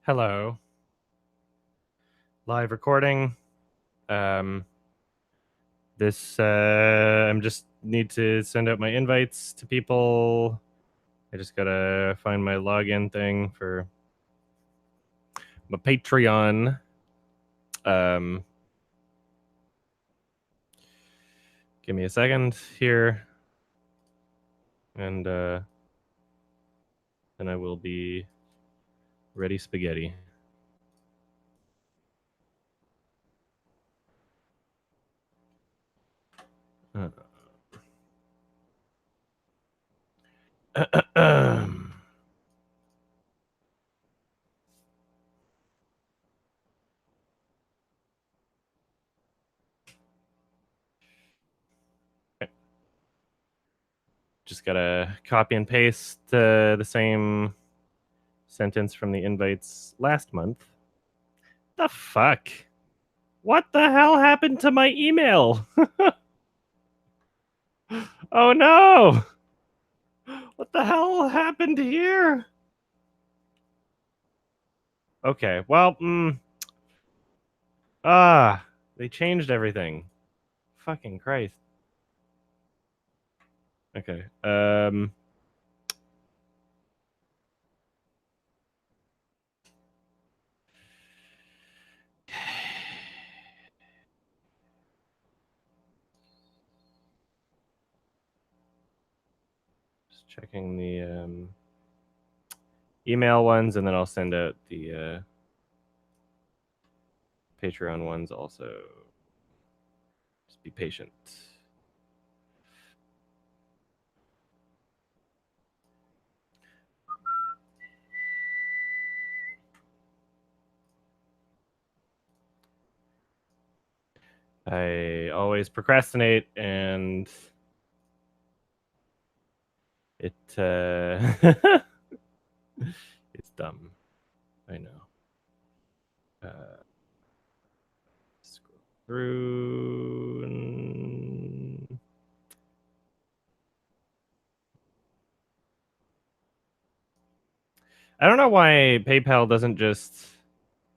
Hello. Live recording. This I'm just need to send out my invites to people. I just gotta find my login thing for my Patreon. Give me a second here, and then I will be ready spaghetti. Just gotta copy and paste the same sentence from the invites last month. The fuck? What the hell happened to my email? Oh no! What the hell happened here? Okay, well, they changed everything. Fucking Christ. Okay, just checking the email ones, and then I'll send out the Patreon ones also. Just be patient. I always procrastinate, and it it's dumb. I know. Scroll through. I don't know why PayPal doesn't just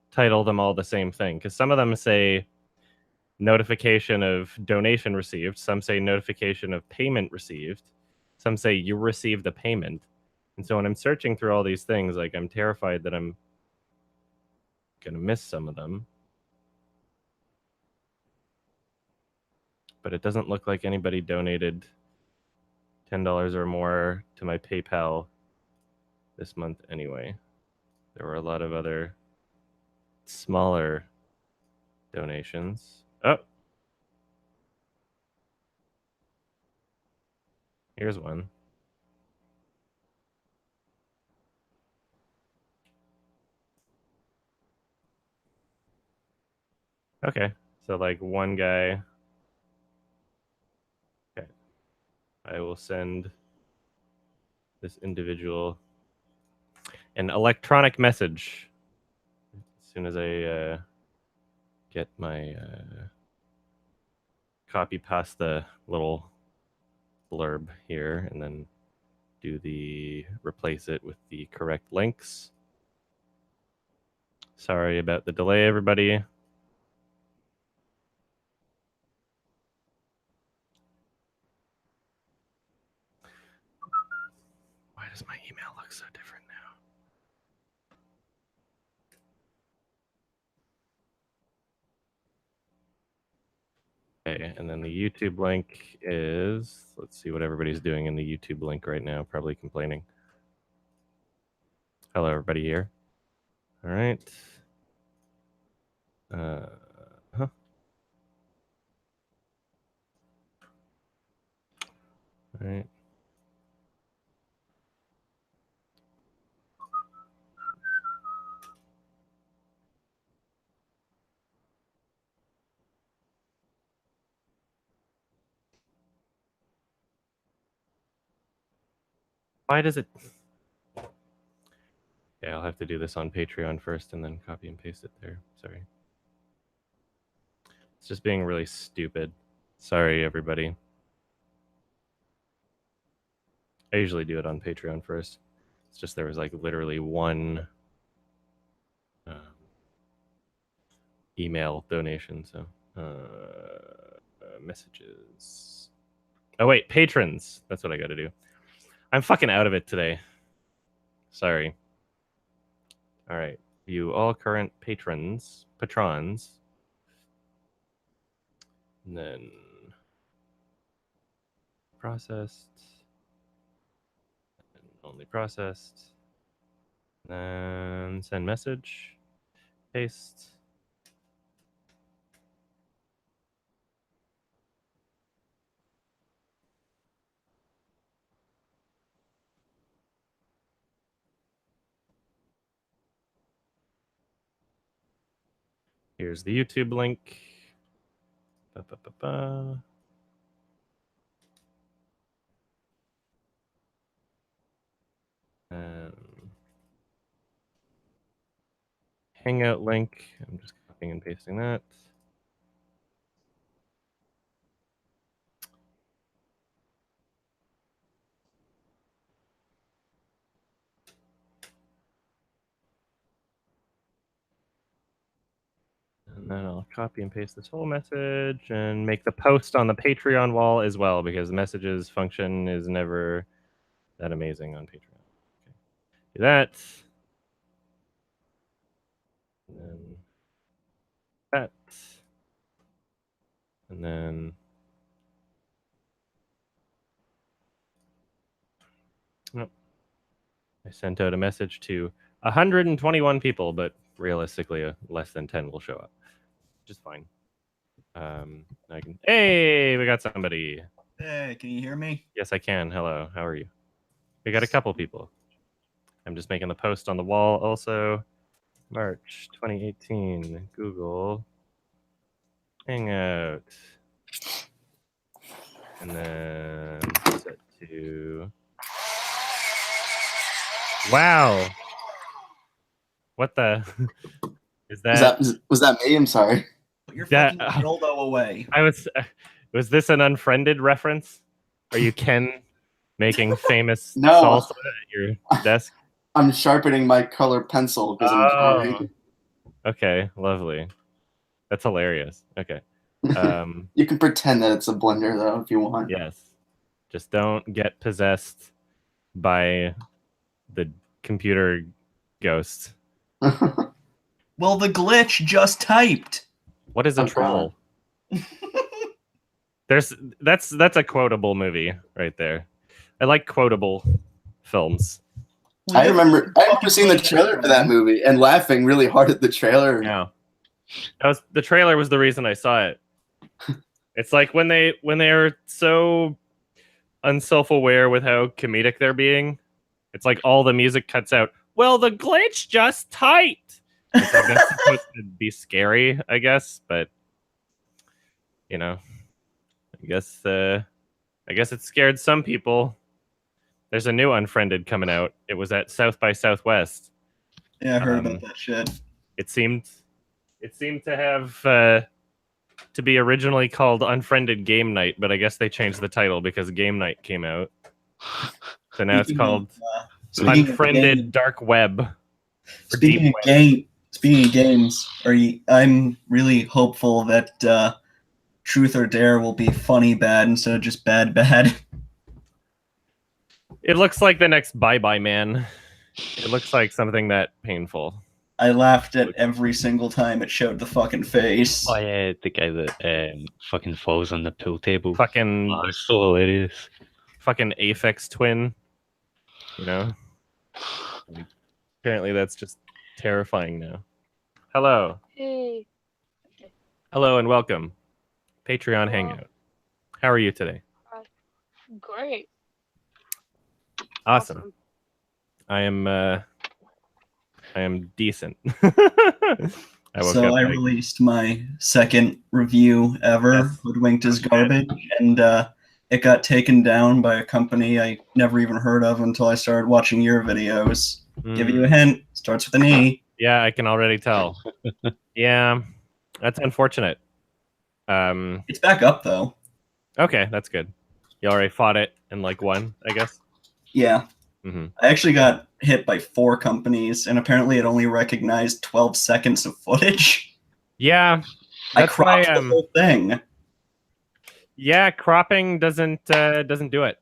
title them all the same thing, because some of them say notification of donation received, some say notification of payment received, some say you received the payment. And so when I'm searching through all these things, like, I'm terrified that I'm gonna miss some of them. But it doesn't look like anybody donated $10 or more to my PayPal this month anyway. There were a lot of other smaller donations. Oh, here's one. Okay, so like one guy. Okay, I will send this individual an electronic message as soon as I get my copy past the little blurb here, and then do the replace it with the correct links. Sorry about the delay, everybody. Why does my email look so different now? Okay, and then the YouTube link is, let's see what everybody's doing in the YouTube link right now, probably complaining. Hello, everybody here. All right. Huh. All right. Why does it? Yeah, I'll have to do this on Patreon first and then copy and paste it there. Sorry. It's just being really stupid. Sorry, everybody. I usually do it on Patreon first. It's just there was like literally one email donation. So messages. Oh wait, patrons. That's what I got to do. I'm fucking out of it today. Sorry. All right. View all current patrons. And then processed. And only processed. And then send message. Paste. Here's the YouTube link. Hangout link. I'm just copying and pasting that. And then I'll copy and paste this whole message and make the post on the Patreon wall as well, because the messages function is never that amazing on Patreon. Okay. Do that. And then that. And then I sent out a message to 121 people, but realistically, less than 10 will show up, which is fine. I can. Hey, we got somebody. Hey, can you hear me? Yes, I can. Hello, how are you? We got a couple people. I'm just making the post on the wall. Also, March 2018, Google Hangout, and then set to. Wow. What the? Is that? Was that me? I'm sorry. Put your fucking dildo away. Was this an Unfriended reference? Are you Ken making famous No. salsa at your desk? I'm sharpening my color pencil because I'm drawing. Okay, lovely. That's hilarious. Okay. You can pretend that it's a blender though if you want. Yes. Just don't get possessed by the computer ghost. Well, the glitch just typed. What is a troll? That's a quotable movie right there. I like quotable films. I remember seeing the trailer for that movie and laughing really hard at the trailer. Yeah. The trailer was the reason I saw it. It's like when they are so unself-aware with how comedic they're being, it's like all the music cuts out. Well, the glitch just typed. It's like that's supposed to be scary, I guess, but you know, I guess it scared some people. There's a new Unfriended coming out. It was at South by Southwest. Yeah, I heard about that shit. It seemed to have to be originally called Unfriended Game Night, but I guess they changed the title because Game Night came out. So now it's called Unfriended Dark Web. Speaking of games, I'm really hopeful that Truth or Dare will be funny bad instead of just bad bad. It looks like the next Bye Bye Man. It looks like something that painful. I laughed at every single time it showed the fucking face. Oh yeah, the guy that fucking falls on the pool table. Fucking it's so hilarious. Fucking Aphex Twin. You know? Apparently that's just terrifying now. Hello. Hey. Okay. Hello and welcome. Patreon Hangout. How are you today? Great. Awesome. I am decent. I released my second review ever, Hoodwinked is Garbage, and it got taken down by a company I never even heard of until I started watching your videos. Give you a hint, starts with an E. Yeah, I can already tell. Yeah, that's unfortunate. It's back up, though. Okay, that's good. You already fought it and won, I guess? Yeah. Mm-hmm. I actually got hit by 4 companies, and apparently it only recognized 12 seconds of footage. Yeah, I that's why. cropped the whole thing. Yeah, cropping doesn't do it.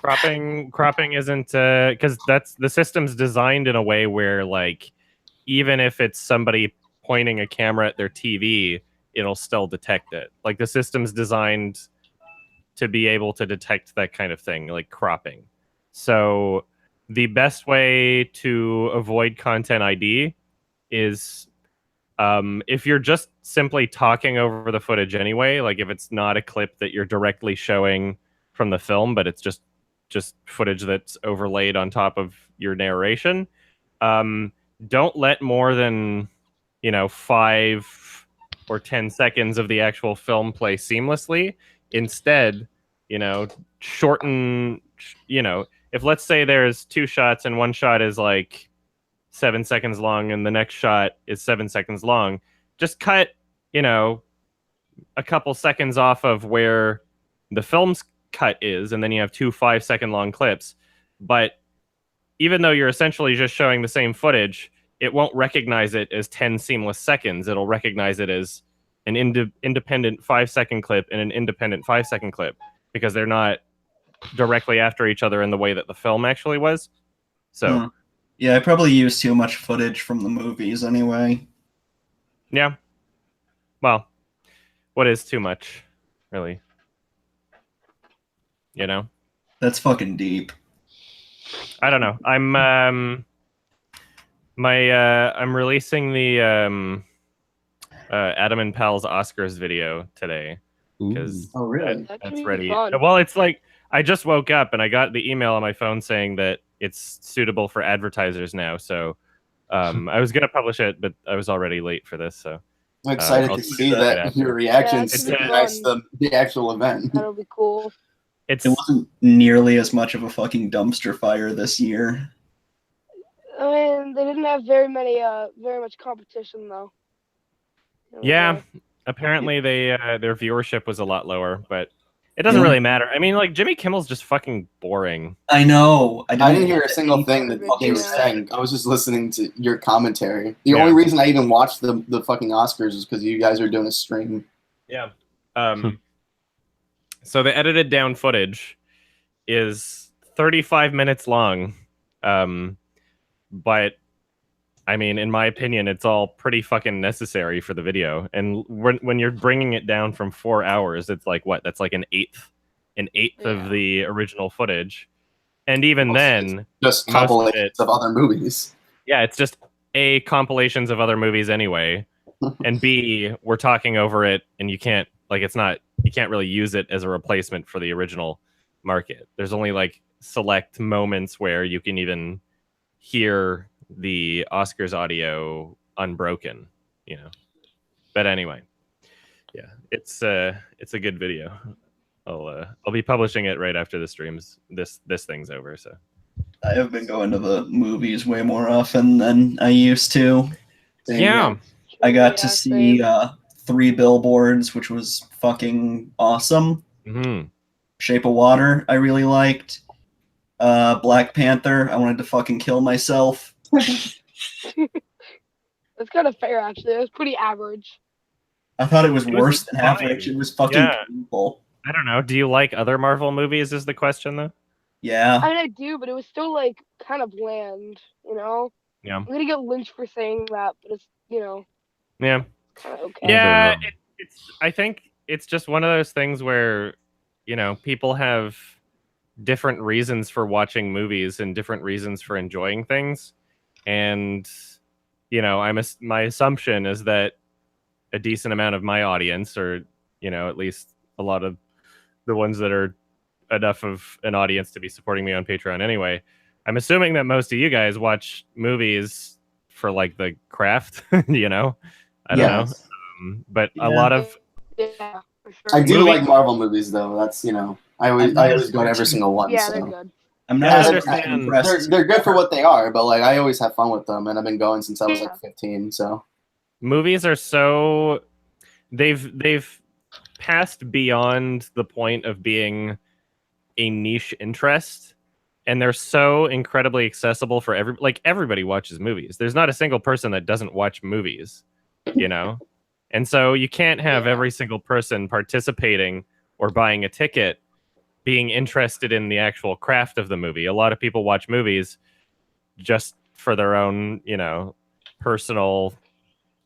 Cropping isn't because that's the system's designed in a way where like even if it's somebody pointing a camera at their TV, it'll still detect it. Like the system's designed to be able to detect that kind of thing, like cropping. So the best way to avoid content ID is if you're just simply talking over the footage anyway, like if it's not a clip that you're directly showing from the film, but it's just footage that's overlaid on top of your narration, don't let more than 5 or 10 seconds of the actual film play seamlessly. Instead, shorten. If let's say there's 2 shots and one shot is like 7 seconds long and the next shot is 7 seconds long, just cut a couple seconds off of where the film's cut is, and then you have 2 5-second long clips. But even though you're essentially just showing the same footage, it won't recognize it as 10 seamless seconds. It'll recognize it as an independent 5-second clip and an independent 5-second clip, because they're not directly after each other in the way that the film actually was. So yeah, I probably used too much footage from the movies anyway. Yeah. Well, what is too much, really? That's fucking deep. I don't know. I'm releasing the Adam and Pal's Oscars video today because Oh, really? That that's should be ready. fun. Well, it's like I just woke up and I got the email on my phone saying that it's suitable for advertisers now. So I was gonna publish it, but I was already late for this. So I'm excited I'll to do see that that after. your reaction Yeah, it should be synchronize fun. the actual event. That'll be cool. It's It wasn't nearly as much of a fucking dumpster fire this year. I mean, they didn't have very much competition though. yeah. Apparently, their viewership was a lot lower, but it doesn't really matter. I mean, like Jimmy Kimmel's just fucking boring. I know. I didn't hear a single thing that they were Yeah. saying. I was just listening to your commentary. The Yeah. only reason I even watched the fucking Oscars is because you guys are doing a stream. Yeah. So the edited down footage is 35 minutes long. But I mean, in my opinion, it's all pretty fucking necessary for the video. And when you're bringing it down from 4 hours, it's like what? That's like an eighth of the original footage. And even then, Just most of compilations of other movies. yeah, it's just A, compilations of other movies anyway, and B, we're talking over it, and you can't really use it as a replacement for the original market. There's only like select moments where you can even hear the Oscars audio unbroken, But anyway, yeah, it's a good video. I'll be publishing it right after the streams. This thing's over, so. I have been going to the movies way more often than I used to. Yeah. I got to see 3 Billboards, which was fucking awesome. Mm-hmm. Shape of Water, I really liked. Black Panther, I wanted to fucking kill myself. That's kind of fair, actually. It was pretty average. I thought it was It was worse than fine. average. It was fucking Yeah. painful. I don't know. Do you like other Marvel movies? Is the question though? Yeah. I mean, I do, but it was still like kind of bland, Yeah. I'm gonna get lynched for saying that, but it's Yeah. kind of okay. Yeah. I think it's just one of those things where people have different reasons for watching movies and different reasons for enjoying things, and my assumption is that a decent amount of my audience, or at least a lot of the ones that are enough of an audience to be supporting me on Patreon anyway, I'm assuming that most of you guys watch movies for like the craft. I don't know, but a lot of Yeah, for sure. I do Movie- like Marvel movies, though. That's I always go to every single one. Yeah, so. they're good. I'm Yeah, not I as understand. impressed. They're good for what they are, but like I always have fun with them, and I've been going since I was Yeah. like 15. So movies are so they've passed beyond the point of being a niche interest, and they're so incredibly accessible for everybody watches movies. There's not a single person that doesn't watch movies, And so you can't have every single person participating or buying a ticket being interested in the actual craft of the movie. A lot of people watch movies just for their own, personal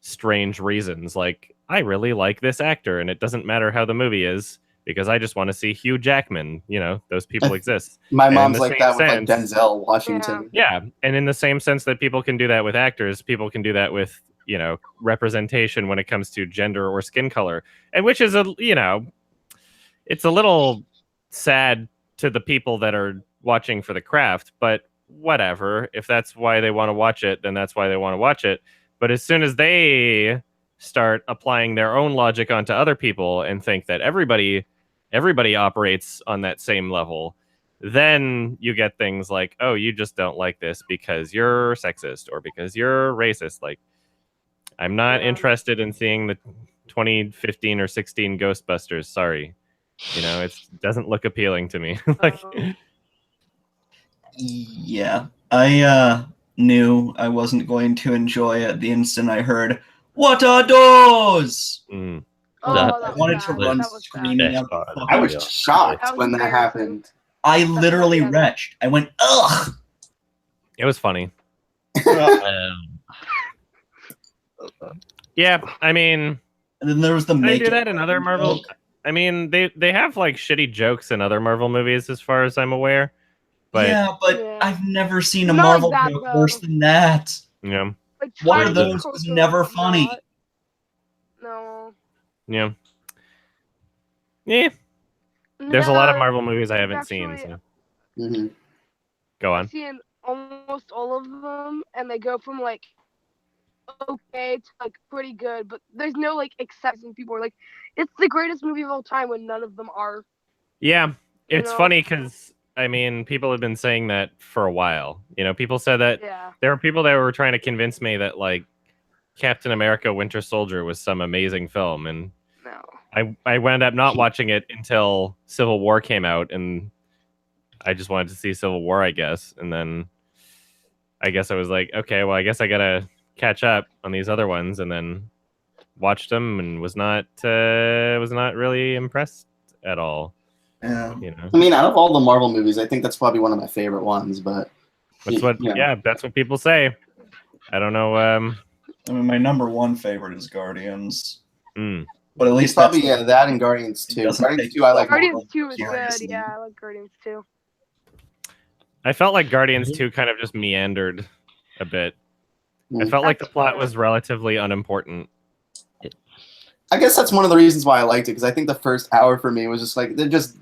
strange reasons. Like, I really like this actor, and it doesn't matter how the movie is because I just want to see Hugh Jackman. Those people exist. My And in mom's the like same that with like sense- Denzel Washington. Yeah, and in the same sense that people can do that with actors, people can do that with, representation when it comes to gender or skin color. And which is it's a little sad to the people that are watching for the craft, but whatever. If that's why they want to watch it, then that's why they want to watch it. But as soon as they start applying their own logic onto other people and think that everybody operates on that same level, then you get things like, oh, you just don't like this because you're sexist or because you're racist. Like, I'm not interested in seeing the 2015 or 16 Ghostbusters. Sorry. It doesn't look appealing to me. Yeah, I knew I wasn't going to enjoy it the instant I heard, "What are those?" Mm. I wanted to run That was screaming out. I was shocked That was when that embarrassing. happened. I literally retched. I went, ugh. It was funny. Um, Yeah, I mean, And then there was the they do make that in other Marvel. joke. I mean, they have like shitty jokes in other Marvel movies, as far as I'm aware. But Yeah, but Yeah. I've never seen a Not like Marvel that, joke though. worse than that. yeah, Like, One of Chinese those was culture never is funny. not- No. yeah. There's a lot of Marvel movies I haven't seen. So Mhm. go I've on. seen almost all of them, and they go from like okay to like pretty good, but there's no like exception. People are like, it's the greatest movie of all time when none of them are. Yeah, it's know? funny because I mean, people have been saying that for a while. People said that Yeah. there were people that were trying to convince me that like Captain America: Winter Soldier was some amazing film, and No. I wound up not watching it until Civil War came out, and I just wanted to see Civil War, I guess. And then I guess I was like, okay, well, I guess I gotta catch up on these other ones, and then watched them and was not really impressed at all. Yeah. I mean, out of all the Marvel movies, I think that's probably one of my favorite ones. But That's what, yeah, that's what people say. I don't know. I mean, my number one favorite is Guardians. Mm. But at least probably that's that and Guardians 2. doesn't Guardians take 2, I like. Guardians 2 is seriously. good. Yeah, I like Guardians 2. I felt like Guardians 2 kind of just meandered a bit. I Mm. felt like the That's plot fair. was relatively unimportant. I guess that's one of the reasons why I liked it, because I think the first hour for me was just like they're just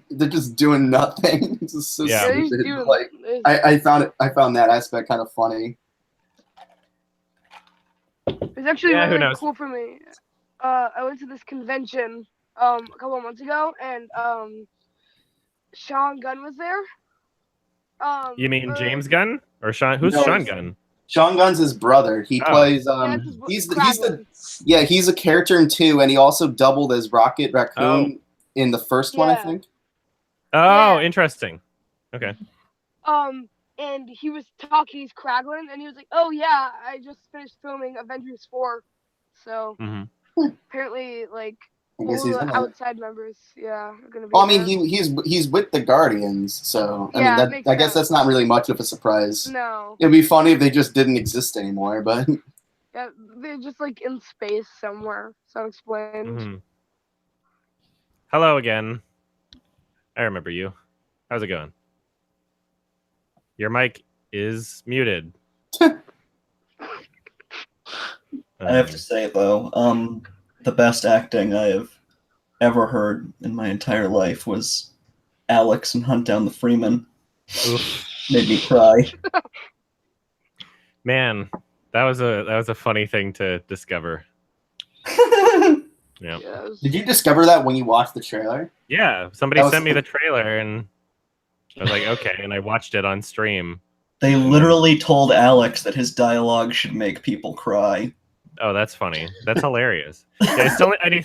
doing nothing. It's just so Yeah. They're just stupid. doing- Like I found that aspect kind of funny. It's actually Yeah, who really knows? cool for me. I went to this convention a couple of months ago, and Sean Gunn was there. You mean James Gunn or Sean? Who's No, Sean Gunn? Sean Gunn's his brother. He Oh. plays that's his he's Kraglin. he's a character in 2, and he also doubled as Rocket Raccoon in the first one, I Yeah. think. Oh, Yeah. interesting. Okay. And he was talking. He's Kraglin, and he was like, "Oh yeah, I just finished filming Avengers 4." So hmm apparently, like I all guess he's the in it. outside members, are gonna be. Well, I mean, there. he's with the Guardians, so Yeah, it I mean, makes I guess sense. that's not really much of a surprise. No, It'd be funny if they just didn't exist anymore, but yeah, they're just like in space somewhere. So unexplained. hmm Hello again. I remember you. How's it going? Your mic is muted. I have to say though, the best acting I have ever heard in my entire life was Alex in Hunt Down the Freeman. Oof. Made me cry. Man, that was a funny thing to discover. Yeah. Yeah, it was- did you discover that when you watched the trailer? Yeah, somebody That was- sent me the trailer and I was like, okay, and I watched it on stream. They literally told Alex that his dialogue should make people cry. Oh, that's funny. That's hilarious. Yeah,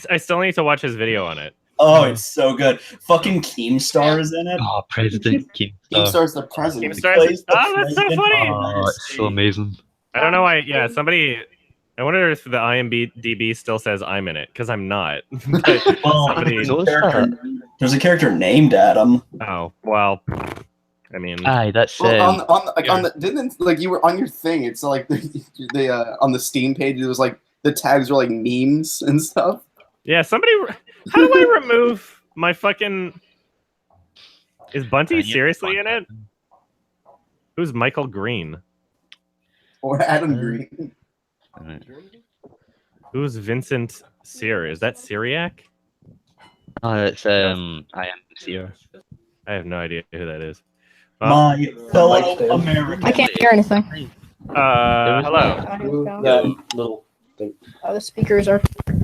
I still need to watch his video on it. Oh, it's so good. Fucking Keemstar is in it. Oh, President Keemstar. Keemstar's the president. Keemstar- Plays the Oh, that's so president funny. of the Oh, United it's so States. amazing. I don't know why. Yeah, somebody I wonder if the IMDb still says I'm in it, because I'm not. But Well, somebody... there's a character named Adam. Oh, well, I mean... Aye, that's Well, on the didn't like you were on your thing. It's like the on the Steam page. It was like the tags were like memes and stuff. Yeah, somebody... How do I remove my fucking... Is Bunty seriously in it? Who's Michael Green? Or Adam Green. Who's Vincent Sear? Is that Syriac? Oh, it's I am Seer. I have no idea who that is. Well, My fellow American. I can't hear anything. hello. That little thing. The speakers are.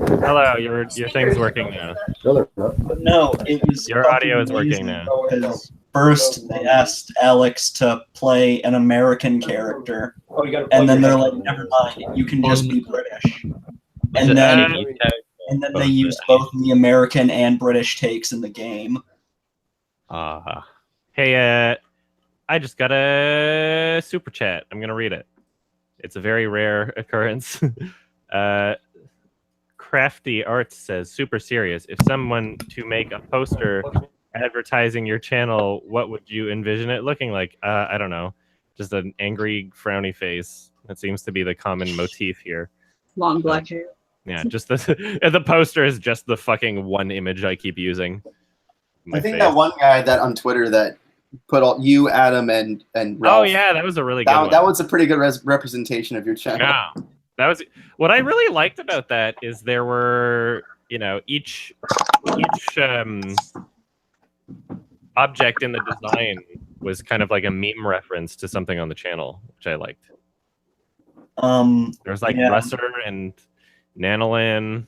Hello, your thing's working now. No, they're not. But no, it was. Your audio is working now. Because first, they asked Alex to play an American character, Oh, you gotta and plug then your they're headphones. like, "Never mind, you can just be British." Is it And then, any and then they used both the American and British takes in the game. Hey, I just got a super chat. I'm gonna read it. It's a very rare occurrence. Crafty Arts says, super serious. If someone to make a poster advertising your channel, what would you envision it looking like? I don't know. Just an angry, frowny face. That seems to be the common motif here. Long black hair. Yeah, just the poster is just the fucking one image I keep using. I think that one guy that on Twitter that put all you, Adam, and Ralph. Oh yeah, that was a really good one. That was a pretty good representation of your channel. Yeah, that was what I really liked about that is there were, you know, each object in the design was kind of like a meme reference to something on the channel, which I liked. There was like Russer and Nanolin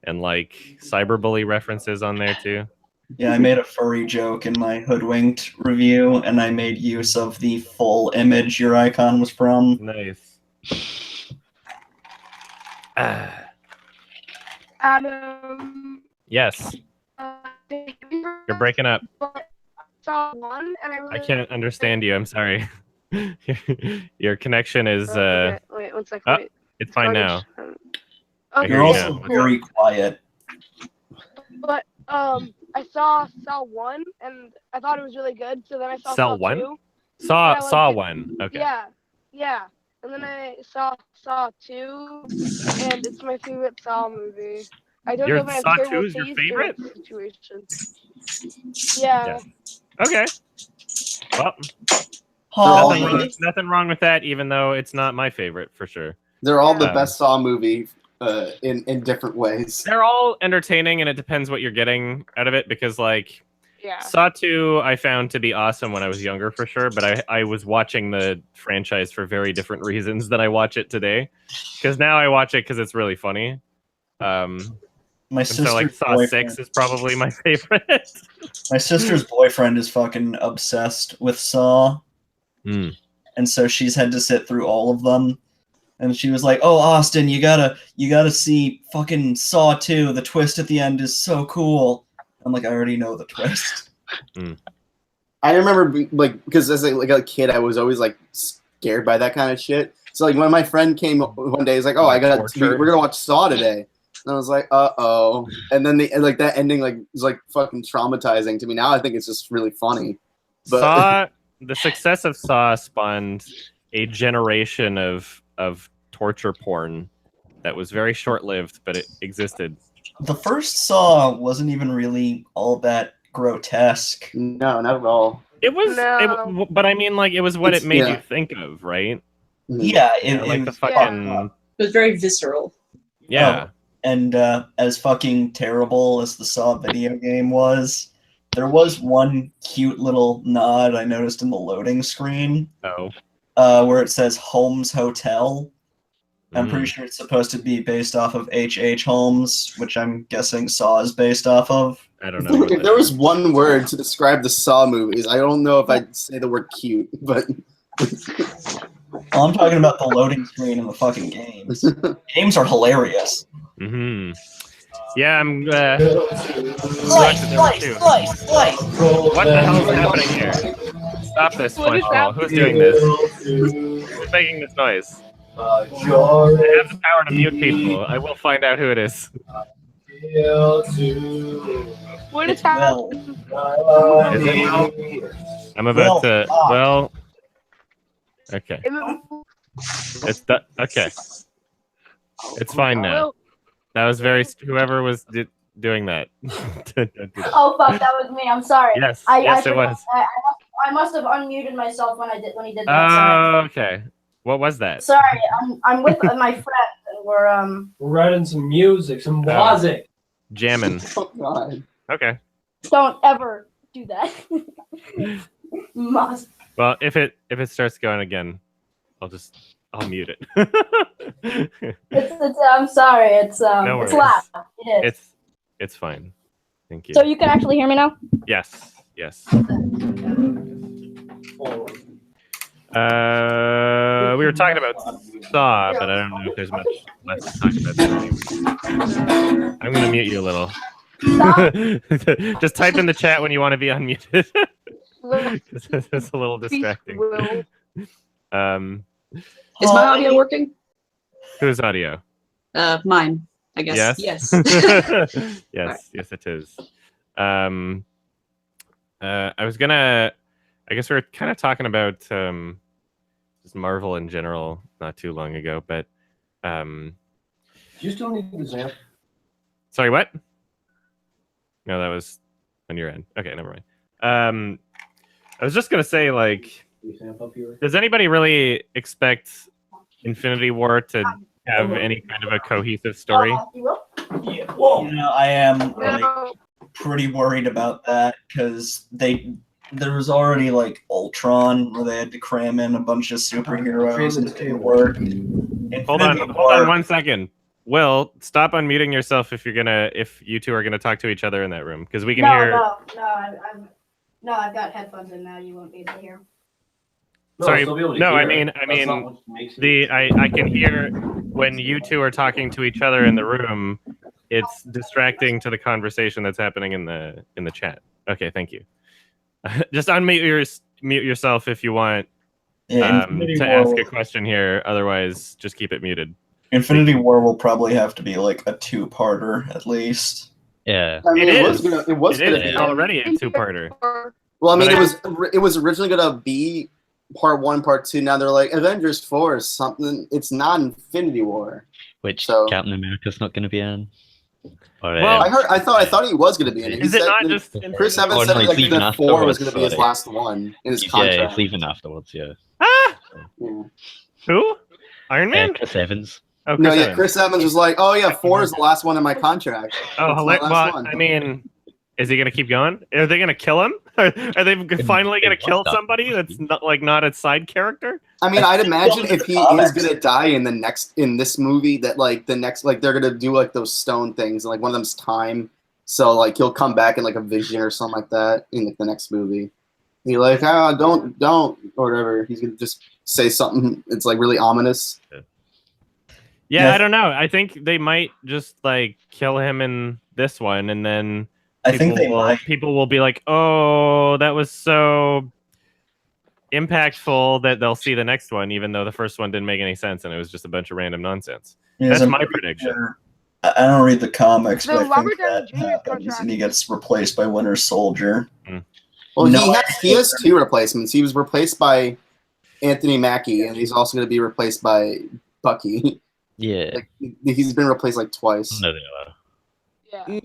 and like cyberbully references on there too. Yeah, I made a furry joke in my Hoodwinked review, and I made use of the full image your icon was from. Nice. Adam. Yes. You're breaking up. Saw one, and I really I can't understand you. I'm sorry. Your connection is wait, 1 second. oh, Wait. it's fine now. Okay. You're also very quiet. But I saw Saw 1, and I thought it was really good. So then I saw Saw Saw 1? 2. Saw 1. Okay. Yeah. And then I saw Saw 2, and it's my favorite Saw movie. I don't know if I have Saw terrible 2 is your taste favorite? in that situation. Yeah. Okay. Well, Holly. nothing wrong with that, even though it's not my favorite for sure. They're all the best Saw movie in different ways. They're all entertaining, and it depends what you're getting out of it. Because like, Yeah. Saw 2, I found to be awesome when I was younger for sure, but I was watching the franchise for very different reasons than I watch it today. Because now I watch it because it's really funny. My sister's so like Saw boyfriend. 6 is probably my favorite. My sister's boyfriend is fucking obsessed with Saw. Mm. And so she's had to sit through all of them. And she was like, "Oh, Austin, you gotta see fucking Saw 2. The twist at the end is so cool." I'm like, I already know the twist. I remember because as a kid, I was always like scared by that kind of shit. So like when my friend came one day, he's like, "Oh, we're gonna watch Saw today." And I was like, "Uh-oh." And then that ending was like fucking traumatizing to me. Now I think it's just really funny. But The success of Saw spawned a generation of torture porn that was very short-lived, but it existed. The first Saw wasn't even really all that grotesque. No, not at all. It was, No. but I mean, like, it was what it made you think of, right? Yeah, Like the was fucking... It was very visceral. Yeah. Oh, and as fucking terrible as the Saw video game was, there was one cute little nod I noticed in the loading screen. Oh. Where it says Holmes Hotel. I'm pretty sure it's supposed to be based off of H.H. Holmes, which I'm guessing Saw is based off of. I don't know. If there was one word to describe the Saw movies, I don't know if I'd say the word cute, but... Well, I'm talking about the loading screen in the fucking games. Games are hilarious. Mm-hmm. Yeah, I'm Slice! What the hell is happening here? Stop this, What is SpongeBob. Who's doing this? Who's making this noise? I have the power to mute people. I will find out who it is. What is It's Will. happening? Is it Will? I'm about to. Well. Okay. It's okay. It's fine now. Will, That was very. Whoever was doing that. Don't do that. Oh fuck, that was me. I'm sorry. Yes. I Yes, it forgot. was. I must have unmuted myself when he did that. Sorry. Oh, okay. What was that? Sorry, I'm with my friend and we're We're writing some music, some music. Jamming. Oh god. Okay. don't ever do that. Must. Well, if it starts going again, I'll mute it. It's I'm sorry. It's No it's worries. loud. It is. It's fine. Thank you. So you can actually hear me now? Yes. Yes. We were talking about Saw, but I don't know if there's much left to talk about. I'm gonna mute you a little. Just type in the chat when you want to be unmuted. It's a little distracting. Will. Is my audio working? Whose audio? Mine, I guess. Yes. Yes. Yes, yes, it is. I guess we were kind of talking about just Marvel in general not too long ago, but Do you still need the example? sorry, what? No, that was on your end. Okay, never mind. I was just gonna say, like, does anybody really expect Infinity War to have any kind of a cohesive story? You will? Yeah, well, I am like No. pretty worried about that because there was already like Ultron where they had to cram in a bunch of superheroes and it didn't work. Hold on 1 second. Will, stop unmuting yourself if you two are gonna talk to each other in that room, because we can hear. I've got headphones in now. You won't be able to hear. Sorry, no, I mean, I can hear when you two are talking to each other in the room. It's distracting to the conversation that's happening in the chat. Okay, thank you. Just unmute mute yourself if you want to ask a question here. Otherwise, just keep it muted. Infinity War will probably have to be like a two-parter at least. Yeah. I mean, It was is. gonna It's be. already a two-parter. Well, I mean, But it was originally gonna be part 1, part 2. Now they're like Avengers 4 is something. It's not Infinity War. Which So- Captain America's not going to be in. Or, Well, I thought he was gonna be in it. Is He it said- not just? Chris Evans Oh, said no, he's like leaving that 4 was afterwards, gonna be his sorry. last one in his Yeah, contract. he's leaving afterwards, yeah. Ah, Yeah. who? Iron Man? Chris Evans. Oh, No, yeah, Evans. Chris Evans was like, "Oh yeah, 4 is the last one in my contract." Oh, It's my last well, one. I mean, is he gonna keep going? Are they gonna kill him? Are they finally gonna kill somebody that's not a side character? I mean, I'd imagine if he is Comics. gonna die in this movie, that like the next, like they're gonna do like those stone things, and like one of them's time. So like he'll come back in like a vision or something like that in like the next movie. He like, don't or whatever. He's gonna just say something. It's like really ominous. Yeah, Yeah. I don't know. I think they might just like kill him in this one, and then I think they might. people will be like, "Oh, that was so impactful," that they'll see the next one, even though the first one didn't make any sense and it was just a bunch of random nonsense. Yes, That's I'm my pretty prediction. sure- I don't read the comics, The but I Robert think that Downey Jr. happens, contract. and he gets replaced by Winter Soldier. Well, No, he has 2 replacements. He was replaced by Anthony Mackie, and he's also gonna be replaced by Bucky. Yeah. Like he's been replaced like twice. No, they are. Yeah.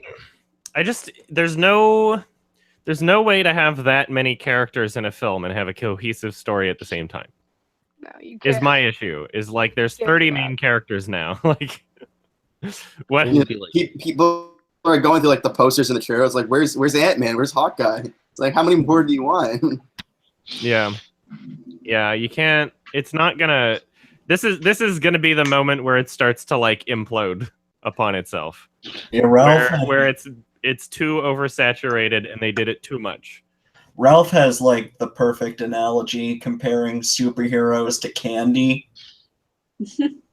There's no way to have that many characters in a film and have a cohesive story at the same time. No, you Is can't. my issue. Is like there's Yeah, 30 yeah. main characters now. Like what? It would be like- People are going through like the posters and the trailers. Like, where's Ant-Man? Where's Hawkeye? It's like, how many more do you want? Yeah. Yeah, you can't. It's not gonna. This is gonna be the moment where it starts to like implode upon itself. Yeah, Ralph. Where it's too oversaturated and they did it too much. Ralph has like the perfect analogy comparing superheroes to candy.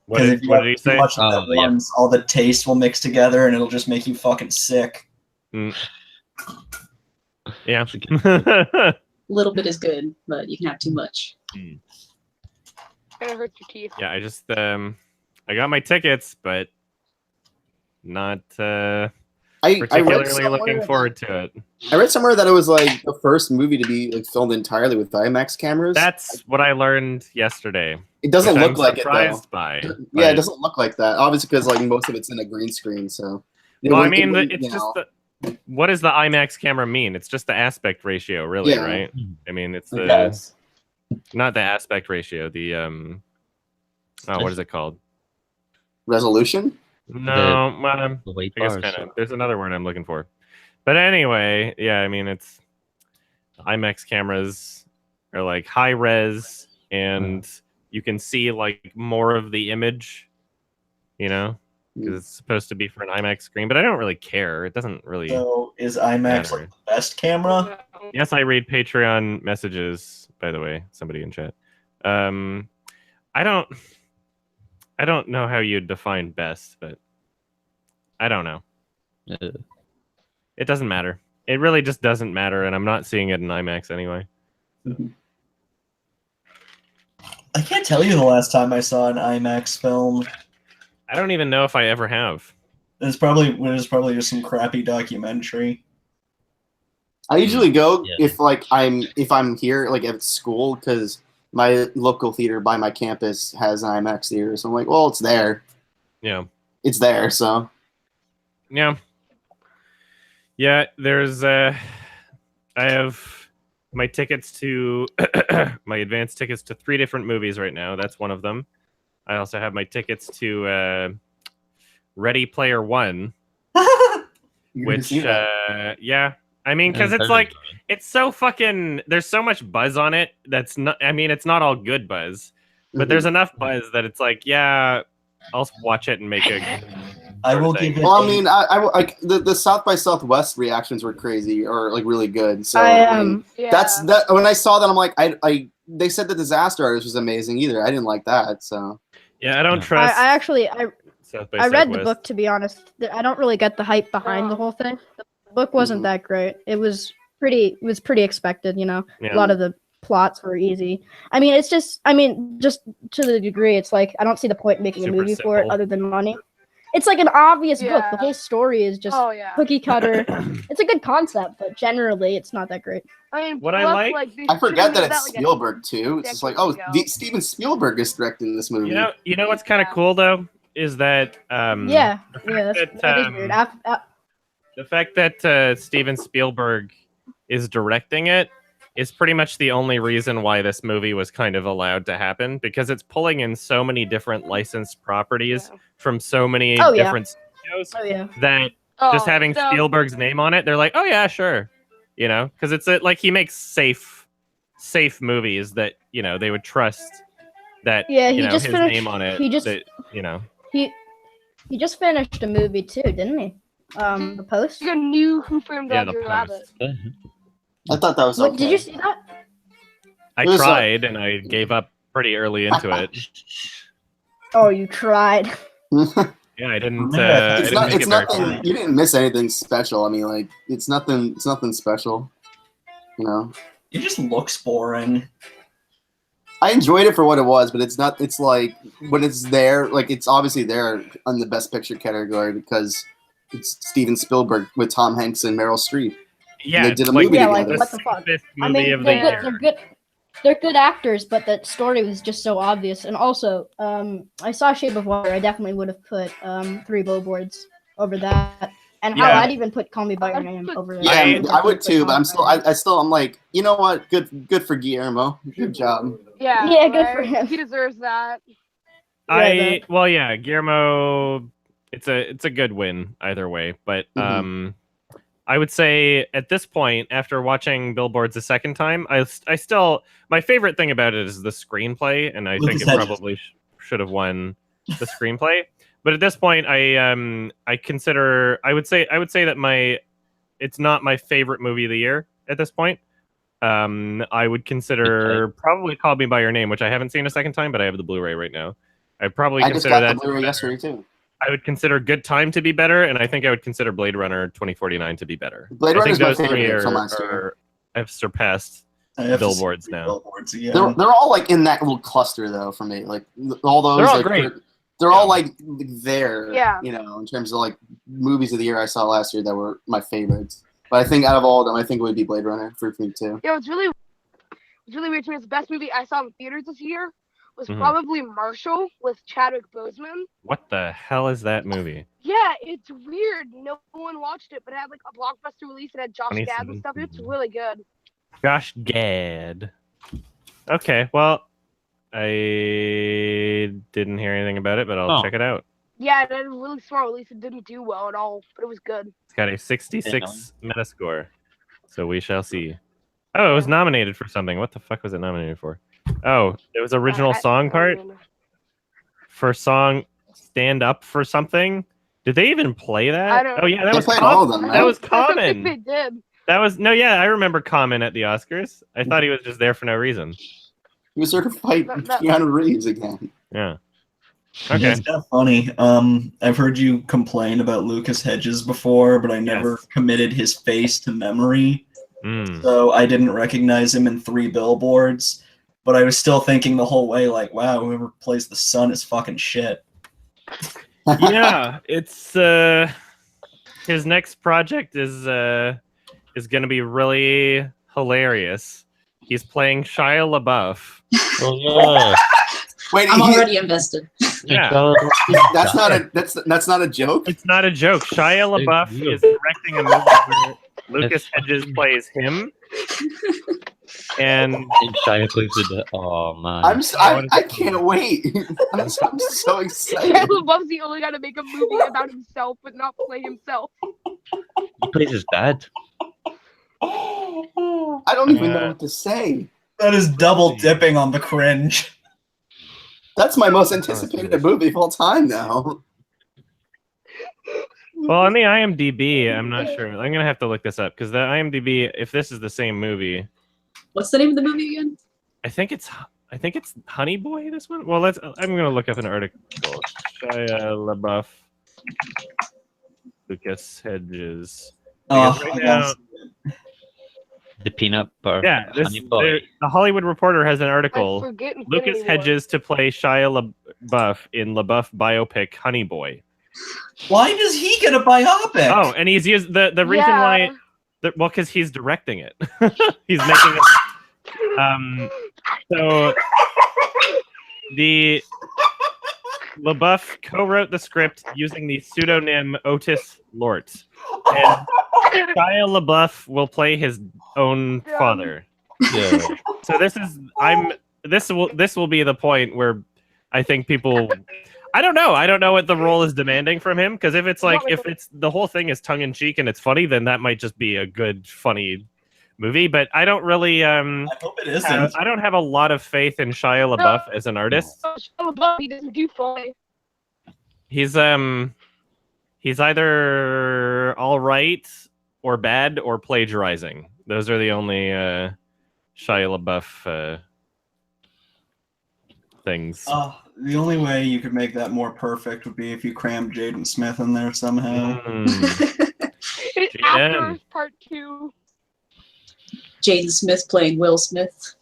What 'Cause did, if you what have did he too say? much of that yeah. once, all the taste will mix together and it'll just make you fucking sick. Yeah. A little bit is good, but you can have too much. Kind of hurts your teeth. Yeah, I just I got my tickets, but not particularly looking forward to it. I read somewhere that it was like the first movie to be like filmed entirely with IMAX cameras. That's what I learned yesterday. It doesn't which look I'm like it though. surprised by. Yeah, but- it doesn't look like that. Obviously, because like most of it's in a green screen. So. Well, I mean, it's just what does the IMAX camera mean? It's just the aspect ratio, really, Yeah. right? I mean, it's the Yes. not the aspect ratio. The what is it called? Resolution. No, The weight I guess bars. kind of. There's another word I'm looking for. But anyway, yeah, I mean, it's IMAX cameras are like high res, and you can see like more of the image, you know, because it's supposed to be for an IMAX screen. But I don't really care. It doesn't really. So is IMAX matter. like the best camera? Yes, I read Patreon messages. By the way, somebody in chat. I don't know how you define best, but I don't know. It doesn't matter. It really just doesn't matter, and I'm not seeing it in IMAX anyway. I can't tell you the last time I saw an IMAX film. I don't even know if I ever have. It was probably just some crappy documentary. I usually go Yeah. if I'm here like at school because my local theater by my campus has an IMAX theater, so I'm like, well, it's there. Yeah. It's there, so Yeah. Yeah, there's I have my tickets to my advanced tickets to 3 different movies right now. That's one of them. I also have my tickets to Ready Player One, you're gonna which see that. yeah. I mean, because it's like it's so fucking. There's so much buzz on it. That's not. I mean, it's not all good buzz, but there's enough buzz that it's like, yeah, I'll watch it and make a. I will thing. give it. Well, I mean, I like the South by Southwest reactions were crazy or like really good. So I mean, Yeah. that's that. When I saw that, I'm like, they said the Disaster Artist was amazing either. I didn't like that. So Yeah, I don't I trust. I actually South by I read the Southwest. book, to be honest. I don't really get the hype behind the whole thing. The book wasn't that great. It was pretty expected, you know. Yeah. A lot of the plots were easy. I mean, it's just just to the degree it's like I don't see the point in making Super a movie for it simple. other than money. It's like an obvious book. The Yeah. whole story is just Oh yeah. cookie cutter. It's a good concept, but generally it's not that great. I mean, What I plus, like- they I forget should've that made it's like, Spielberg too. It's just like, oh, decades ago. Steven Spielberg is directing this movie. You know what's kind of cool though is that Yeah, that is weird. the fact that Steven Spielberg is directing it is pretty much the only reason why this movie was kind of allowed to happen, because it's pulling in so many different licensed properties Yeah. from so many Oh, yeah. different studios Oh yeah. that Oh, just having so- Spielberg's name on it, they're like, oh yeah, sure, you know, because it's like he makes safe movies that, you know, they would trust that, Yeah, you he know, just his finished- name on it. he just- that, you know, He just finished a movie too, didn't he? The Post. You knew Who Framed yeah, the Roger Rabbit. Post. I thought that was What, okay. did you see that? I It was, tried and I gave up pretty early into it. Oh, you tried. Yeah, I didn't. Yeah, I It's didn't not. make It's it very nothing. far. You didn't miss anything special. I mean, like it's nothing. It's nothing special. You know, It just looks boring. I enjoyed it for what it was, but it's not. It's like when it's there, like it's obviously there on the Best Picture category because it's Steven Spielberg with Tom Hanks and Meryl Streep. Yeah, They did a like, movie Yeah, together. like what the fuck? fifth I movie mean, of the they're year. good. They're good. They're good actors, but the story was just so obvious. And also, I saw Shape of Water. I definitely would have put 3 Billboards over that. And hell, Yeah. I'd even put Call Me by Your Name over that. Yeah, I would too, but I'm still. still, I'm like, you know what? Good for Guillermo. Good job. Yeah. Yeah, good for right? him. He deserves that. Yeah, Guillermo. It's a good win either way, but I would say at this point, after watching Billboards a second time, I still my favorite thing about it is the screenplay, and I think Lucas it Hedges. probably should have won the screenplay. But at this point, I would say that it's not my favorite movie of the year at this point. I would consider probably Call Me by Your Name, which I haven't seen a second time, but I have the Blu-ray right now. I'd probably I just consider got that the to be Blu-ray better. yesterday too. I would consider Good Time to be better, and I think I would consider Blade Runner 2049 to be better. Blade I Runner think is my those three favorite from last year. have surpassed I have to see Billboards three now. Billboards again. They're all like in that little cluster though for me. Like all those. They're all like, great. They're all like there. Yeah. You know, in terms of like movies of the year I saw last year that were my favorites. But I think out of all of them, I think it would be Blade Runner for me too. Yeah, it's really weird to me. It's the best movie I saw in theaters this year was Mhm. probably Marshall with Chadwick Boseman. What the hell is that movie? Yeah, it's weird. No one watched it, but it had like a blockbuster release. It had Josh Gad and stuff. It's 2017. really good. Josh Gad. Okay, well, I didn't hear anything about it, but I'll check it out. Yeah, it had a really small release. It didn't do well at all, but it was good. It's got a 66 Metascore, so we shall see. Oh, it was nominated for something. What the fuck was it nominated for? Oh, it was original song part for song Stand Up for Something. Did they even play that? Oh yeah, that was Common. That was Common. They did. That was I remember Common at the Oscars. I thought he was just there for no reason. He was there to fight Keanu Reeves again. Yeah. Okay. It's kind of funny. I've heard you complain about Lucas Hedges before, but I never committed his face to memory. So I didn't recognize him in 3 Billboards. But I was still thinking the whole way, like, wow, whoever plays the son is fucking shit. Yeah, it's his next project is going to be really hilarious. He's playing Shia LaBeouf. Oh yeah. Wait, I'm already invested. Yeah. That's not a joke. It's not a joke. Shia LaBeouf is directing a movie where Lucas Hedges plays him. And Shia plays it. Oh man. I can't wait. I'm so excited. Shia LaBeouf's the only guy to make a movie about himself but not play himself. He plays his dad. I don't even know what to say. That is double dipping on the cringe. That's my most anticipated movie of all time now. Well, on the IMDb, I'm not sure. I'm gonna have to look this up because the IMDb, if this is the same movie, What's the name of the movie again? I think it's Honey Boy. This one. Well, I'm gonna look up an article. Shia LaBeouf, Lucas Hedges. Right now, the peanut butter. yeah, Honey Boy. the Hollywood Reporter has an I article. forget Infinity Lucas War. Hedges to play Shia LaBeouf in LaBeouf biopic Honey Boy. Why does he get a biopic? Oh, and he's used the reason why. Well, because he's directing it. He's making it. So the LaBeouf co-wrote the script using the pseudonym Otis Lort, and Shia LaBeouf will play his own father. Yeah. So this will be the point where I think people. I don't know what the role is demanding from him, because if it's the whole thing is tongue in cheek and it's funny, then that might just be a good funny movie. But I don't really. I hope it isn't. I don't have a lot of faith in Shia LaBeouf as an artist. Shia LaBeouf, he doesn't do funny. He's either all right or bad or plagiarizing. Those are the only Shia LaBeouf things. The only way you could make that more perfect would be if you crammed Jaden Smith in there somehow. After part 2. Jaden Smith playing Will Smith.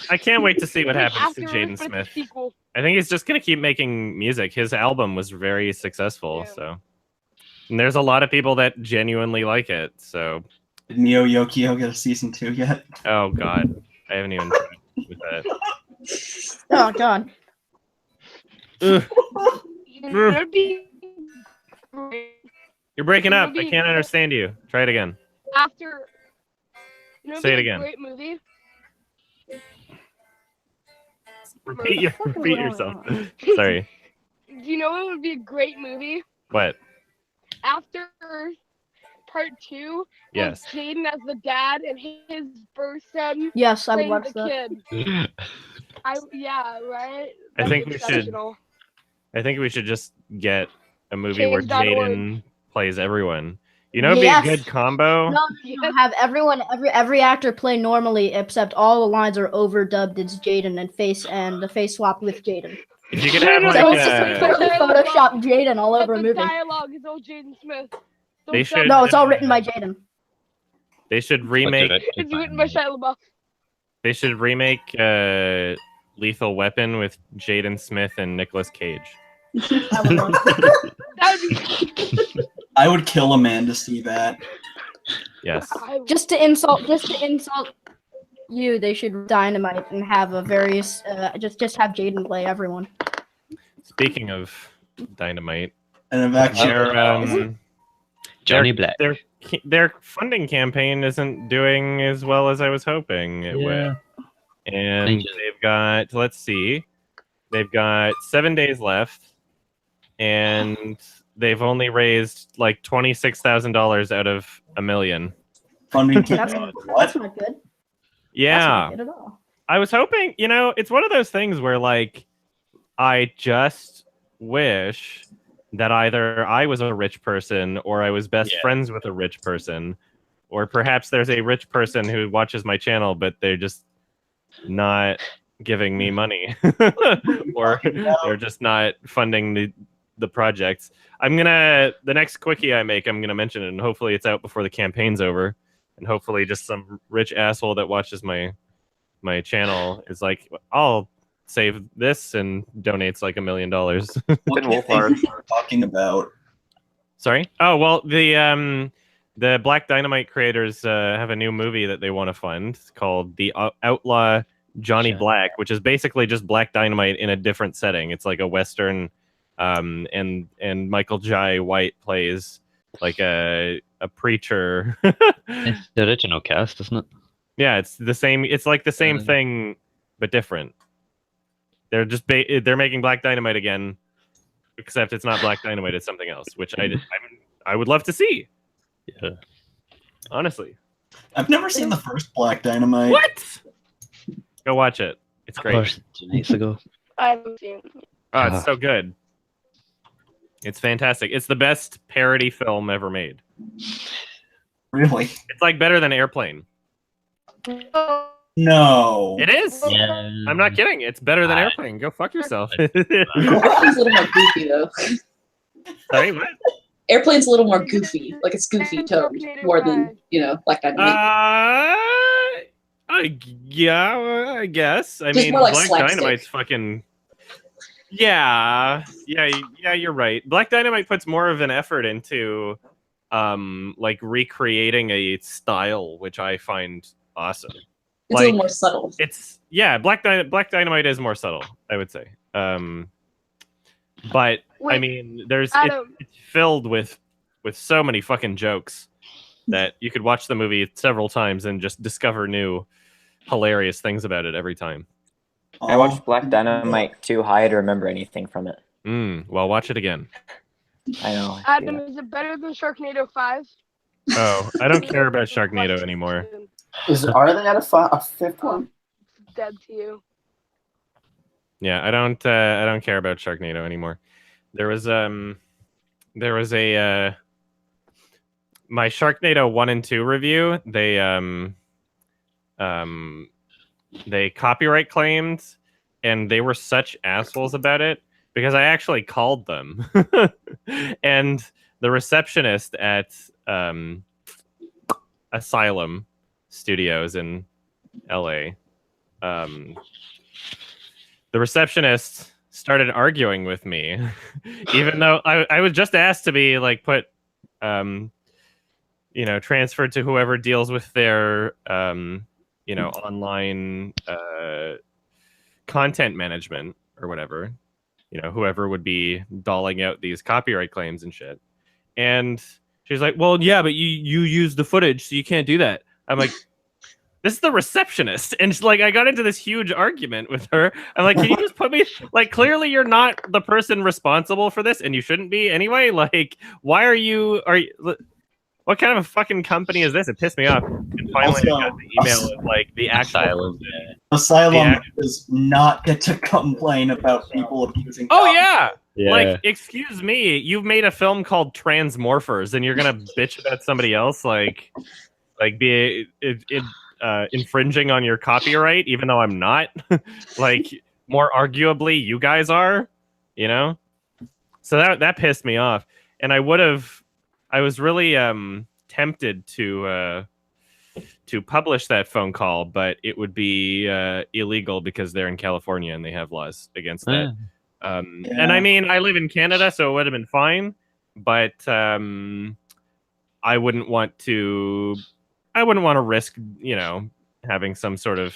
I can't wait to see what happens to Afterwards, Jaden but it's a Smith. sequel. I think he's just going to keep making music. His album was very successful, so. And there's a lot of people that genuinely like it, so. Did Neo Yokio get a season 2 yet? Oh, God. I haven't even tried with that. Oh God. Ugh. It'd be great. You're breaking up. It'd I be can't understand you. Try it again. After. Say it again. Great movie. Repeat yourself. Sorry. Do you know what would be a great movie? What? After part 2, Yes. Jaden as the dad and his birth son. Yes, I would playing watch the that. kid. Yeah, right. I That'd think be we should. exceptional. I think we should just get a movie where Change.org. Jaden plays everyone. You know, it'd Yes. be a good combo. No, have every actor play normally, except all the lines are overdubbed. It's Jaden and the face swapped with Jaden. If you could have like So it's just literally Photoshop Jaden all over a The movie. dialogue is all Jaden Smith. They should. No, it's all written by Jaden. They should remake. It's written by Shia LaBeouf. They should remake Lethal Weapon with Jaden Smith and Nicolas Cage. That would be. I would kill a man to see that. Yes. Just to insult you, they should Dynamite and have a various just have Jaden play everyone. Speaking of Dynamite, and Johnny Black. Their funding campaign isn't doing as well as I was hoping it would. And they've got, let's see, they've got 7 days left, and they've only raised like $26,000 out of $1 million. Funding campaign. That's not good. Yeah. That's not good at all. I was hoping, it's one of those things where like I just wish that either I was a rich person or I was best friends with a rich person, or perhaps there's a rich person who watches my channel, but they're just not giving me money or they're just not funding the projects. The next quickie I make, I'm going to mention it, and hopefully it's out before the campaign's over, and hopefully just some rich asshole that watches my channel is like, I'll save this and donates like $1 million. What do you think we're talking about? Sorry? Oh, well, the Black Dynamite creators have a new movie that they want to fund called The Outlaw Johnny Black, which is basically just Black Dynamite in a different setting. It's like a Western, and Michael Jai White plays like a preacher. It's the original cast, isn't it? Yeah, it's the same. It's like the same thing, but different. They're just they're making Black Dynamite again, except it's not Black Dynamite; it's something else, which I would love to see. Yeah, honestly, I've never seen the first Black Dynamite. What? Go watch it. It's great. 2 nights ago. I haven't seen it. Oh, it's so good. It's fantastic. It's the best parody film ever made. Really? It's like better than Airplane. No. It is. Yeah. I'm not kidding. It's better than Airplane. Go fuck yourself. Airplane's a little more goofy though. Sorry, what? Airplane's a little more goofy, like it's goofy toned more than Black Dynamite. I guess. I Just mean, more like Black slapstick. Dynamite's fucking. Yeah, you're right. Black Dynamite puts more of an effort into, like recreating a style, which I find awesome. It's a little more subtle. Black Dynamite is more subtle, I would say. But I mean, it's filled with so many fucking jokes that you could watch the movie several times and just discover new hilarious things about it every time. I watched Black Dynamite too high to remember anything from it. Well, watch it again. I know. Adam, is it better than Sharknado 5? Oh, I don't care about Sharknado anymore. Are they at a fifth one? Dead to you. Yeah, I don't care about Sharknado anymore. There was a my Sharknado 1 and 2 review, they copyright claimed, and they were such assholes about it because I actually called them. And the receptionist at Asylum Studios in LA, the receptionist started arguing with me, even though I was just asked to be like put, transferred to whoever deals with their, online content management or whatever, whoever would be dolling out these copyright claims and shit. And she's like, well, yeah, but you use the footage, so you can't do that. I'm like, this is the receptionist. And she's like, I got into this huge argument with her. I'm like, can you just put me, like, clearly you're not the person responsible for this, and you shouldn't be anyway. Like, why are you, what kind of a fucking company is this? It pissed me off. And finally I got the email of like the actual Asylum does not get to complain about people abusing. Oh yeah. Like, excuse me, you've made a film called Transmorphers, and you're gonna bitch about somebody else, like be infringing on your copyright, even though I'm not. Like, more arguably, you guys are, So that pissed me off, and I was really tempted to to publish that phone call, but it would be illegal because they're in California and they have laws against that. And I mean, I live in Canada, so it would have been fine, but I wouldn't want to risk, having some sort of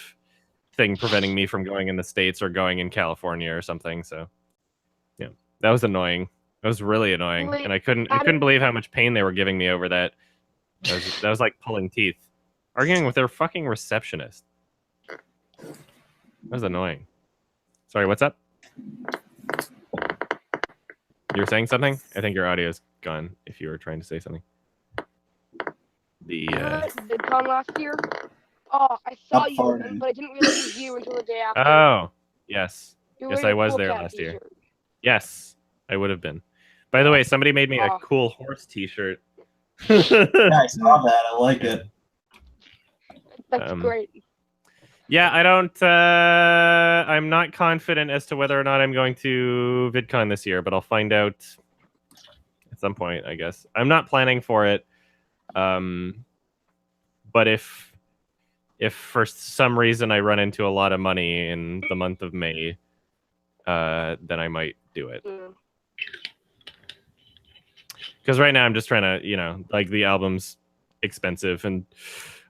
thing preventing me from going in the States or going in California or something. So yeah, that was annoying. That was really annoying. And I couldn't believe how much pain they were giving me over that. That was like pulling teeth. Arguing with their fucking receptionist. That was annoying. Sorry, what's up? You were saying something? I think your audio's gone if you were trying to say something. VidCon last year? Oh, I saw you, but I didn't realize it was you until the day after. Oh, yes. Yes, I was there last year. Yes, I would have been. By the way, somebody made me a cool horse t-shirt. Yeah, I saw that. I like it. That's great. Yeah, I'm not confident as to whether or not I'm going to VidCon this year, but I'll find out at some point, I guess. I'm not planning for it. But if for some reason I run into a lot of money in the month of May, then I might do it. Because right now I'm just trying to, like, the album's expensive and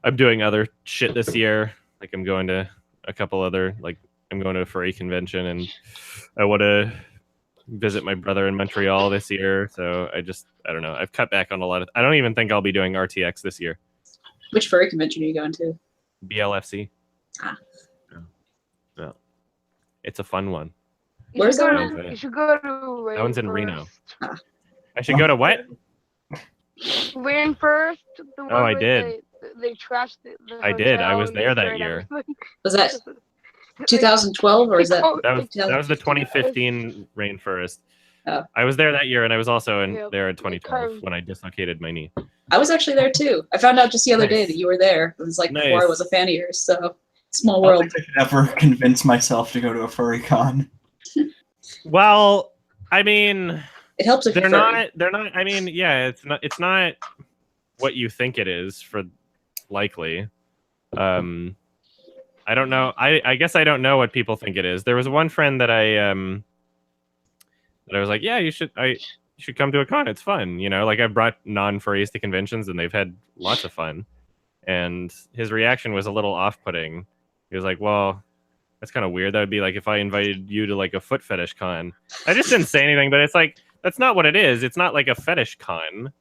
I'm doing other shit this year. Like I'm going to a couple other, like I'm going to a furry convention and I want to visit my brother in Montreal this year. So I don't know. I've cut back on a lot of, I don't even think I'll be doing RTX this year. Which furry convention are you going to? BLFC. Ah. No. It's a fun one. Where's that? You should go to Rainfurrest. That one's in Reno. I should go to what? Rainfurrest. Oh, I did. They trashed the I did. I was there that year. Was that 2012 or is that? That was the 2015 Rainfurrest. Oh. I was there that year, and I was also there in 2012 when I dislocated my knee. I was actually there too. I found out just the other day that you were there. It was like before I was a fan of yours. So small world. I don't think I could ever convince myself to go to a furry con. Well, I mean, it helps if they're not. I mean, yeah, it's not what you think it is for likely. I don't know. I guess I don't know what people think it is. There was one friend that I was like, yeah, you should come to a con. It's fun, Like I've brought non-furries to conventions and they've had lots of fun. And his reaction was a little off-putting. He was like, well, that's kind of weird. That would be like if I invited you to like a foot fetish con. I just didn't say anything, but it's like that's not what it is. It's not like a fetish con.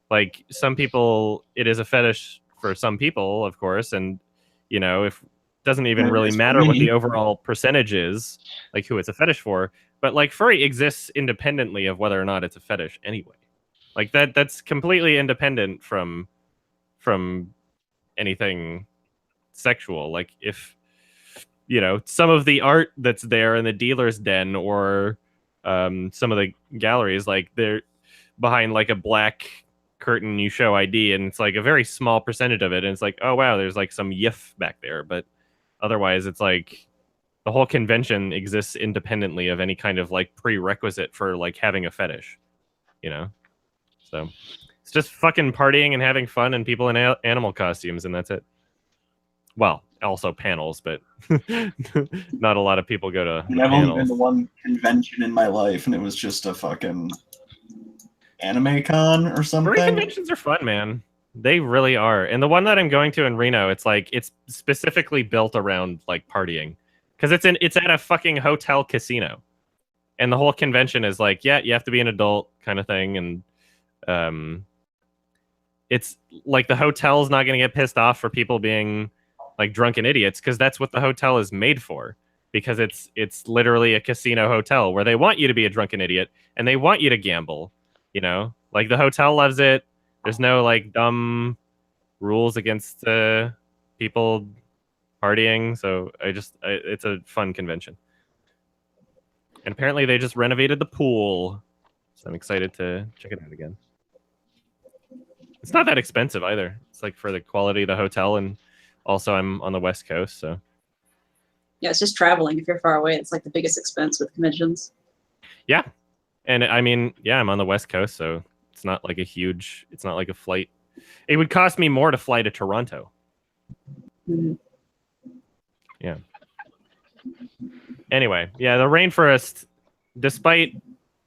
Like some people, it is a fetish for some people, of course, and if it doesn't even really matter what the overall percentage is, like who it's a fetish for. But like furry exists independently of whether or not it's a fetish anyway. Like that's completely independent from anything sexual. Like if some of the art that's there in the dealer's den or some of the galleries, like they're behind like a black curtain, you show ID and it's like a very small percentage of it, and it's like, oh wow, there's like some yiff back there, but otherwise it's like the whole convention exists independently of any kind of like prerequisite for like having a fetish, so it's just fucking partying and having fun and people in animal costumes, and that's it. Well, also panels, but not a lot of people go to I've only been to one convention in my life, and it was just a fucking anime con or something. Furry conventions are fun, man. They really are. And the one that I'm going to in Reno, it's like it's specifically built around like partying, because it's at a fucking hotel casino, and the whole convention is like, yeah, you have to be an adult kind of thing, and it's like the hotel's not going to get pissed off for people being like drunken idiots, because that's what the hotel is made for. Because it's literally a casino hotel where they want you to be a drunken idiot and they want you to gamble. Like the hotel loves it. There's no like dumb rules against people partying. So it's a fun convention. And apparently they just renovated the pool. So I'm excited to check it out again. It's not that expensive either. It's like for the quality of the hotel, and also I'm on the West Coast, so. Yeah, it's just traveling. If you're far away, it's like the biggest expense with conventions. Yeah. And I mean, yeah, I'm on the West Coast, so it's not like a flight. It would cost me more to fly to Toronto Mhm. Yeah. Anyway, yeah, the Rainfurrest, despite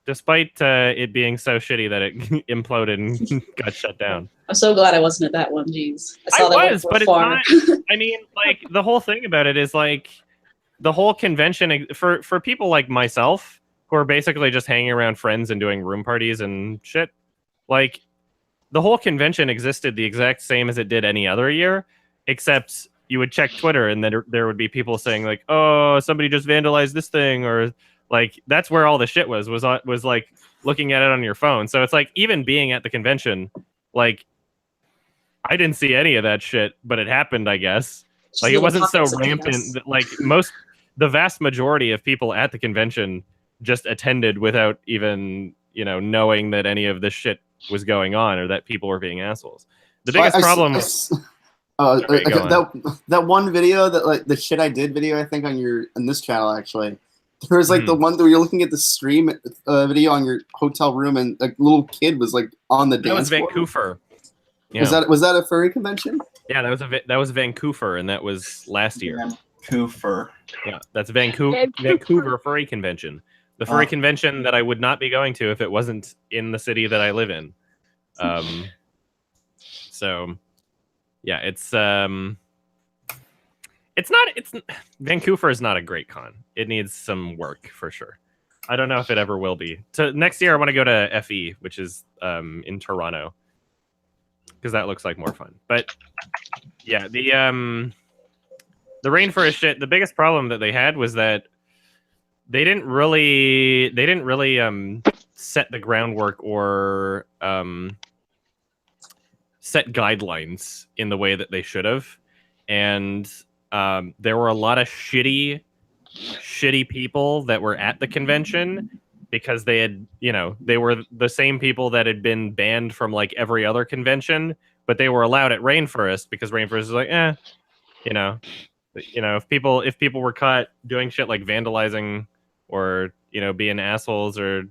it being so shitty that it imploded and got shut down. I'm so glad I wasn't at that one. Jeez, I saw that one from but afar. it's not. I mean, like the whole thing about it is like the whole convention for people like myself who are basically just hanging around friends and doing room parties and shit. Like the whole convention existed the exact same as it did any other year, except you would check Twitter and then there would be people saying like, "Oh, somebody just vandalized this thing," or like that's where all the shit was like looking at it on your phone. So it's like even being at the convention, like I didn't see any of that shit, but it happened, I guess. Just Like it little wasn't so pockets of rampant. chaos. Like the vast majority of people at the convention just attended without even, knowing that any of this shit was going on or that people were being assholes. The biggest problem was that one video, that like the shit I did video, I think on this channel actually. There was like the one where you're looking at the stream video on your hotel room, and like little kid was like on the dance floor. That was Vancouver. Yeah. Was that a furry convention? Yeah, that was Vancouver, and that was last year. Vancouver. Yeah, that's Vancouver Furry Convention. The furry convention that I would not be going to if it wasn't in the city that I live in. So yeah, it's Vancouver is not a great con. It needs some work for sure. I don't know if it ever will be. So next year I want to go to FE, which is in Toronto, because that looks like more fun. But yeah, the Rainforest shit. The biggest problem that they had was that they didn't really set the groundwork or set guidelines in the way that they should have, and there were a lot of shitty people that were at the convention because they had, they were the same people that had been banned from like every other convention, but they were allowed at Rainforest because Rainforest is like, if people were caught doing shit like vandalizing or, being assholes or,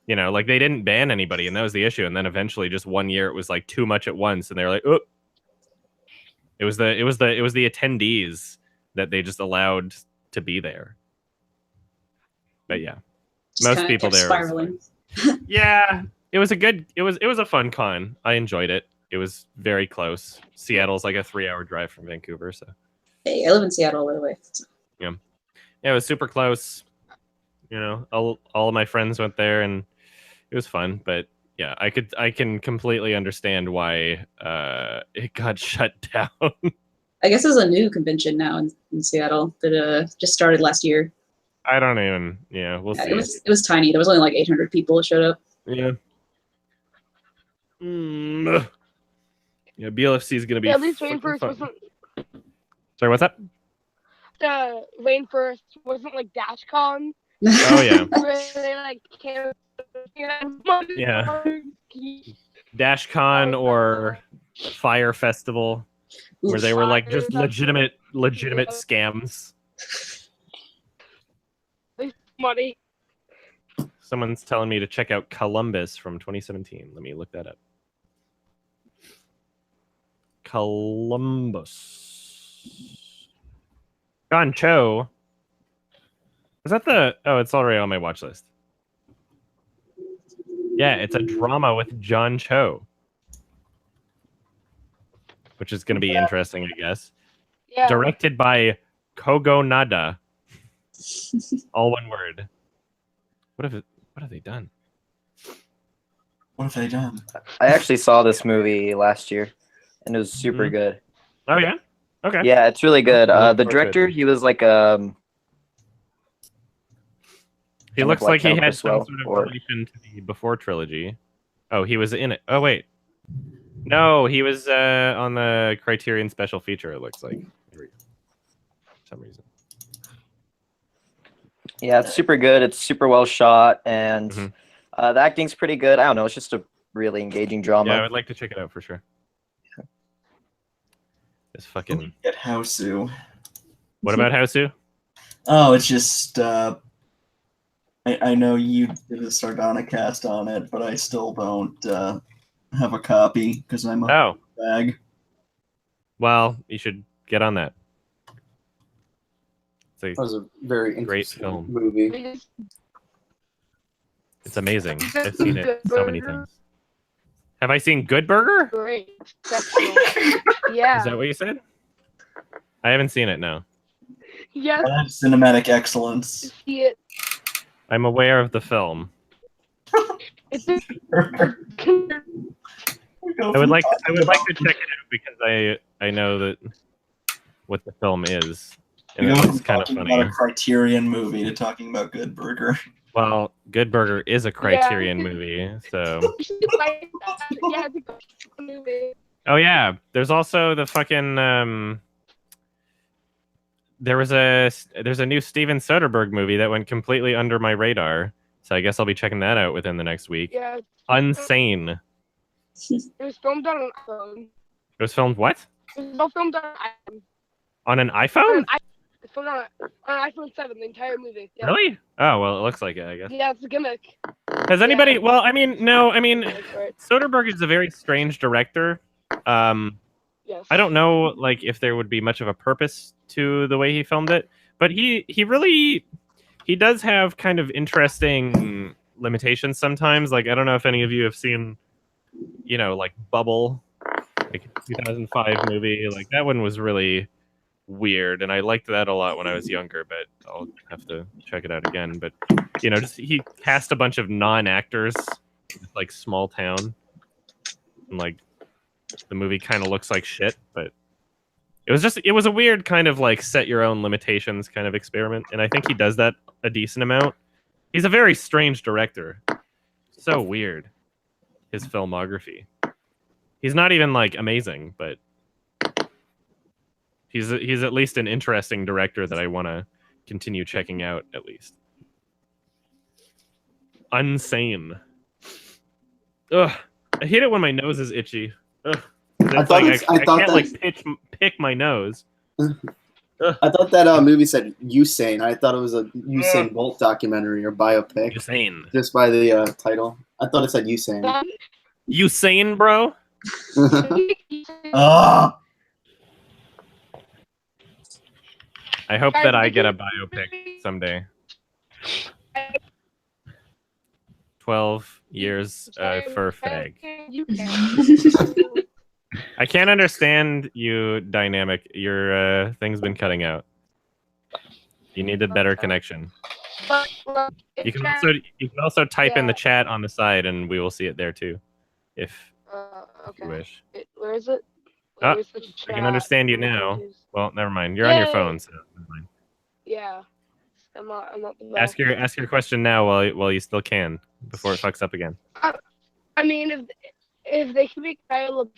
like they didn't ban anybody, and that was the issue. And then eventually just one year it was like too much at once, and they were like, oh, it was the attendees that they just allowed to be there. But yeah, Just most people there. Spiraling. Yeah, it was a fun con. I enjoyed it. It was very close. Seattle's like a 3-hour drive from Vancouver, so. Hey, I live in Seattle, by the way. Yeah, it was super close. All of my friends went there, and it was fun. But yeah, I can completely understand why it got shut down. I guess there's a new convention now in Seattle that just started last year. I don't even. Yeah, we'll see. It was tiny. There was only like 800 people that showed up. Yeah. Yeah, BLFC is gonna be. Yeah, at least Rainforest wasn't. Sorry, what's that? Rainforest wasn't like DashCon. Oh yeah. Where they like came. Yeah. DashCon or Fire Festival, where they were like just legitimate scams. Money. Someone's telling me to check out Columbus from 2017. Let me look that up. Columbus. John Cho. Is that the... Oh, it's already on my watch list. Yeah, it's a drama with John Cho. Which is going to be interesting, I guess. Yeah. Directed by Kogo Nada. All one word. What have they done? What have they done? I actually saw this movie last year, and it was super good. Oh yeah? Okay. Yeah, it's really good. The director, he was like he looks like he had some sort of relation to the Before trilogy. Oh, he was in it. Oh wait. No, he was on the Criterion special feature, it looks like. For some reason. Yeah, it's super good. It's super well shot, and the acting's pretty good. I don't know. It's just a really engaging drama. Yeah, I would like to check it out for sure. This fucking... Get Hausu. What about Hausu? Oh, it's just... I know you did a Sardana cast on it, but I still don't have a copy, because I'm a bag. Well, you should get on that. That was a very great interesting film. movie. It's amazing. I've seen it so many times. Have I seen Good Burger? Great. Yeah. Is that what you said? I haven't seen it, no. Yes. Cinematic excellence. See it. I'm aware of the film. It's I would like to check it out because I know that what the film is. And it looks kind of funny. About a Criterion movie to talking about Good Burger. Well, Good Burger is a Criterion movie, so. Yeah, it's a movie. Oh yeah, there's also the fucking there's a new Steven Soderbergh movie that went completely under my radar, so I guess I'll be checking that out within the next week. Yeah. Unsane. It was filmed on an iPhone. It was filmed what? It was all filmed on an iPhone. On an iPhone? It's filmed on an iPhone 7, the entire movie. Yeah. Really? Oh well, it looks like it, I guess. Yeah, it's a gimmick. Has anybody? Well, I mean, no. I mean, Soderbergh is a very strange director. Yes. I don't know, like, if there would be much of a purpose to the way he filmed it, but he does have kind of interesting limitations sometimes. Like, I don't know if any of you have seen, you know, like Bubble, like 2005 movie. Like that one was really weird, and I liked that a lot when I was younger, but I'll have to check it out again. But you know, just he cast a bunch of non-actors, like small town, and like the movie kind of looks like shit, but it was a weird kind of like set your own limitations kind of experiment, and I think he does that a decent amount. He's a very strange director. So weird, his filmography. He's not even like amazing, but he's at least an interesting director that I want to continue checking out at least. Unsane. Ugh, I hate it when my nose is itchy. Ugh. I can't like pick my nose. I thought that movie said Usain. I thought it was a Usain Bolt documentary or biopic. Usain. Just by the title. I thought it said Usain. Usain, bro? Ah! I hope that I get a biopic someday. 12 years for fag. I can't understand you, Dynamic. Your thing's been cutting out. You need a better connection. You can also type in the chat on the side, and we will see it there too, if you wish. Where is it? Oh, I can understand you now. Well, never mind. You're on your phone, so never mind. Yeah, I'm not the best. Ask your question now while you still can, before it fucks up again. I mean, if they can make Kyle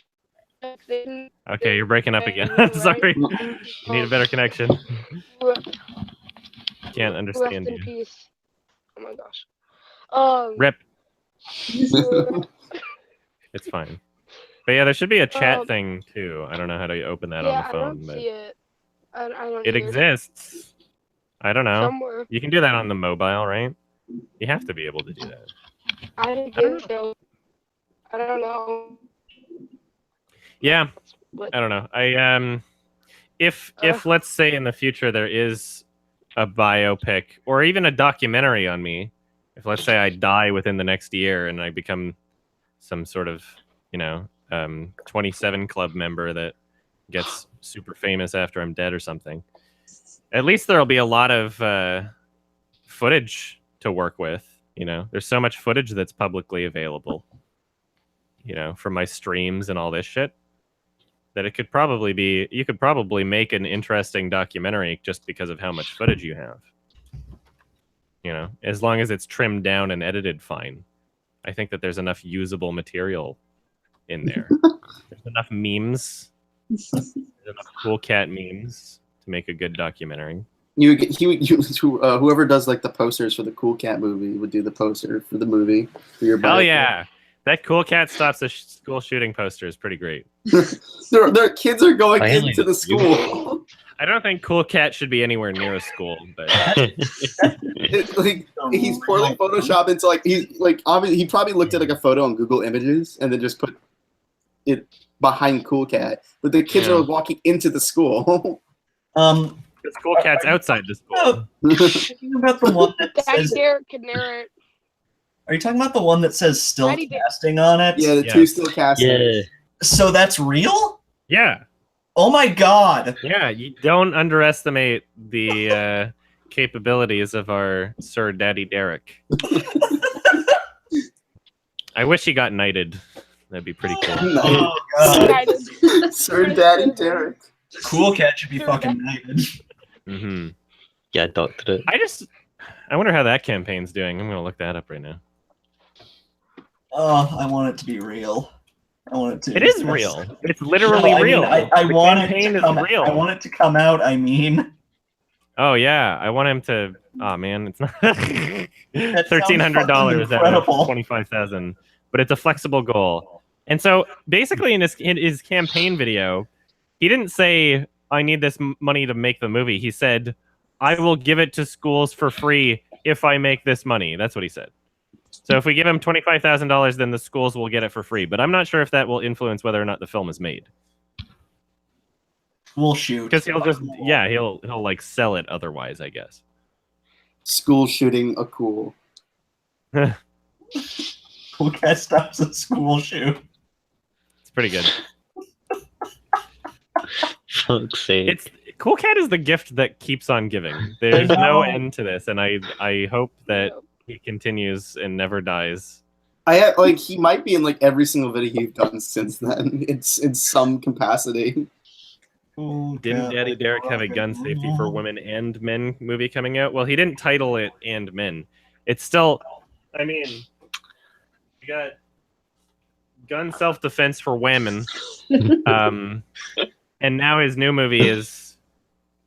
okay, you're breaking up again. Sorry. You need a better connection. Can't understand Rest in you. peace. Oh my gosh. Rip. It's fine. But yeah, there should be a chat thing too. I don't know how to open that on the phone. I don't see it. I don't it exists. I don't know. Somewhere. You can do that on the mobile, right? You have to be able to do that. I don't think so. I don't know. Yeah, I don't know. If let's say in the future there is a biopic or even a documentary on me, if let's say I die within the next year and I become some sort of, 27 Club member that gets super famous after I'm dead or something, at least there'll be a lot of footage to work with. There's so much footage that's publicly available, from my streams and all this shit, that you could probably make an interesting documentary just because of how much footage you have. As long as it's trimmed down and edited fine. I think that there's enough usable material in there. There's enough memes. There's enough cool cat memes to make a good documentary. Whoever does like the posters for the Cool Cat movie would do the poster for the movie for your Hell yeah. That Cool Cat Stops the School Shooting poster is pretty great. their kids are going into the school. I don't think Cool Cat should be anywhere near a school, but he's poorly photoshopped into obviously he probably looked at like a photo on Google Images and then just put it behind Cool Cat, but the kids are walking into the school. The Cool Cat's outside the school. Talking about the one that Daddy says, Derek can narrate. are you talking about the one that says still Daddy Derek. casting on it? Yeah, the two still casting. Yeah. So that's real? Yeah. Oh my god. Yeah, you don't underestimate the capabilities of our Sir Daddy Derek. I wish he got knighted. That'd be pretty cool. Oh god. Sir Daddy Derek. Cool Cat should be fucking knighted. Mm-hmm. Yeah, doctorate. I wonder how that campaign's doing. I'm gonna look that up right now. Oh, I want it to be real. I want it to. It is real. It's literally real. I The want it campaign to is come. real. I want it to come out. I mean. Oh yeah, I want him to. Oh man, it's not $1,300 out of 25,000, but it's a flexible goal. And so basically, in his campaign video, he didn't say, "I need this money to make the movie." He said, "I will give it to schools for free if I make this money." That's what he said. So if we give him $25,000, then the schools will get it for free. But I'm not sure if that will influence whether or not the film is made. We'll shoot. Because he'll like sell it otherwise, I guess. School shooting a cool. Cool Cat stops a school shoot. It's pretty good. Fuck's sake. Cool Cat is the gift that keeps on giving. There's no end to this, and I hope that he continues and never dies. He might be in like every single video he's done since then. It's in some capacity. Didn't Daddy Derek have a gun safety for women and men movie coming out? Well, he didn't title it and men. It's still, I mean, you got gun self-defense for women. And now his new movie is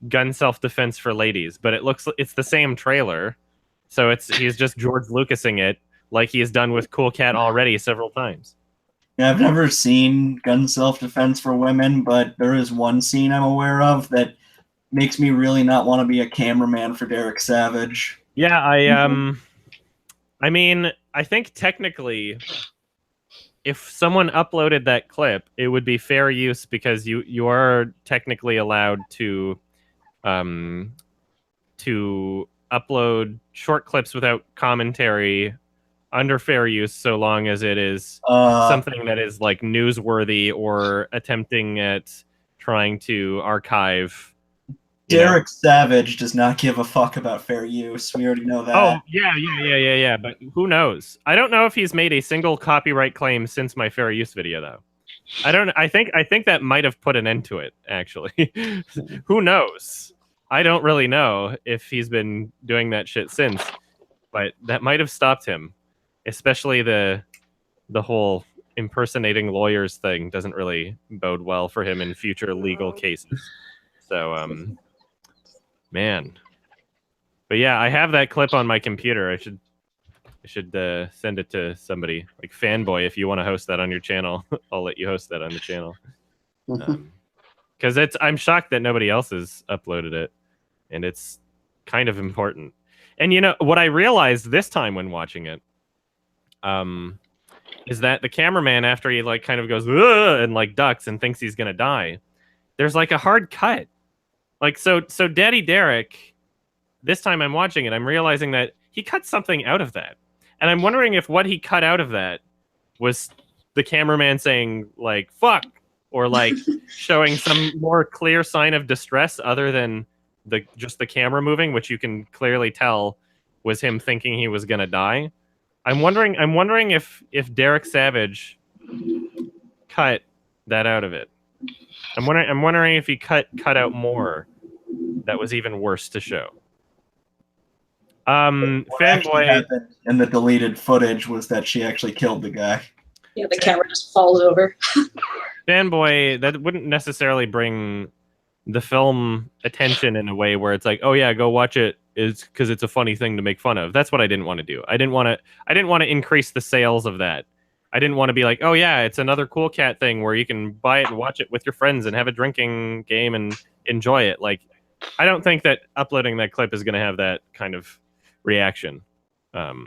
gun self-defense for ladies, but it's the same trailer. So he's just George Lucasing it like he's done with Cool Cat already several times. Yeah, I've never seen gun self-defense for women, but there is one scene I'm aware of that makes me really not want to be a cameraman for Derek Savage. Yeah, I mean, I think technically, if someone uploaded that clip, it would be fair use because you are technically allowed to upload short clips without commentary under fair use, so long as it is something that is like newsworthy or attempting at trying to archive. Derek Savage does not give a fuck about fair use. We already know that. Oh yeah. But who knows? I don't know if he's made a single copyright claim since my fair use video, though. I think that might have put an end to it. Actually, who knows? I don't really know if he's been doing that shit since, but that might have stopped him. Especially the whole impersonating lawyers thing doesn't really bode well for him in future legal cases. So, man. But yeah, I have that clip on my computer. I should send it to somebody like Fanboy. If you want to host that on your channel, I'll let you host that on the channel. Because I'm shocked that nobody else has uploaded it, and it's kind of important. And you know what I realized this time when watching it, is that the cameraman, after he like kind of goes and like ducks and thinks he's gonna die, there's like a hard cut. Like so Daddy Derek, this time I'm watching it, I'm realizing that he cut something out of that. And I'm wondering if what he cut out of that was the cameraman saying like fuck, or like showing some more clear sign of distress other than just the camera moving, which you can clearly tell was him thinking he was gonna die. I'm wondering if Derek Savage cut that out of it. I'm wondering if he cut out more that was even worse to show. Fanboy and the deleted footage was that she actually killed the guy. Yeah, the camera just falls over. Fanboy, that wouldn't necessarily bring the film attention in a way where it's like, oh yeah, go watch it, is because it's a funny thing to make fun of. That's what I didn't want to do. I didn't want to increase the sales of that. I didn't want to be like, oh yeah, it's another Cool Cat thing where you can buy it and watch it with your friends and have a drinking game and enjoy it. Like, I don't think that uploading that clip is going to have that kind of reaction. But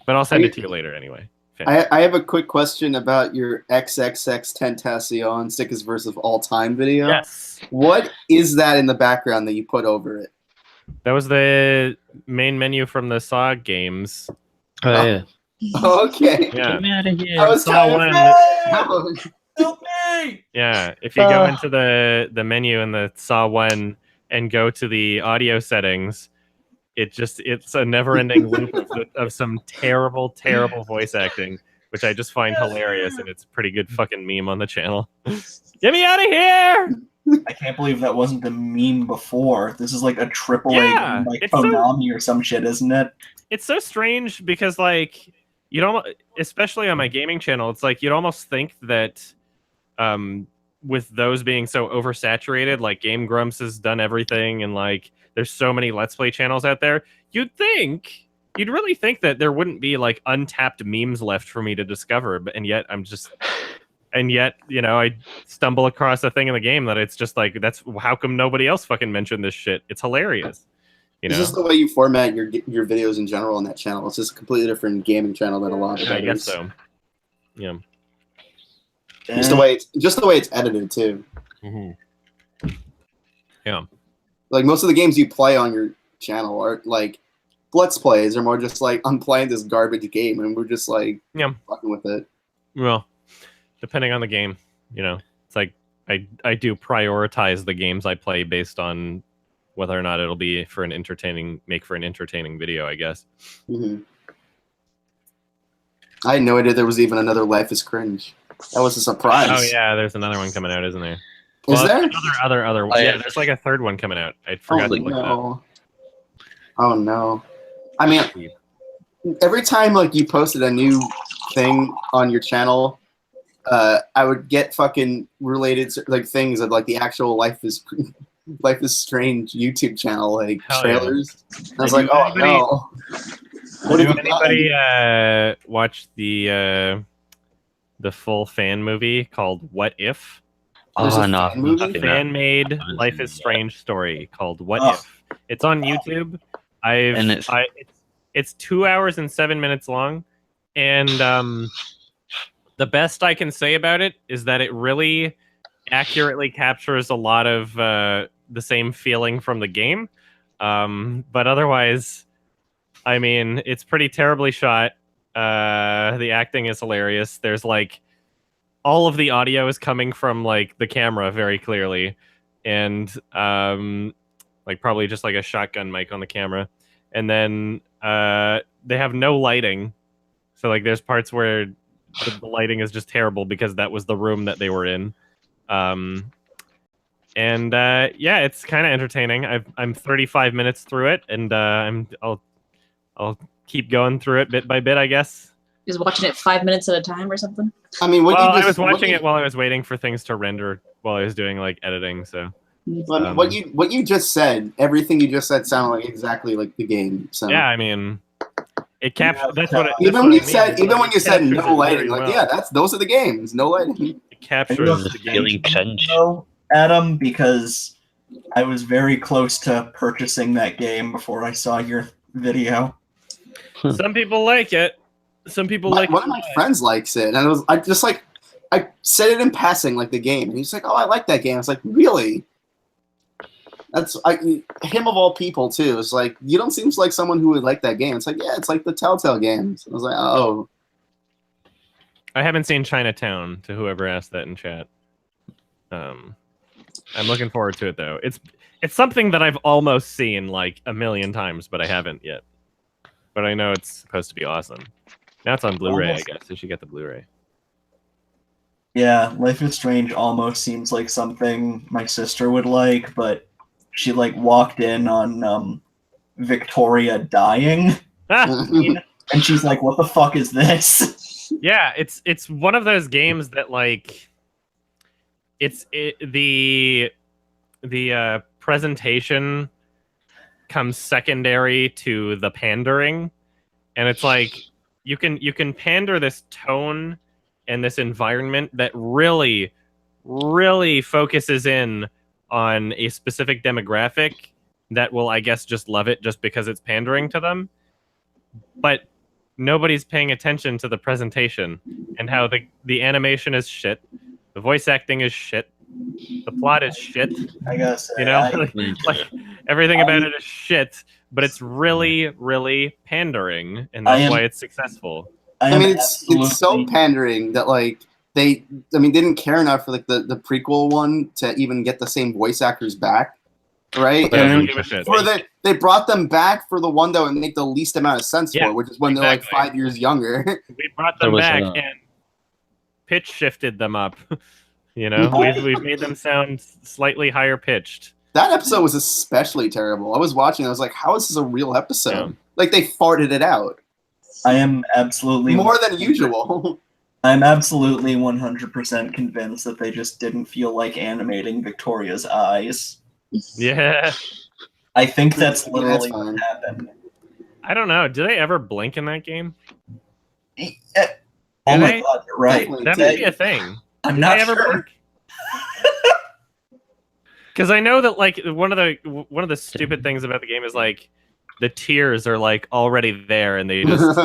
I'll send it to you later anyway. I have a quick question about your XXX Tentacion Sickest Verse of All Time video. Yes. What is that in the background that you put over it? That was the main menu from the Saw games. Oh, yeah. Okay. Yeah. Get me out of here. I was Saw trying one. to... Help me! Yeah, if you go into the menu in the Saw 1 and go to the audio settings, it's a never-ending loop of some terrible voice acting, which I just find hilarious, and it's a pretty good fucking meme on the channel. Get me out of here! I can't believe that wasn't a meme before. This is like a AAA Yeah, like it's so- Konami or some shit, isn't it? It's so strange because, like, you'd almost, especially on my gaming channel, it's like you'd almost think that with those being so oversaturated, like Game Grumps has done everything, and like there's so many Let's Play channels out there, you'd really think that there wouldn't be like untapped memes left for me to discover, and yet you know, I stumble across a thing in the game that it's just like, that's how come nobody else fucking mentioned this shit? It's hilarious. You know? It's just the way you format your videos in general on that channel. It's just a completely different gaming channel than a lot of others. I guess so. Yeah. Just the way it's edited too. Mm-hmm. Yeah. Like most of the games you play on your channel are like Let's Plays, are more just like, I'm playing this garbage game and we're just like fucking with it. Well, depending on the game, you know, it's like I do prioritize the games I play based on whether or not it'll be for an entertaining video, I guess. Mm-hmm. I had no idea there was even another Life is Cringe. That was a surprise. Oh yeah, there's another one coming out, isn't there? Is there? Other one. Yeah, there's like a third one coming out. I forgot to look it up. Oh no. I mean, every time like you posted a new thing on your channel, I would get fucking related like things of like the actual Life is Strange YouTube channel, like trailers. Yeah. I was like, oh no. Did anybody watch the full fan movie called What If? Oh no, fan-made Life is Strange story called What If. It's on YouTube. It's 2 hours and 7 minutes long, and the best I can say about it is that it really accurately captures a lot of the same feeling from the game, but otherwise, I mean, it's pretty terribly shot. The acting is hilarious. There's like all of the audio is coming from like the camera very clearly, and like probably just like a shotgun mic on the camera, and then they have no lighting, so like there's parts where the lighting is just terrible because that was the room that they were in. And yeah, it's kind of entertaining. I'm 35 minutes through it, and I'll keep going through it bit by bit, I guess. He was watching it 5 minutes at a time or something. I mean, I was watching it while I was waiting for things to render while I was doing like editing. So, but what you just said, everything you just said sounded like exactly like the game. So yeah, I mean, it captures. That's what. Even when you said no lighting, like yeah, those are the games. No lighting. It captures the feeling cringe. Adam, because I was very close to purchasing that game before I saw your video. Some people like it. Some people like it. One of my friends likes it, and I said it in passing, like the game, and he's like, "Oh, I like that game." I was like, "Really?" That's him of all people too. It's like you don't seem like someone who would like that game. It's like, yeah, it's like the Telltale games. I was like, oh. I haven't seen Chinatown. To whoever asked that in chat. I'm looking forward to it though. It's something that I've almost seen like a million times, but I haven't yet. But I know it's supposed to be awesome. Now it's on Blu-ray, I guess. You should get the Blu-ray. Yeah, Life is Strange almost seems like something my sister would like, but she like walked in on Victoria dying, and she's like, "What the fuck is this?" Yeah, it's one of those games that like the presentation comes secondary to the pandering, and it's like you can pander this tone and this environment that really focuses in on a specific demographic that will, I guess, just love it just because it's pandering to them. But nobody's paying attention to the presentation and how the animation is shit, the voice acting is shit, the plot is shit. I gotta say, You know, like everything about it is shit, but it's really, really pandering, and that's why it's successful. I mean, it's so pandering that like they didn't care enough for like the prequel one to even get the same voice actors back, right? Yeah, they brought them back for the one that would make the least amount of sense for, which is when they're like 5 years younger. We brought them back and pitch shifted them up. You know, we've made them sound slightly higher pitched. That episode was especially terrible. I was watching, I was like, how is this a real episode? Yeah. Like they farted it out. I am absolutely more than usual. I'm absolutely 100% convinced that they just didn't feel like animating Victoria's eyes. Yeah. I think that's literally what happened. I don't know. Do they ever blink in that game? Oh my god, you're right. That might be a thing. I'm not sure. Because I know that like one of the stupid things about the game is like the tears are like already there and they just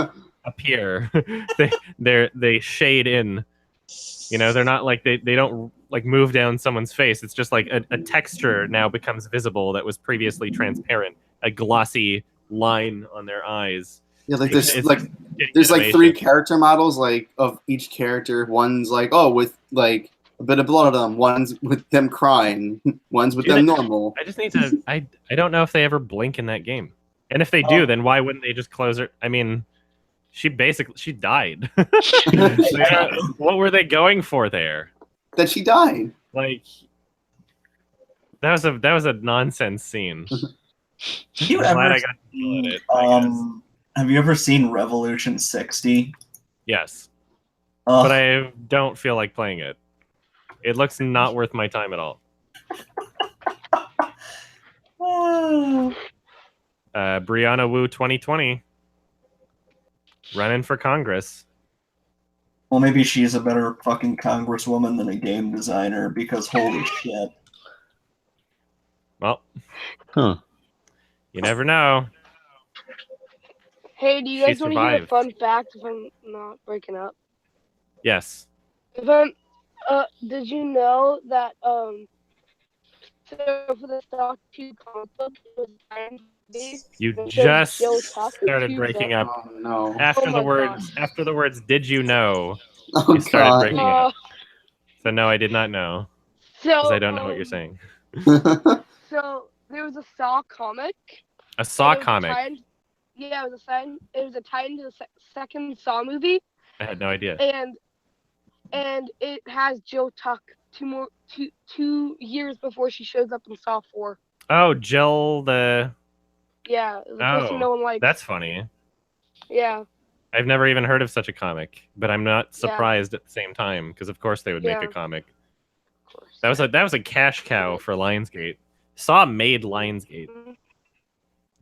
appear. they shade in. You know, they're not like they don't like move down someone's face. It's just like a texture now becomes visible that was previously transparent. A glossy line on their eyes. Yeah, like there's like 3 character models like of each character. One's like, oh, with like a bit of blood on them. One's with them crying. One's with them normal. I just need to. I don't know if they ever blink in that game, and if they do, then why wouldn't they just close her? I mean, she died. What were they going for there? That she died. Like that was a nonsense scene. Have you ever seen, have you ever seen Revolution 60? Yes. But I don't feel like playing it. It looks not worth my time at all. Brianna Wu 2020. Running for Congress. Well, maybe she's a better fucking congresswoman than a game designer, because holy shit. Well. You never know. Hey, do you guys want to hear a fun fact if I'm not breaking up? Yes. Did you know that so for the stock 2 comic book it was you just started breaking up. Oh, no. After the words did you know? You started breaking up. So no, I did not know. Because I don't know what you're saying. So there was a Saw comic. A Saw comic. It was a tie into the second Saw movie. I had no idea. And it has Jill Tuck 2 years before she shows up in Saw 4. Oh, Jill the. Yeah, the person no one likes. That's funny. Yeah. I've never even heard of such a comic, but I'm not surprised at the same time because of course they would make a comic. Of course. That was a cash cow for Lionsgate. Saw made Lionsgate. Mm-hmm.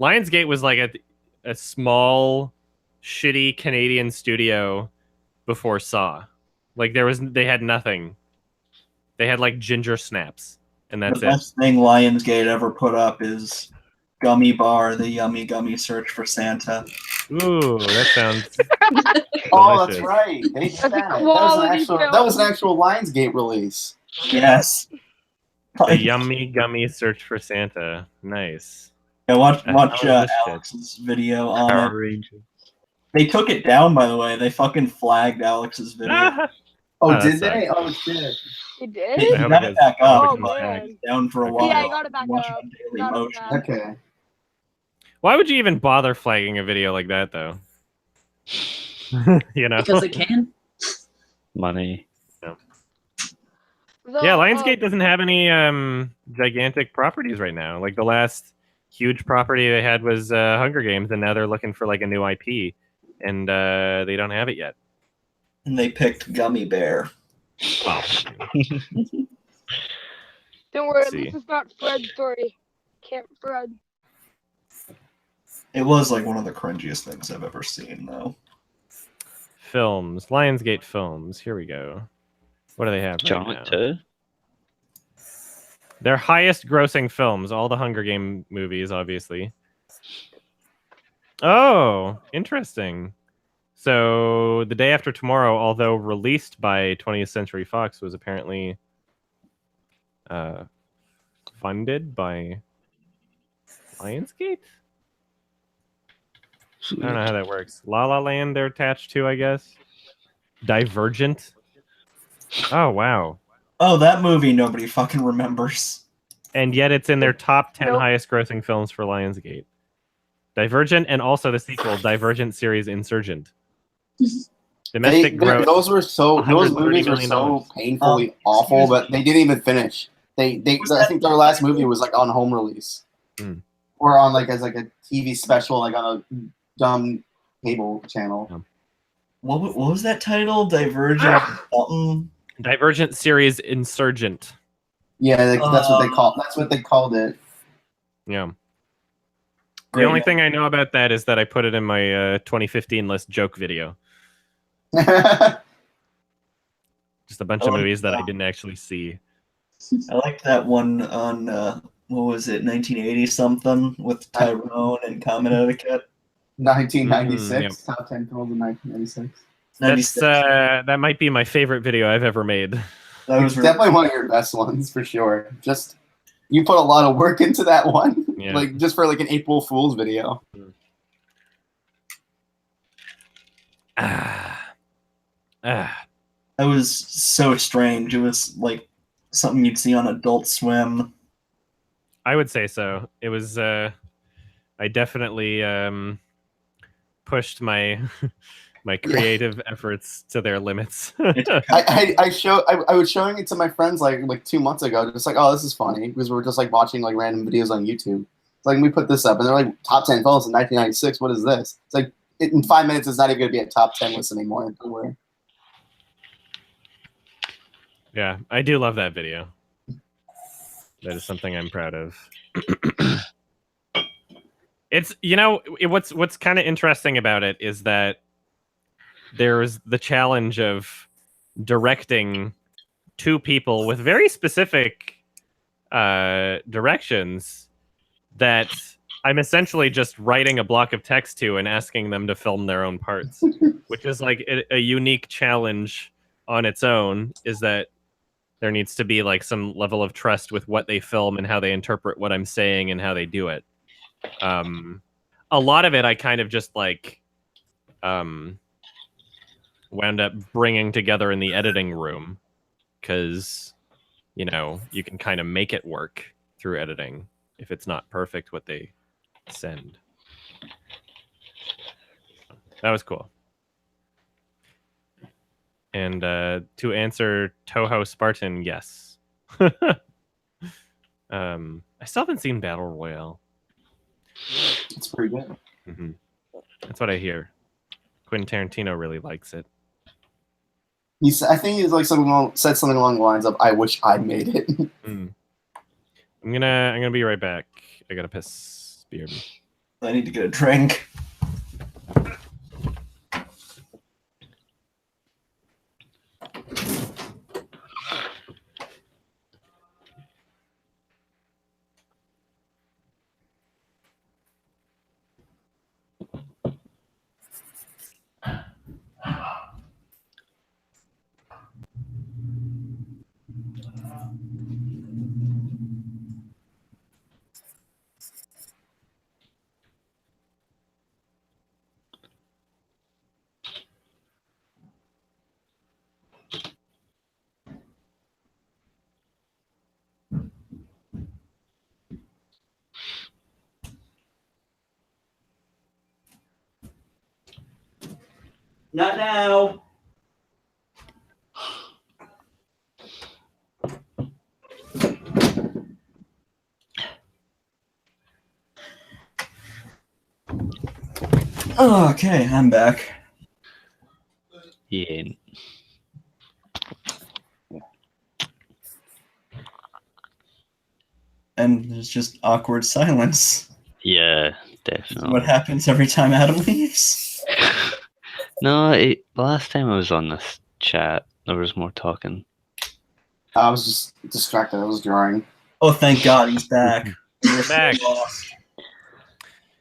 Lionsgate was like a small, shitty Canadian studio before Saw. Like they had nothing. They had like Ginger Snaps, and that's the best thing Lionsgate ever put up is Gummy Bar, the Yummy Gummy Search for Santa. Ooh, that sounds. Oh, that's right. They did that. That was an actual Lionsgate release. Yes. The Yummy Gummy Search for Santa. Nice. Yeah, watch Alex's video on it. They took it down, by the way. They fucking flagged Alex's video. Oh, did they? Oh, shit. It did? He got it back up. Oh, man. Down for a while. Yeah, I got it back up. Okay. Why would you even bother flagging a video like that, though? You know? Because they can. Money. No. Yeah, Lionsgate doesn't have any gigantic properties right now. Like the last huge property they had was Hunger Games, and now they're looking for like a new IP, and they don't have it yet. And they picked Gummy Bear. Wow. Don't worry, this is not Fred's story. Camp Fred. It was like one of the cringiest things I've ever seen, though. Films. Lionsgate Films. Here we go. What do they have right now? Their highest grossing films. All the Hunger Game movies, obviously. Oh, interesting. So The Day After Tomorrow, although released by 20th Century Fox, was apparently funded by Lionsgate? I don't know how that works. La La Land they're attached to, I guess. Divergent. Oh, wow. Oh, that movie nobody fucking remembers. And yet it's in their top 10 Nope. highest grossing films for Lionsgate. Divergent, and also the sequel, Divergent series Insurgent. Domestic gross. Those movies $130 were million. so painfully awful, but they didn't even finish. I think their last movie was like on home release, or on like as like a TV special, like on a dumb cable channel. What was that title? Divergent something. Divergent series Insurgent. Yeah, that's what they call. That's what they called it. Yeah. Great. The only thing I know about that is that I put it in my 2015 list joke video. Just a bunch of movies that I didn't actually see. I liked that one on what was it, 1980 something with Tyrone and Common Etiquette. 1996, top 10 films in 1996. That might be my favorite video I've ever made. That was definitely one of your best ones for sure. Just you put a lot of work into that one, like just for like an April Fool's video. That was so strange. It was like something you'd see on Adult Swim. I would say so. It was. I definitely pushed my my creative efforts to their limits. I was showing it to my friends like 2 months ago, just like, oh, this is funny, because we were just like watching like random videos on YouTube. Like we put this up, and they're like, top 10 films in 1996. What is this? It's like in 5 minutes, it's not even going to be a top 10 list anymore. Don't worry. Yeah, I do love that video. That is something I'm proud of. It's what's kind of interesting about it is that there's the challenge of directing two people with very specific directions that I'm essentially just writing a block of text to and asking them to film their own parts, which is like a unique challenge on its own. Is that there needs to be like some level of trust with what they film and how they interpret what I'm saying and how they do it. A lot of it I kind of just like wound up bringing together in the editing room because, you know, you can kind of make it work through editing if it's not perfect what they send. That was cool. And to answer Toho Spartan, yes. I still haven't seen Battle Royale. It's pretty good. Mm-hmm. That's what I hear. Quentin Tarantino really likes it. I think he's like said something along the lines of, "I wish I made it." I'm gonna be right back. I gotta piss. BRB. I need to get a drink. Not now. Okay, I'm back. Yeah. And there's just awkward silence. Yeah, definitely. What happens every time Adam leaves? No, the last time I was on this chat, there was more talking. I was just distracted. I was drawing. Oh, thank God he's back. We're back.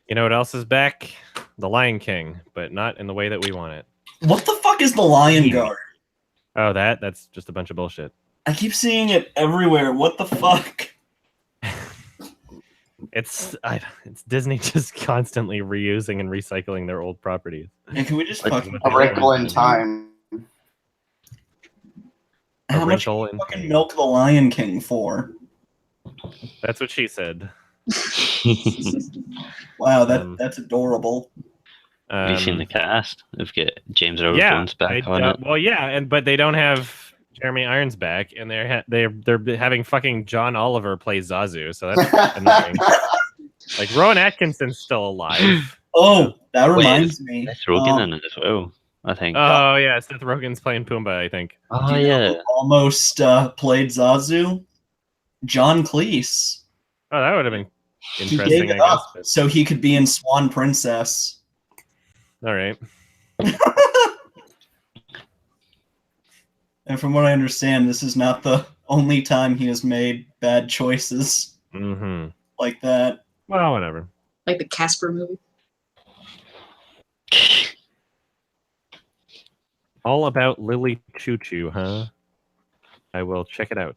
You know what else is back? The Lion King, but not in the way that we want it. What the fuck is the Lion Guard? Oh, that's just a bunch of bullshit. I keep seeing it everywhere. What the fuck? It's Disney just constantly reusing and recycling their old properties. And can we just fucking A Wrinkle in Time? How much can you fucking milk the Lion King for? That's what she said. Wow, that's adorable. Have you seen the cast? They've got James Earl Yeah, Jones back on it. well, yeah, but they don't have Jeremy Irons back, and they're having fucking John Oliver play Zazu, so that's annoying. Like Rowan Atkinson's still alive. Oh, that reminds me. Seth Rogen in it as well, I think. Oh yeah, Seth Rogen's playing Pumbaa, I think. Oh yeah, almost played Zazu. John Cleese. Oh, that would have been He interesting. gave it I up guess. so he could be in Swan Princess. All right. And from what I understand, this is not the only time he has made bad choices like that. Well, whatever. Like the Casper movie. All about Lily Choo Choo, huh? I will check it out.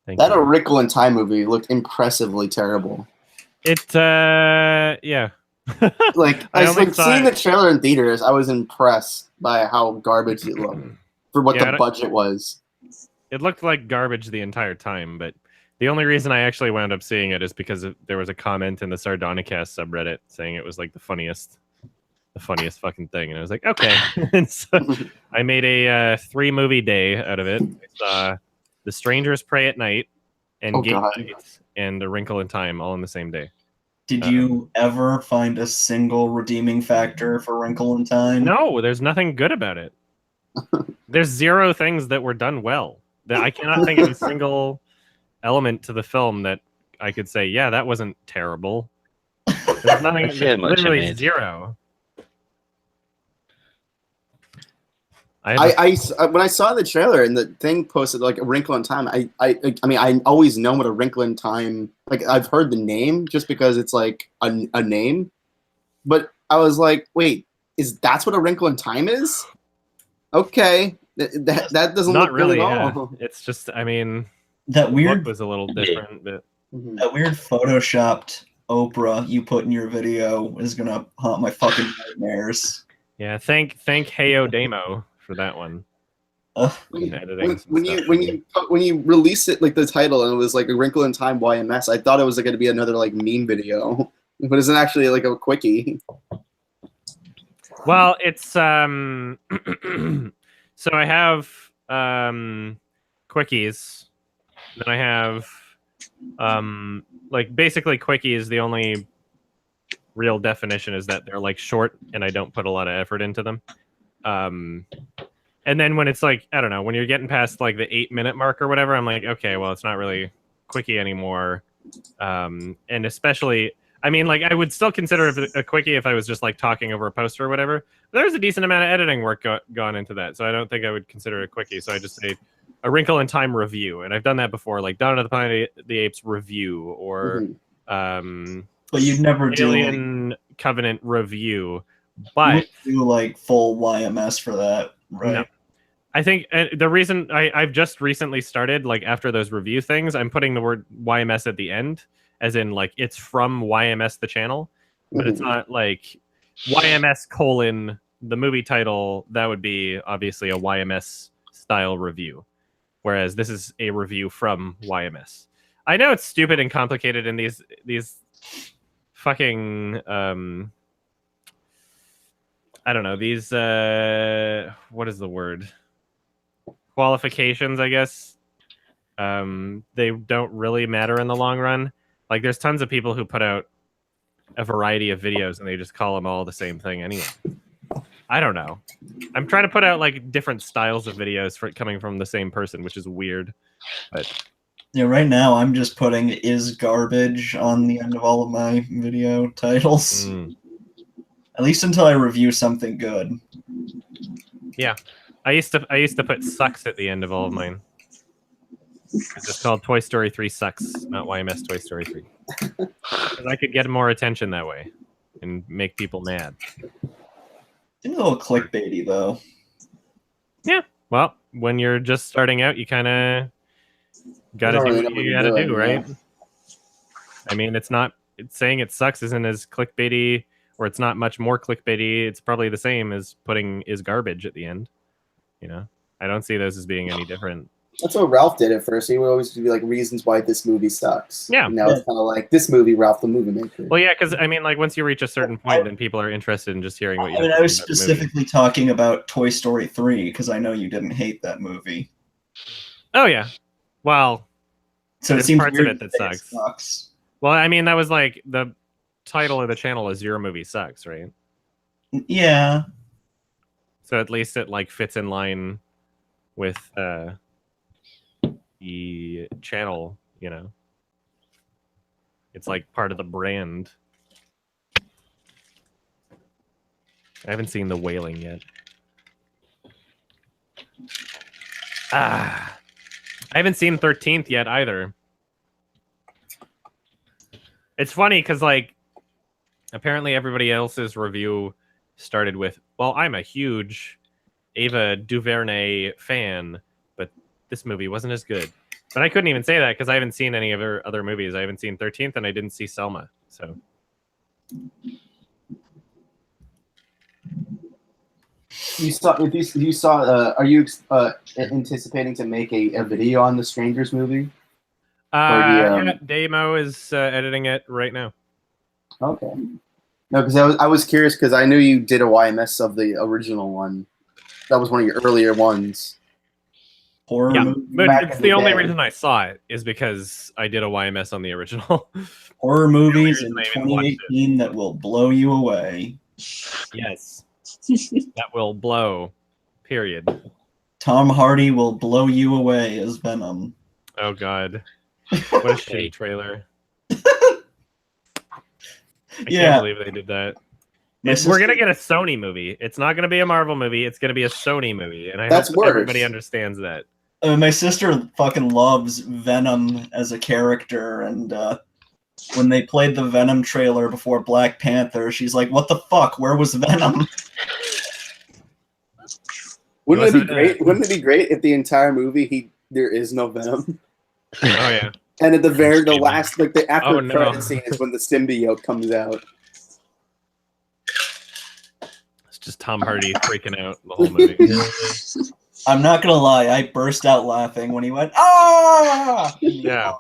Thank That you. A Wrinkle in Time movie looked impressively terrible. Yeah. Like seeing the trailer in theaters, I was impressed by how garbage it looked for what the budget was. It looked like garbage the entire time, but the only reason I actually wound up seeing it is because there was a comment in the Sardonicast subreddit saying it was like the funniest fucking thing, and I was like, okay. And so I made a 3-movie day out of it. I saw The Strangers Pray at Night and Game Night and A Wrinkle in Time all in the same day. Did you ever find a single redeeming factor for Wrinkle in Time? No, there's nothing good about it. There's 0 things that were done well. I cannot think of a single element to the film that I could say, yeah, that wasn't terrible. There's nothing. There's literally 0. When I saw the trailer and the thing posted like A Wrinkle in Time, I mean I always know what A Wrinkle in Time, like I've heard the name just because it's like a name, but I was like, wait, that's what A Wrinkle in Time is? Okay, that doesn't not look really. good at Yeah. all. It's just, I mean, that weird look was a little different, but that weird photoshopped Oprah you put in your video is gonna haunt my fucking nightmares. Yeah, thank Heyo Damo for that one. When you release it, like the title, and it was like A Wrinkle in Time YMS, I thought it was like going to be another like meme video, but it's actually like a quickie. Well, it's so I have quickies, then I have like basically quickies. The only real definition is that they're like short and I don't put a lot of effort into them. And then when it's like, I don't know, when you're getting past like the 8-minute mark or whatever, I'm like, okay, well, it's not really quickie anymore. And especially, I mean, like I would still consider it a quickie if I was just like talking over a poster or whatever. But there's a decent amount of editing work gone into that. So I don't think I would consider it a quickie. So I just say A Wrinkle in Time review. And I've done that before, like Dawn of the Planet of the Apes review or but you'd never Alien Covenant review. But you do like full YMS for that, right? No. I think the reason I've just recently started, like after those review things, I'm putting the word YMS at the end, as in like it's from YMS the channel, but it's not like YMS : the movie title. That would be obviously a YMS style review, whereas this is a review from YMS. I know it's stupid and complicated, and these fucking I don't know, these what is the word? Qualifications, I guess. They don't really matter in the long run. Like there's tons of people who put out a variety of videos and they just call them all the same thing anyway. I don't know. I'm trying to put out like different styles of videos for coming from the same person, which is weird. But yeah, right now I'm just putting "is garbage" on the end of all of my video titles. At least until I review something good. Yeah. I used to put "sucks" at the end of all of mine. It's just called Toy Story 3 Sucks, not YMS Toy Story 3. Because I could get more attention that way and make people mad. Seems a little clickbaity though. Yeah. Well, when you're just starting out, you kind of got to do what you got to do, right? I mean, it's saying it sucks isn't as clickbaity, or it's not much more clickbaity. It's probably the same as putting is garbage at the end. You know, I don't see those as being any different. That's what Ralph did at first. He would always be like reasons why this movie sucks. Yeah. And now it's kind of like this movie, Ralph the movie maker. Well, yeah, because I mean, like once you reach a certain point, then people are interested in just hearing what you. I mean, I was specifically talking about Toy Story 3 because I know you didn't hate that movie. Oh yeah, well, so it seems parts weird of it that it sucks. Well, I mean, that was like the title of the channel is Your Movie Sucks, right? Yeah. So at least it like fits in line with the channel, you know. It's like part of the brand. I haven't seen The Wailing yet. I haven't seen 13th yet either. It's funny because like apparently everybody else's review started with, well, I'm a huge Ava DuVernay fan, but this movie wasn't as good. But I couldn't even say that because I haven't seen any of her other movies. I haven't seen 13th and I didn't see Selma. So you saw are you anticipating to make a video on the Strangers movie? Yeah, Damo is editing it right now. Okay. No, because I was curious because I knew you did a YMS of the original one. That was one of your earlier ones. Horror movie. But it's the only reason I saw it is because I did a YMS on the original. Horror movies in 2018 that will blow you away. Yes. That will blow. Period. Tom Hardy will blow you away as Venom. Oh God. What a shitty trailer. I can't believe they did that. We're gonna get a Sony movie. It's not gonna be a Marvel movie. It's gonna be a Sony movie, and I hope everybody understands that. My sister fucking loves Venom as a character, and when they played the Venom trailer before Black Panther, she's like, "What the fuck? Where was Venom?" Wouldn't it be great? Wouldn't it be great if the entire movie there is no Venom? Oh yeah. And at the last, like the after credit scene is when the symbiote comes out. It's just Tom Hardy freaking out the whole movie. I'm not gonna lie, I burst out laughing when he went, "Ah!" Yeah.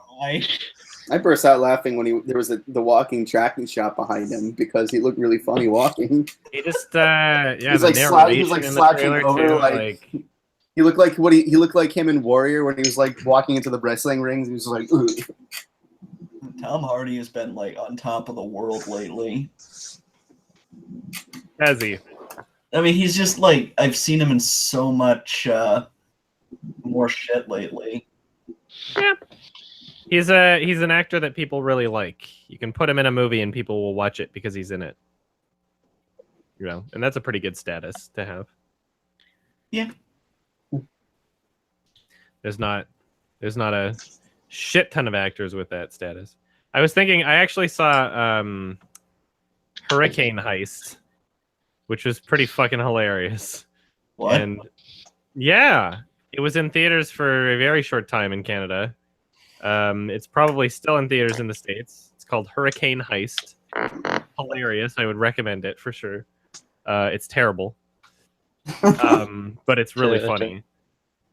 I burst out laughing when there was the walking tracking shot behind him because he looked really funny walking. He just he's like slouching over like he looked like he looked like him in Warrior when he was like walking into the wrestling rings. He was like, "Ugh." Tom Hardy has been like on top of the world lately. Has he? I mean, he's just like, I've seen him in so much more shit lately. Yeah. He's an actor that people really like. You can put him in a movie and people will watch it because he's in it. You know, and that's a pretty good status to have. Yeah. There's not a shit ton of actors with that status. I was thinking I actually saw Hurricane Heist, which was pretty fucking hilarious. What? And yeah, it was in theaters for a very short time in Canada. It's probably still in theaters in the States. It's called Hurricane Heist. Hilarious. I would recommend it for sure. It's terrible. But it's really funny.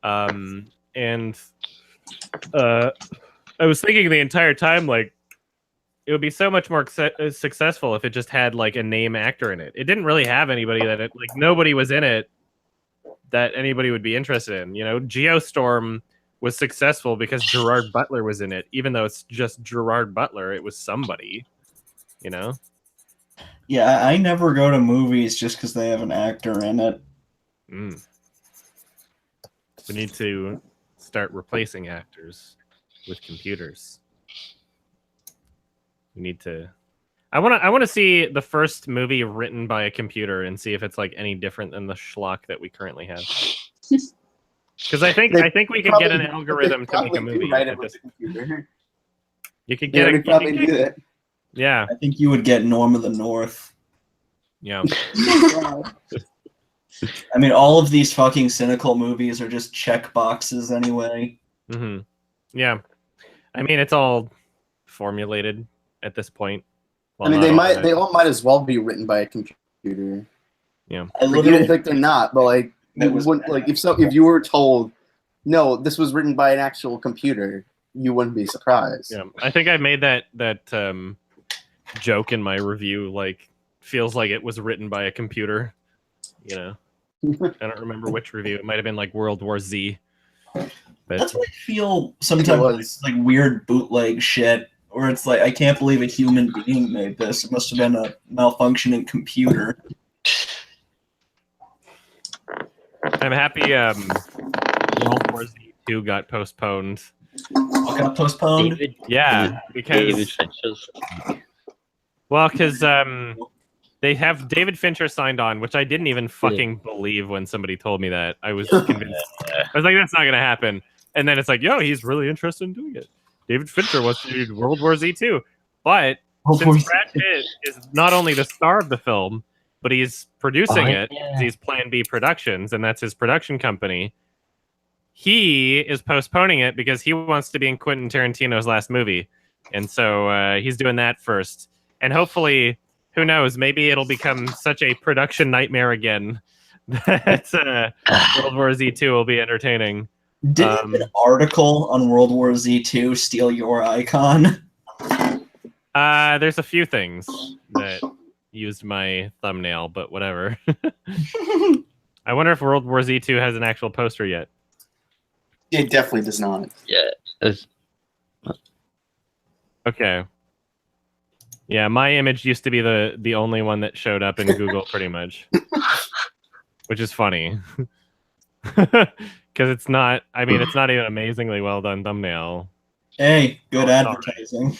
And I was thinking the entire time, like, it would be so much more successful if it just had like a name actor in it. It didn't really have anybody nobody was in it that anybody would be interested in. You know, Geostorm was successful because Gerard Butler was in it. Even though it's just Gerard Butler, it was somebody, you know? Yeah, I never go to movies just because they have an actor in it. We need to start replacing actors with computers. We need to. I want to see the first movie written by a computer and see if it's like any different than the schlock that we currently have. Because I think we could get an algorithm to make a movie. You could get it. Yeah. I think you would get Norm of the North. Yeah. I mean, all of these fucking cynical movies are just check boxes anyway. Mm-hmm. Yeah. I mean, it's all formulated at this point. Well, I mean, they all might as well be written by a computer. Yeah. Like, you think they're not, but like, if you were told, no, this was written by an actual computer, you wouldn't be surprised. Yeah. I think I made that joke in my review, like, feels like it was written by a computer. You know, I don't remember which review. It might have been like World War Z. But that's what I feel sometimes. It's like weird bootleg shit, where it's like, I can't believe a human being made this. It must have been a malfunctioning computer. I'm happy World War Z 2 got postponed. Got postponed? Yeah, because they have David Fincher signed on, which I didn't even fucking believe when somebody told me that. I was convinced. I was like, that's not going to happen. And then it's like, yo, he's really interested in doing it. David Fincher wants to do World War Z 2. But since Brad Pitt is not only the star of the film, but he's producing it. He's Plan B Productions, and that's his production company. He is postponing it because he wants to be in Quentin Tarantino's last movie. And so he's doing that first. And hopefully, who knows, maybe it'll become such a production nightmare again that World War Z 2 will be entertaining. Didn't an article on World War Z 2 steal your icon? There's a few things that used my thumbnail, but whatever. I wonder if World War Z 2 has an actual poster yet. It definitely does not. Yeah. Okay. Yeah, my image used to be the only one that showed up in Google pretty much. Which is funny. Because it's not, I mean, it's not even amazingly well done thumbnail. Hey, good advertising.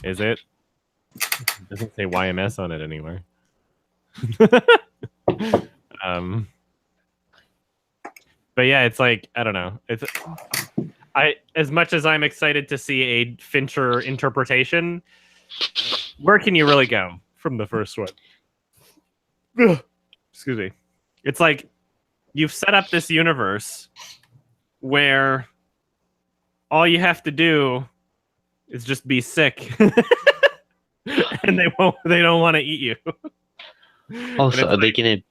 Is it? It doesn't say YMS on it anywhere. But yeah, it's like, I don't know. As much as I'm excited to see a Fincher interpretation, where can you really go from the first one? Excuse me. It's like you've set up this universe where all you have to do is just be sick. And they don't want to eat you. Also, are they gonna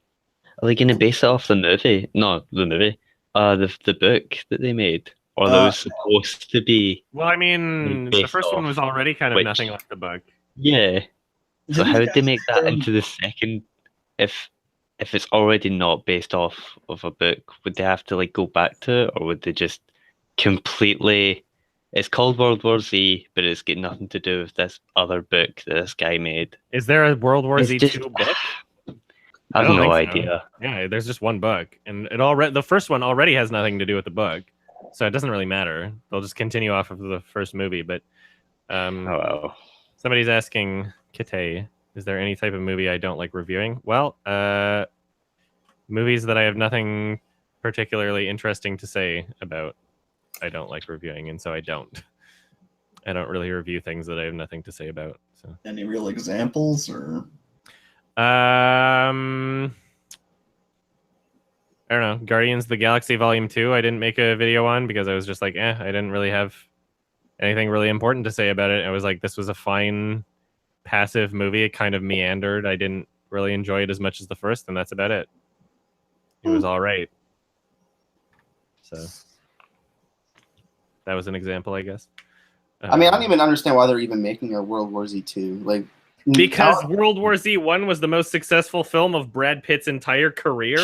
base it off the movie? No, the movie. The book that they made. Or those supposed to be? Well, I mean, the first one was already kind of nothing like the book. Yeah. So how would they make that into the second? If it's already not based off of a book, would they have to like go back to it, or would they just completely? It's called World War Z, but it's got nothing to do with this other book that this guy made. Is there a World War Z 2 book? I have no idea. Yeah, there's just one book, and the first one already has nothing to do with the book, so it doesn't really matter. They'll just continue off of the first movie. But somebody's asking Kite, is there any type of movie I don't like reviewing? Well, movies that I have nothing particularly interesting to say about, I don't like reviewing, and so I don't really review things that I have nothing to say about. So any real examples or? I don't know. Guardians of the Galaxy Volume 2, I didn't make a video on because I was just like, I didn't really have anything really important to say about it. I was like, this was a fine, passive movie. It kind of meandered. I didn't really enjoy it as much as the first, and that's about it. It was all right. So that was an example, I guess. I mean, I don't even understand why they're even making a World War Z 2. Like, because World War Z 1 was the most successful film of Brad Pitt's entire career.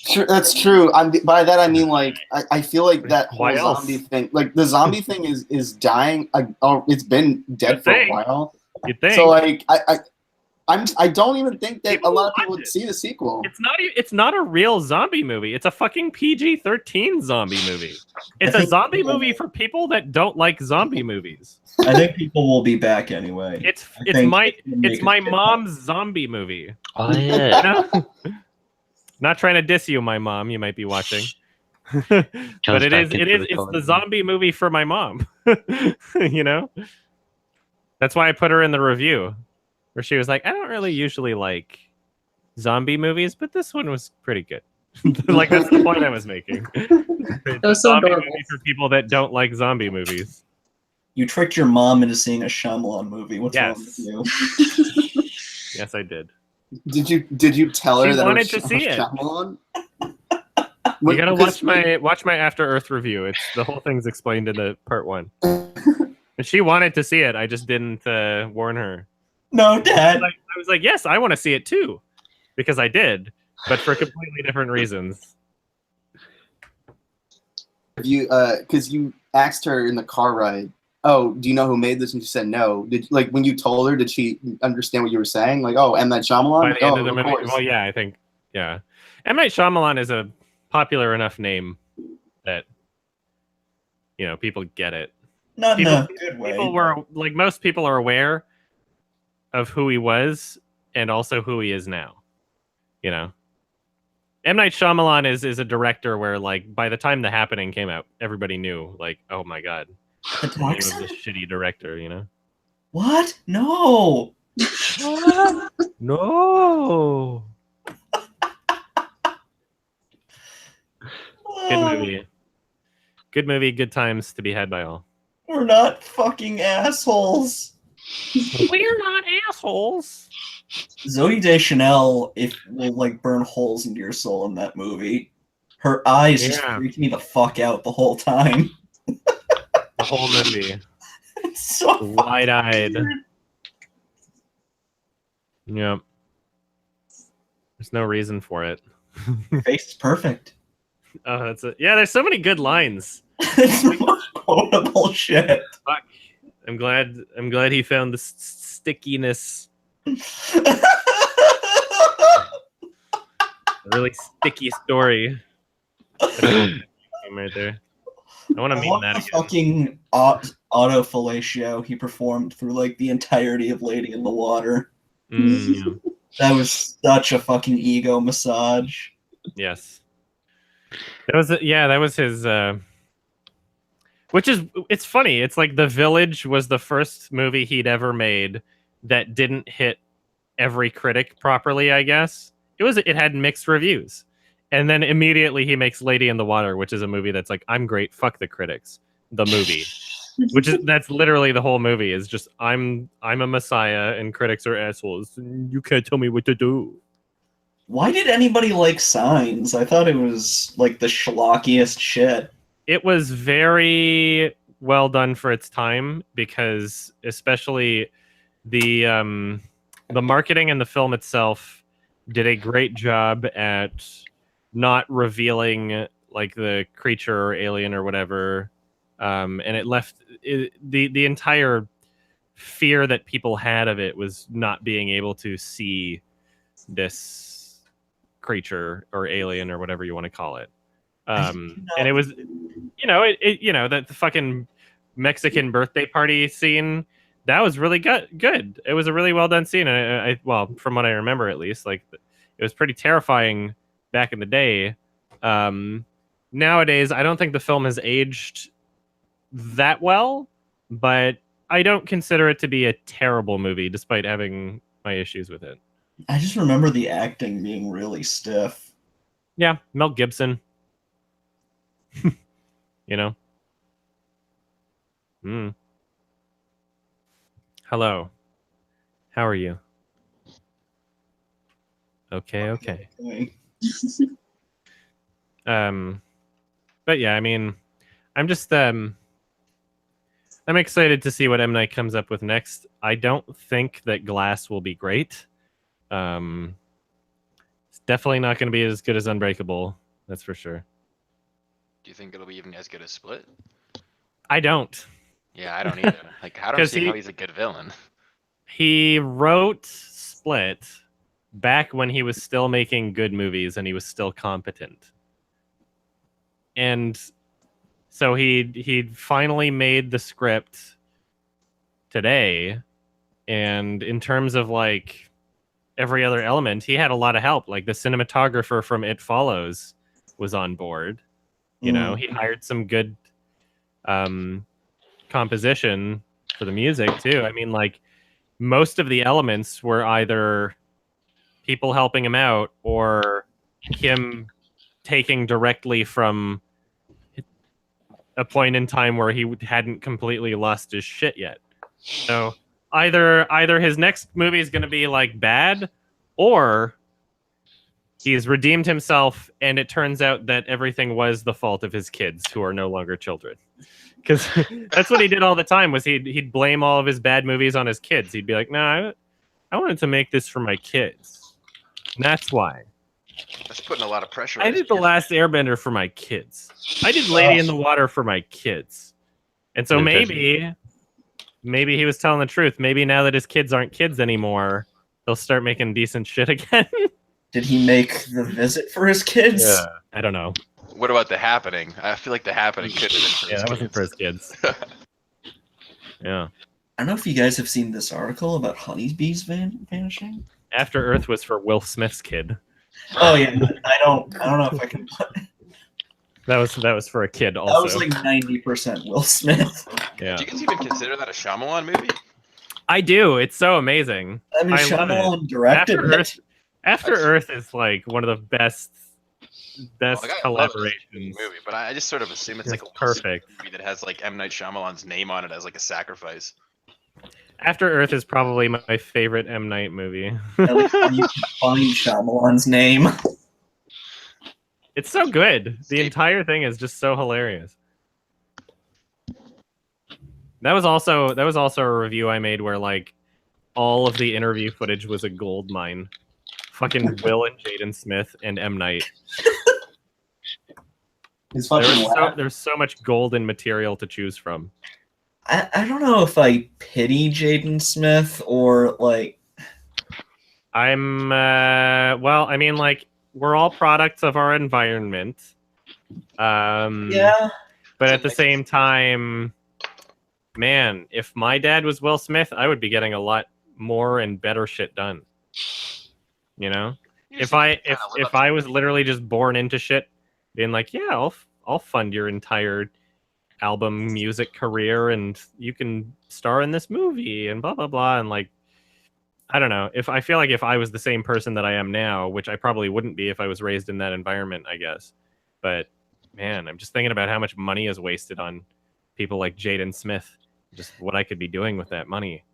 Sure, that's true. By that I mean, like, I feel like that whole zombie thing, like the zombie thing is dying. It's been dead for a while. You think? So like, I don't even think that a lot of people would see the sequel. It's not a real zombie movie. It's a fucking PG-13 zombie movie. It's a zombie movie for people that don't like zombie movies. I think people will be back anyway. It's my mom's zombie movie. Oh yeah. You know? Not trying to diss you, my mom. You might be watching. But it's the zombie movie for my mom. You know? That's why I put her in the review. Where she was like, I don't really usually like zombie movies, but this one was pretty good. Like, that's the point I was making. It's was a so zombie adorable. movie for people that don't like zombie movies. You tricked your mom into seeing a Shyamalan movie. What's wrong with you? Yes, I did. Did you tell her She that wanted it was to see it. Shyamalan? You gotta watch my After Earth review. It's the whole thing's explained in the part 1. And she wanted to see it. I just didn't warn her. No, Dad. I was like, yes, I want to see it too, because I did, but for completely different reasons. You because you asked her in the car ride, oh, do you know who made this? And she said no. Did like when you told her, did she understand what you were saying? Like, oh, M. Night Shyamalan? By the end of the movie, course. well, yeah, I think, yeah. M. Night Shyamalan is a popular enough name that, you know, people get it. Not people, in a good way. People were, like, most people are aware of who he was and also who he is now, you know? M. Night Shyamalan is a director where, like, by the time The Happening came out, everybody knew, like, oh my god, The the name of Toxin? this shitty director, you know? What? No. What? No. Good movie. Good movie, good times to be had by all. We're not fucking assholes. We're not assholes. Zooey Deschanel, will like burn holes into your soul in that movie. Her eyes just freak me the fuck out the whole time. The whole movie. It's so wide-eyed. Yep. There's no reason for it. Your face is perfect. Oh, that's it. Yeah, there's so many good lines. It's the most quotable shit. Fuck. I'm glad he found the stickiness. A really sticky story. Right there. I want to meme that again. Fucking Autofellatio he performed through like the entirety of Lady in the Water. Yeah. That was such a fucking ego massage. Yes. That was his which is, it's funny. It's like The Village was the first movie he'd ever made that didn't hit every critic properly, I guess. It had mixed reviews. And then immediately he makes Lady in the Water, which is a movie that's like, I'm great, fuck the critics. The movie. That's literally the whole movie, is just I'm a messiah and critics are assholes. You can't tell me what to do. Why did anybody like Signs? I thought it was like the schlockiest shit. It was very well done for its time, because especially the marketing and the film itself did a great job at not revealing like the creature or alien or whatever, and it left the entire fear that people had of it was not being able to see this creature or alien or whatever you want to call it. And it was, that the fucking Mexican birthday party scene, that was really good. It was a really well done scene, and well, from what I remember at least, like it was pretty terrifying back in the day. Nowadays, I don't think the film has aged that well, but I don't consider it to be a terrible movie, despite having my issues with it. I just remember the acting being really stiff. Yeah, Mel Gibson. You know? Hello. How are you? Okay. But yeah, I mean, I'm just I'm excited to see what M. Night comes up with next. I don't think that Glass will be great. It's definitely not going to be as good as Unbreakable. That's for sure. Do you think it'll be even as good as Split? I don't. Yeah, I don't either. Like, I don't see how he's a good villain. He wrote Split back when he was still making good movies and he was still competent. And so he finally made the script today, and in terms of like every other element, he had a lot of help. Like the cinematographer from It Follows was on board. You know, he hired some good composition for the music too. I mean, like most of the elements were either people helping him out or him taking directly from a point in time where he hadn't completely lost his shit yet. So either his next movie is going to be like bad, or he's redeemed himself and it turns out that everything was the fault of his kids who are no longer children. Because that's what he did all the time, was he'd blame all of his bad movies on his kids. He'd be like, no, I wanted to make this for my kids. And that's why. That's putting a lot of pressure I on his did The kids. Last Airbender for my kids. I did Lady in the Water for my kids. And so maybe he was telling the truth. Maybe now that his kids aren't kids anymore, he'll start making decent shit again. Did he make The Visit for his kids? Yeah, I don't know. What about The Happening? I feel like The Happening could have been for his That wasn't kids. for his kids. Yeah. I don't know if you guys have seen this article about honeybees vanishing. After Earth was for Will Smith's kid. Oh yeah, I don't know if I can. That was for a kid also. That was like 90% Will Smith. Yeah. Do you guys even consider that a Shyamalan movie? I do. It's so amazing. I mean, love Shyamalan it. directed After Earth is like one of the best Like, I love this collaborations. movie, but I just sort of assume it's like a Perfect. movie that has like M. Night Shyamalan's name on it as like a sacrifice. After Earth is probably my favorite M. Night movie. At least when you can find Shyamalan's name. It's so good. The entire thing is just so hilarious. That was also a review I made where like all of the interview footage was a gold mine. Fucking Will and Jaden Smith and M. Night. There's so much golden material to choose from. I don't know if I pity Jaden Smith or like. I'm well, I mean, like, we're all products of our environment. Yeah. But at the same time, man, if my dad was Will Smith, I would be getting a lot more and better shit done. You know? If I was literally just born into shit, being like, yeah, I'll fund your entire album music career and you can star in this movie and blah blah blah, and like, I don't know. If I feel like if I was the same person that I am now, which I probably wouldn't be if I was raised in that environment, I guess. But man, I'm just thinking about how much money is wasted on people like Jaden Smith. Just what I could be doing with that money.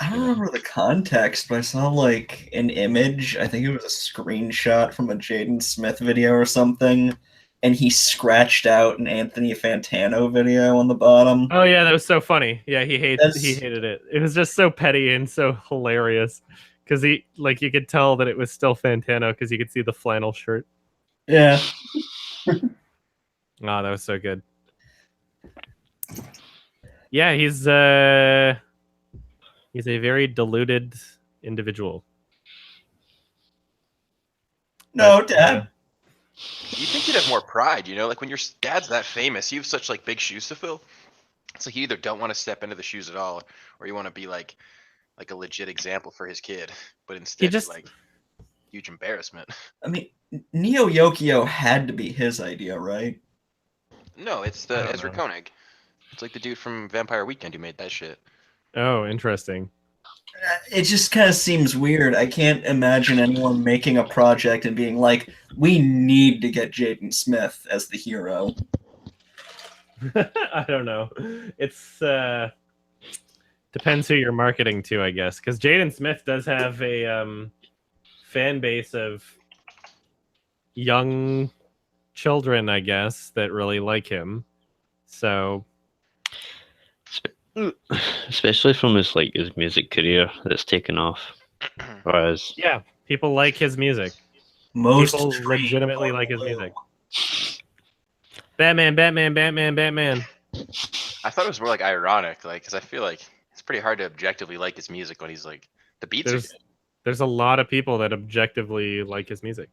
I don't remember the context, but I saw like an image. I think it was a screenshot from a Jaden Smith video or something, and he scratched out an Anthony Fantano video on the bottom. Oh yeah, that was so funny. Yeah, he hated it. It was just so petty and so hilarious because you could tell that it was still Fantano because you could see the flannel shirt. Yeah. Oh, that was so good. Yeah, he's a very deluded individual. No, Dad. You think you'd have more pride, you know? Like when your dad's that famous, you have such like big shoes to fill. It's like you either don't want to step into the shoes at all, or you want to be like a legit example for his kid, but instead you're like huge embarrassment. I mean, Neo Yokio had to be his idea, right? No, it's the Ezra Koenig. It's like the dude from Vampire Weekend who made that shit. Oh, interesting. It just kind of seems weird. I can't imagine anyone making a project and being like, we need to get Jaden Smith as the hero. I don't know. It's depends who you're marketing to, I guess. Because Jaden Smith does have a fan base of young children, I guess, that really like him. So, especially from his music career that's taken off. Whereas, yeah, people like his music. Most people legitimately like his music. Batman. I thought it was more like ironic, like, because I feel like it's pretty hard to objectively like his music when he's like the beats are good. There's a lot of people that objectively like his music,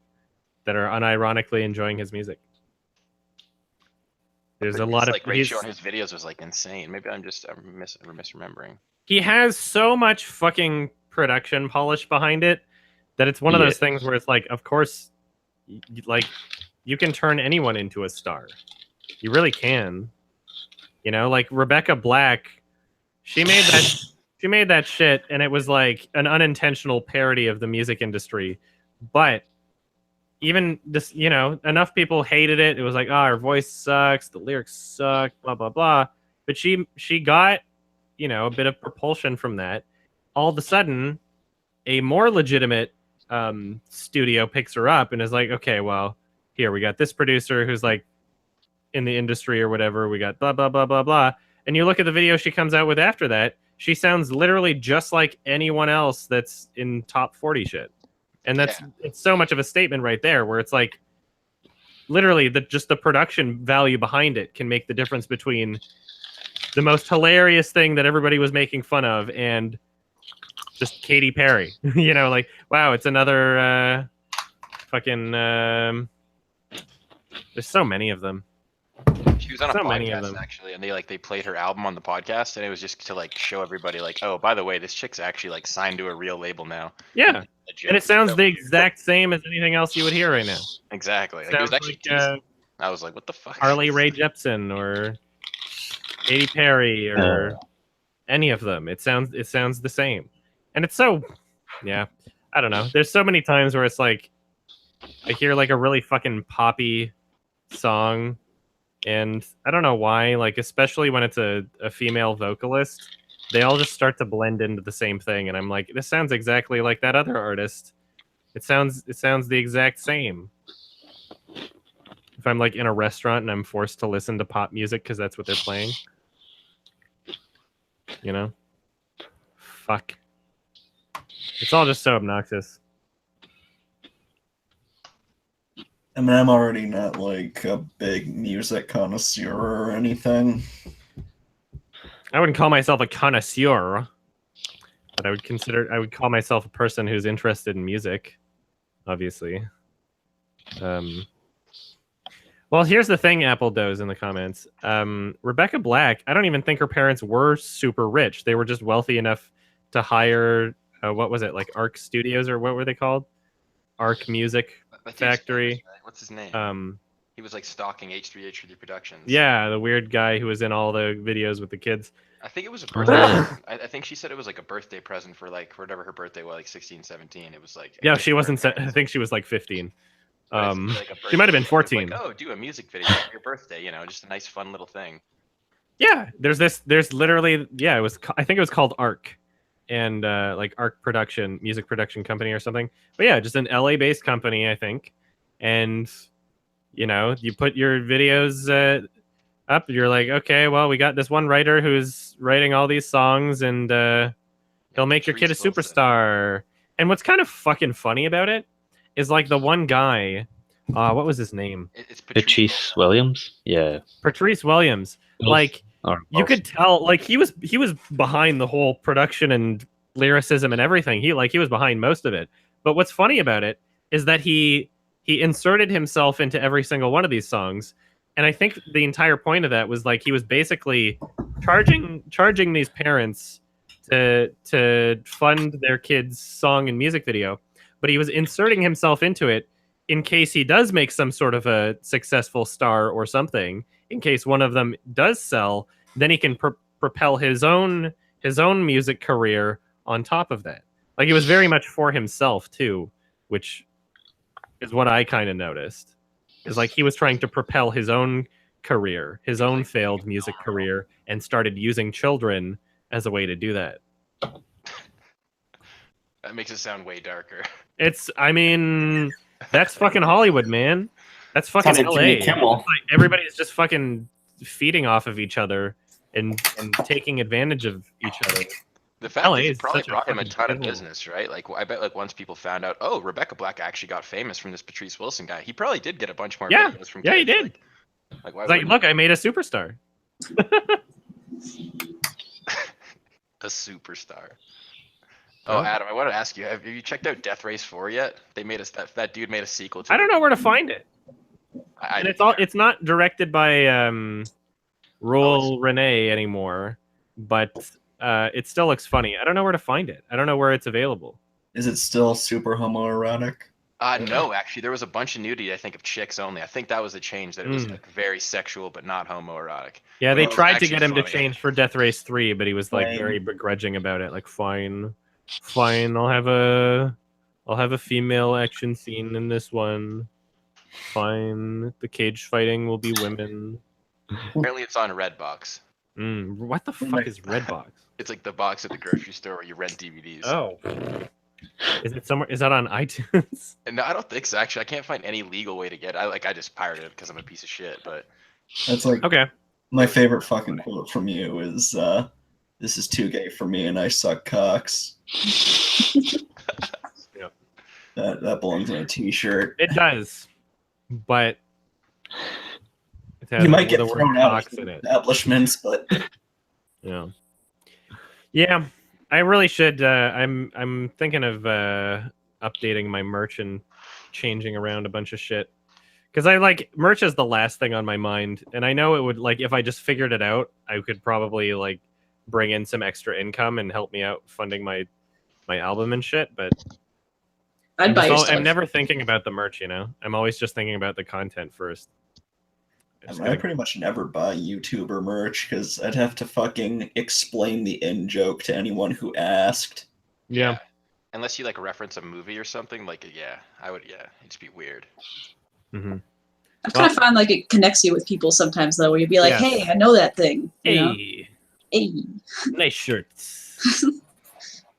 that are unironically enjoying his music. There's a lot of ratio on his videos was like insane. Maybe I'm misremembering. He has so much fucking production polish behind it that it's one of those things where it's like, of course, like you can turn anyone into a star. You really can. You know, like Rebecca Black, she made that shit, and it was like an unintentional parody of the music industry, But even this, enough people hated it. It was like, her voice sucks, the lyrics suck, blah blah blah. But she got, a bit of propulsion from that. All of a sudden, a more legitimate studio picks her up and is like, okay, well, here we got this producer who's like in the industry or whatever. We got blah blah blah blah blah. And you look at the video she comes out with after that. She sounds literally just like anyone else that's in top 40 shit. And it's so much of a statement right there where it's like literally just the production value behind it can make the difference between the most hilarious thing that everybody was making fun of and just Katy Perry. Like, wow, it's another fucking there's so many of them. She was on a podcast actually, and they played her album on the podcast, and it was just to like show everybody like, oh, by the way, this chick's actually like signed to a real label now. Yeah, and it sounds the exact same as anything else you would hear right now. Exactly. Like, it was actually I was like, what the fuck? Harley Rae Jepsen or Katy Perry or any of them. It sounds the same, and it's so I don't know. There's so many times where it's like I hear like a really fucking poppy song. And I don't know why, like, especially when it's a female vocalist, they all just start to blend into the same thing. And I'm like, this sounds exactly like that other artist. It sounds the exact same. If I'm like in a restaurant and I'm forced to listen to pop music because that's what they're playing. Fuck. It's all just so obnoxious. I mean, I'm already not like a big music connoisseur or anything. I wouldn't call myself a connoisseur, but I would call myself a person who's interested in music, obviously. Well, here's the thing, Apple Does in the comments. Rebecca Black, I don't even think her parents were super rich. They were just wealthy enough to hire, what was it, like Arc Studios, or what were they called? Arc Music Factory. What's his name? He was like stalking H3 Productions. Yeah, the weird guy who was in all the videos with the kids. I think it was a birthday. I think she said it was like a birthday present for like whatever her birthday was, like 16, 17. It was like yeah, she wasn't. I think she was like 15. She might have been 14. Like, oh, do a music video for your birthday. Just a nice, fun little thing. Yeah, there's literally I think it was called Arc. And like Arc Production, music production company or something. But yeah, just an LA-based company, I think. And, you put your videos up. You're like, okay, well, we got this one writer who's writing all these songs, and he'll make your kid a superstar. And what's kind of fucking funny about it is like the one guy, what was his name? It's Patrice Williams. Yeah. Patrice Williams. Like... You could tell, like he was behind the whole production and lyricism and everything. He was behind most of it. But what's funny about it is that he inserted himself into every single one of these songs. And I think the entire point of that was like he was basically charging these parents to fund their kids' song and music video. But he was inserting himself into it in case he does make some sort of a successful star or something. In case one of them does sell, then he can propel his own music career on top of that. Like it was very much for himself too, which is what I kind of noticed. Is like he was trying to propel his own career, his own failed music career, and started using children as a way to do that. That makes it sound way darker. I mean, that's fucking Hollywood, man. That's fucking Sounds like LA. Jimmy Kimmel. Like everybody's just fucking feeding off of each other and taking advantage of each other. The fact LA that is it probably such a brought him a fucking ton of shithole. business, right? Like I bet like once people found out, oh, Rebecca Black actually got famous from this Patrice Wilson guy. He probably did get a bunch more videos from Yeah, he kids. did. Like why It's like, wouldn't look, I made a superstar. a superstar? Oh, Adam, I wanted to ask you: have you checked out Death Race 4 yet? They made that dude made a sequel to. I don't know where to find it. I And it's not directed by Roel Renee anymore, but it still looks funny. I don't know where to find it. I don't know where it's available. Is it still super homoerotic? No, actually, there was a bunch of nudity. I think of chicks only. I think that was the change. That it was like very sexual, but not homoerotic. Yeah, they It was tried to actually get him to funny. change for Death Race 3, but he was like Fine. very begrudging about it. Like, fine, I'll have a I'll have a female action scene in this one. Fine. The cage fighting will be women. Apparently, it's on Redbox. What the fuck is Redbox? It's like the box at the grocery store where you rent DVDs. Oh. Is it somewhere? Is that on iTunes? No, I don't think so. Actually, I can't find any legal way to get it. I just pirated it because I'm a piece of shit. But That's like okay. My favorite fucking quote from you is, "This is too gay for me, and I suck cocks." Yeah. That belongs on a T-shirt. It does, but You might get the word thrown out cocks of in it. establishments, but yeah. I really should. I'm thinking of updating my merch and changing around a bunch of shit. Because I like merch is the last thing on my mind, and I know it would like if I just figured it out, I could probably like bring in some extra income and help me out funding my album and shit. But I'd buy your I'm stuff. never thinking about the merch, you know. I'm always just thinking about the content first. I pretty much never buy YouTuber merch because I'd have to fucking explain the in joke to anyone who asked. Yeah. Unless you like reference a movie or something, like I would. Yeah, it'd just be weird. Mm-hmm. I kind of find like it connects you with people sometimes though, where you'd be like, "Hey, I know that thing." You know? Hey, nice shirts.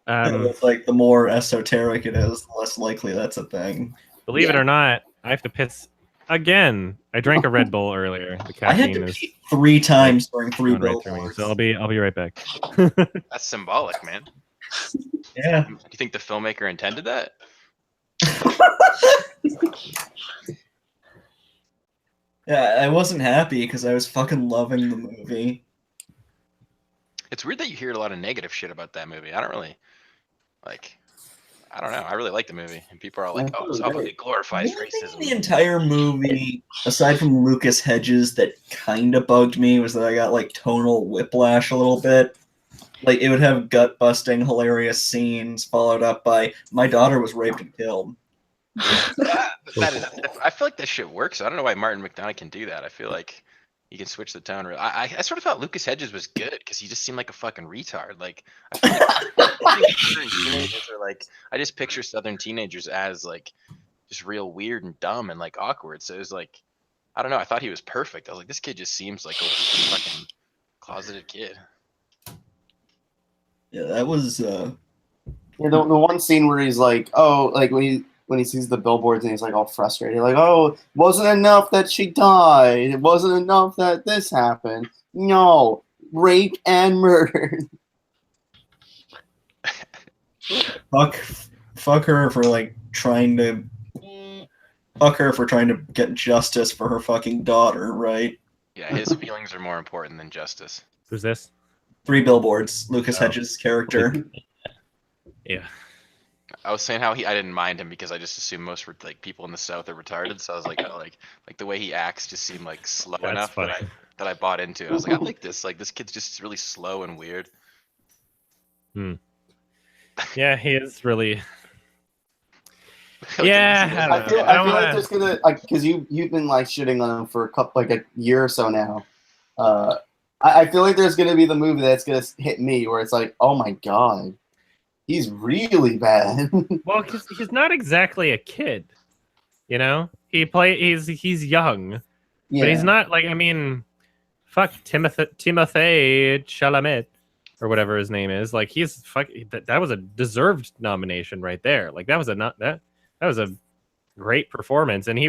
It's like the more esoteric it is, the less likely that's a thing. Believe it or not, I have to piss again. I drank a Red Bull earlier. The I had caffeine to is pee 3 times during 3 going right through me, billboards. so I'll be right back. That's symbolic, man. Yeah. Do you think the filmmaker intended that? Yeah, I wasn't happy because I was fucking loving the movie. It's weird that you hear a lot of negative shit about that movie. I don't know. I really like the movie, and people are like, "Oh, it's awfully glorifies racism." The entire movie, aside from Lucas Hedges, that kind of bugged me was that I got like tonal whiplash a little bit. Like it would have gut-busting, hilarious scenes followed up by "My daughter was raped and killed." I feel like that shit works. I don't know why Martin McDonagh can do that. I feel like he can switch the tone. I sort of thought Lucas Hedges was good because he just seemed like a fucking retard. Like I feel like Southern teenagers are like, I just picture Southern teenagers as like just real weird and dumb and like awkward. So it was like, I don't know. I thought he was perfect. I was like, this kid just seems like a fucking closeted kid. Yeah, that was. The one scene where he's like, oh, like when he sees the billboards and he's like all frustrated, like, oh, wasn't enough that she died. It wasn't enough that this happened. No, rape and murder. Fuck her for like trying to. Fuck her for trying to get justice for her fucking daughter, right? Yeah, his feelings are more important than justice. Who's this? 3 Billboards. Lucas Hedges' character. Yeah. I was saying how I didn't mind him because I just assumed most like people in the South are retarded. So I was like, oh, like the way he acts just seemed like slow enough that I bought into it. I was like, I like this. Like this kid's just really slow and weird. Yeah, he is really. Yeah, I feel like there's gonna because you've been like shitting on him for a year or so now. I feel like there's gonna be the movie that's gonna hit me where it's like, oh my god. He's really bad. Well, because he's not exactly a kid, you know. He's young, but he's not like fuck Timothée Chalamet or whatever his name is. Like that was a deserved nomination right there. Like that was a great performance, and he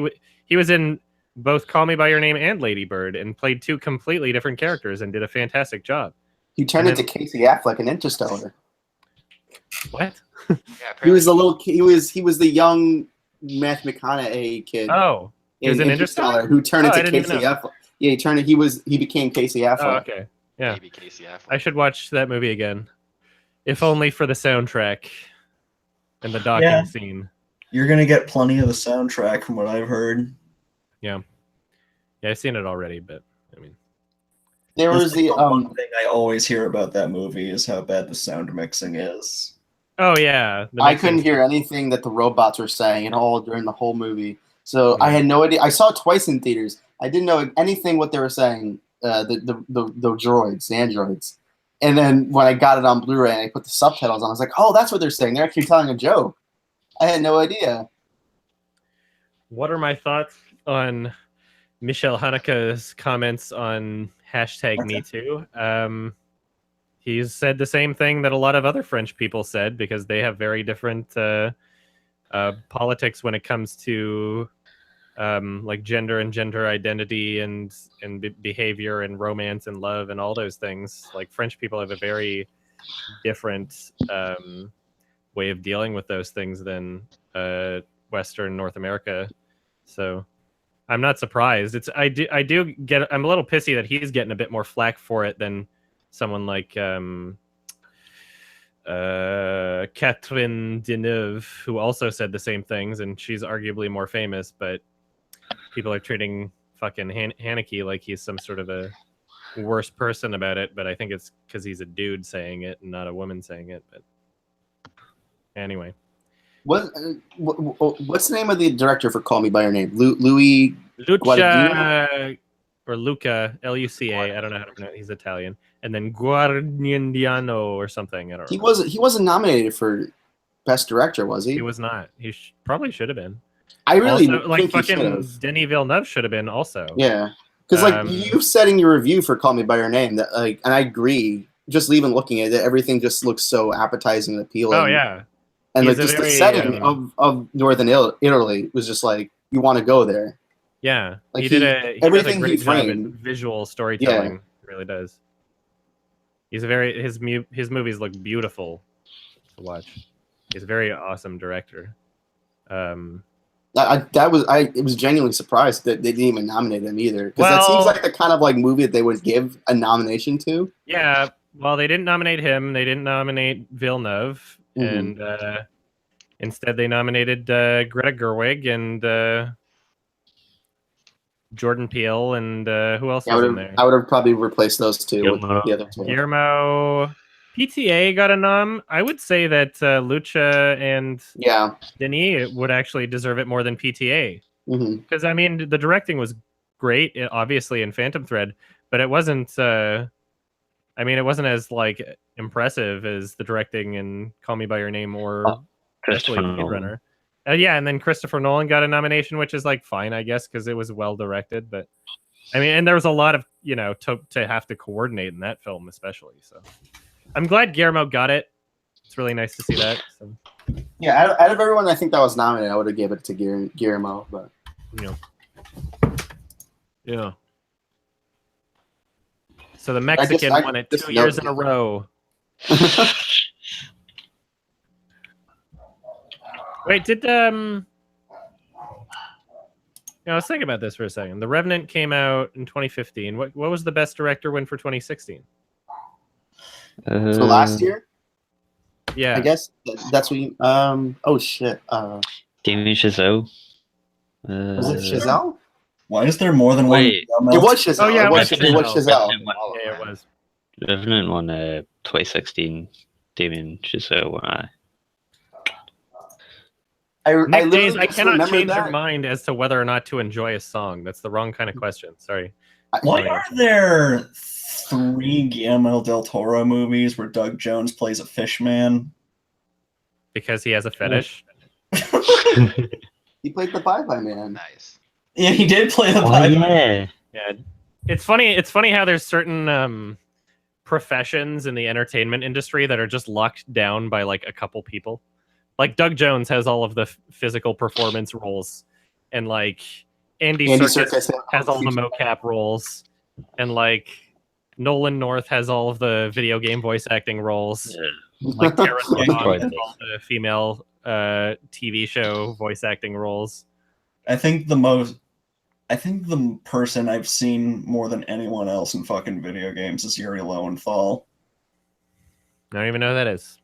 was in both Call Me by Your Name and Lady Bird and played 2 completely different characters and did a fantastic job. He turned into Casey Affleck in Interstellar. What? He was the little. He was the young Matthew McConaughey kid. Oh, he was in Interstellar who turned into Casey Affleck. Yeah, he became Casey Affleck. Oh, okay. Yeah. Maybe Casey Affleck. I should watch that movie again, if only for the soundtrack and the docking scene. You're gonna get plenty of the soundtrack from what I've heard. Yeah, I've seen it already, but there was the one thing I always hear about that movie is how bad the sound mixing is. Oh yeah, I couldn't hear anything that the robots were saying at all during the whole movie, so I had no idea. I saw it twice in theaters. I didn't know anything what they were saying. The droids, the androids, and then when I got it on Blu-ray and I put the subtitles on, I was like, oh, that's what they're saying. They're actually telling a joke. I had no idea. What are my thoughts on Michelle Haneke's comments on #MeToo? He's said the same thing that a lot of other French people said, because they have very different politics when it comes to like gender and gender identity and behavior and romance and love and all those things. Like French people have a very different way of dealing with those things than Western North America. So I'm not surprised. I'm a little pissy that he's getting a bit more flack for it than someone like Catherine Deneuve, who also said the same things, and she's arguably more famous, but people are treating fucking Haneke like he's some sort of a worse person about it. But I think it's because he's a dude saying it and not a woman saying it. But anyway. What's the name of the director for Call Me by Your Name? Louis Luca, or Luca, Luca. I don't know how to pronounce it. He's Italian. And then Guadagnino or something. I don't know. He wasn't nominated for Best Director, was he? He was not. He probably should have been. I really also, like think fucking Denis Villeneuve should have been also. Yeah, because like you said in your review for Call Me by Your Name that like, and I agree. Just even looking at it, everything just looks so appetizing and appealing. Oh yeah. And like just the setting of Northern Italy was just like you want to go there. Yeah, like he everything does a great he job framed. at visual storytelling. He really does. He's his movies look beautiful to watch. He's a very awesome director. It was genuinely surprised that they didn't even nominate him either, because that seems like the kind of like movie that they would give a nomination to. Yeah, well, they didn't nominate him. They didn't nominate Villeneuve. And instead they nominated Greta Gerwig and Jordan Peele and who else was in there? I would have probably replaced those two with the other two. Guillermo. PTA got a nom. I would say that Lucha and Denis would actually deserve it more than PTA. Because I mean, the directing was great, obviously in Phantom Thread, but it wasn't. I mean, it wasn't as like impressive as the directing in Call Me by Your Name or especially Blade Runner. Yeah, and then Christopher Nolan got a nomination, which is like fine, I guess, because it was well directed. But I mean, and there was a lot of to have to coordinate in that film, especially. So I'm glad Guillermo got it. It's really nice to see that. So. Yeah, out of everyone, I think that was nominated, I would have given it to Guillermo. But yeah. So the Mexican won it 2 years in a row. Wait, did I was thinking about this for a second. The Revenant came out in 2015. What was the best director win for 2016? So last year? Yeah. I guess that's what you oh shit. Damien Chazelle. Was it Chazelle? Why is there more than one? It was Chazelle. Oh yeah, it was Chazelle. Yeah, it was. Revenant won 2016. Damien Chazelle won. I cannot change your mind as to whether or not to enjoy a song. That's the wrong kind of question. Sorry. Why are there 3 Guillermo del Toro movies where Doug Jones plays a fish man? Because he has a fetish. He played the Bye-Bye Man. Nice. Yeah, he did play the Bye-Bye Man. Yeah. It's funny how there's certain professions in the entertainment industry that are just locked down by like a couple people. Like Doug Jones has all of the physical performance roles, and like Andy Serkis has all the mocap roles, and like Nolan North has all of the video game voice acting roles. Like Tara Swanson has all the female TV show voice acting roles. I think the person I've seen more than anyone else in fucking video games is Yuri Lowenthal. I don't even know who that is.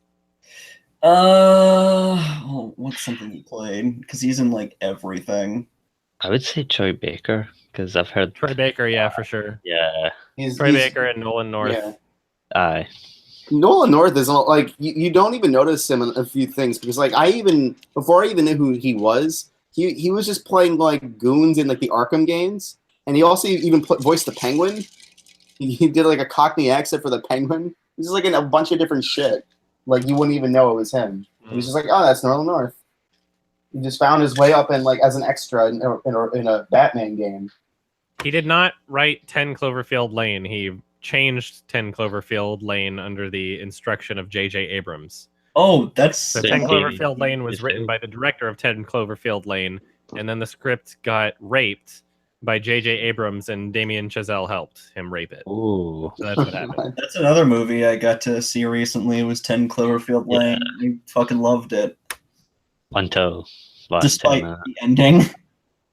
What's something he played? Because he's in like everything. I would say Troy Baker, because I've heard Troy Baker, yeah, for sure. Yeah, Troy Baker and Nolan North. Yeah. Aye. Nolan North is like you don't even notice him in a few things, because like before I even knew who he was, he was just playing like goons in like the Arkham games, and he also even voiced the Penguin. He did like a Cockney accent for the Penguin. He's just like in a bunch of different shit. Like you wouldn't even know it was him. He was just like, oh, that's Nolan North. He just found his way up and like as an extra in a Batman game. He did not write 10 Cloverfield Lane. He changed 10 Cloverfield Lane under the instruction of J.J. Abrams. Oh, that's So 10 Cloverfield Lane was written by the director of 10 Cloverfield Lane, and then the script got raped by J.J. Abrams, and Damien Chazelle helped him rape it. Ooh. So that's what happened. That's another movie I got to see recently. It was 10 Cloverfield Lane. I fucking loved it. Until last Despite time. the ending.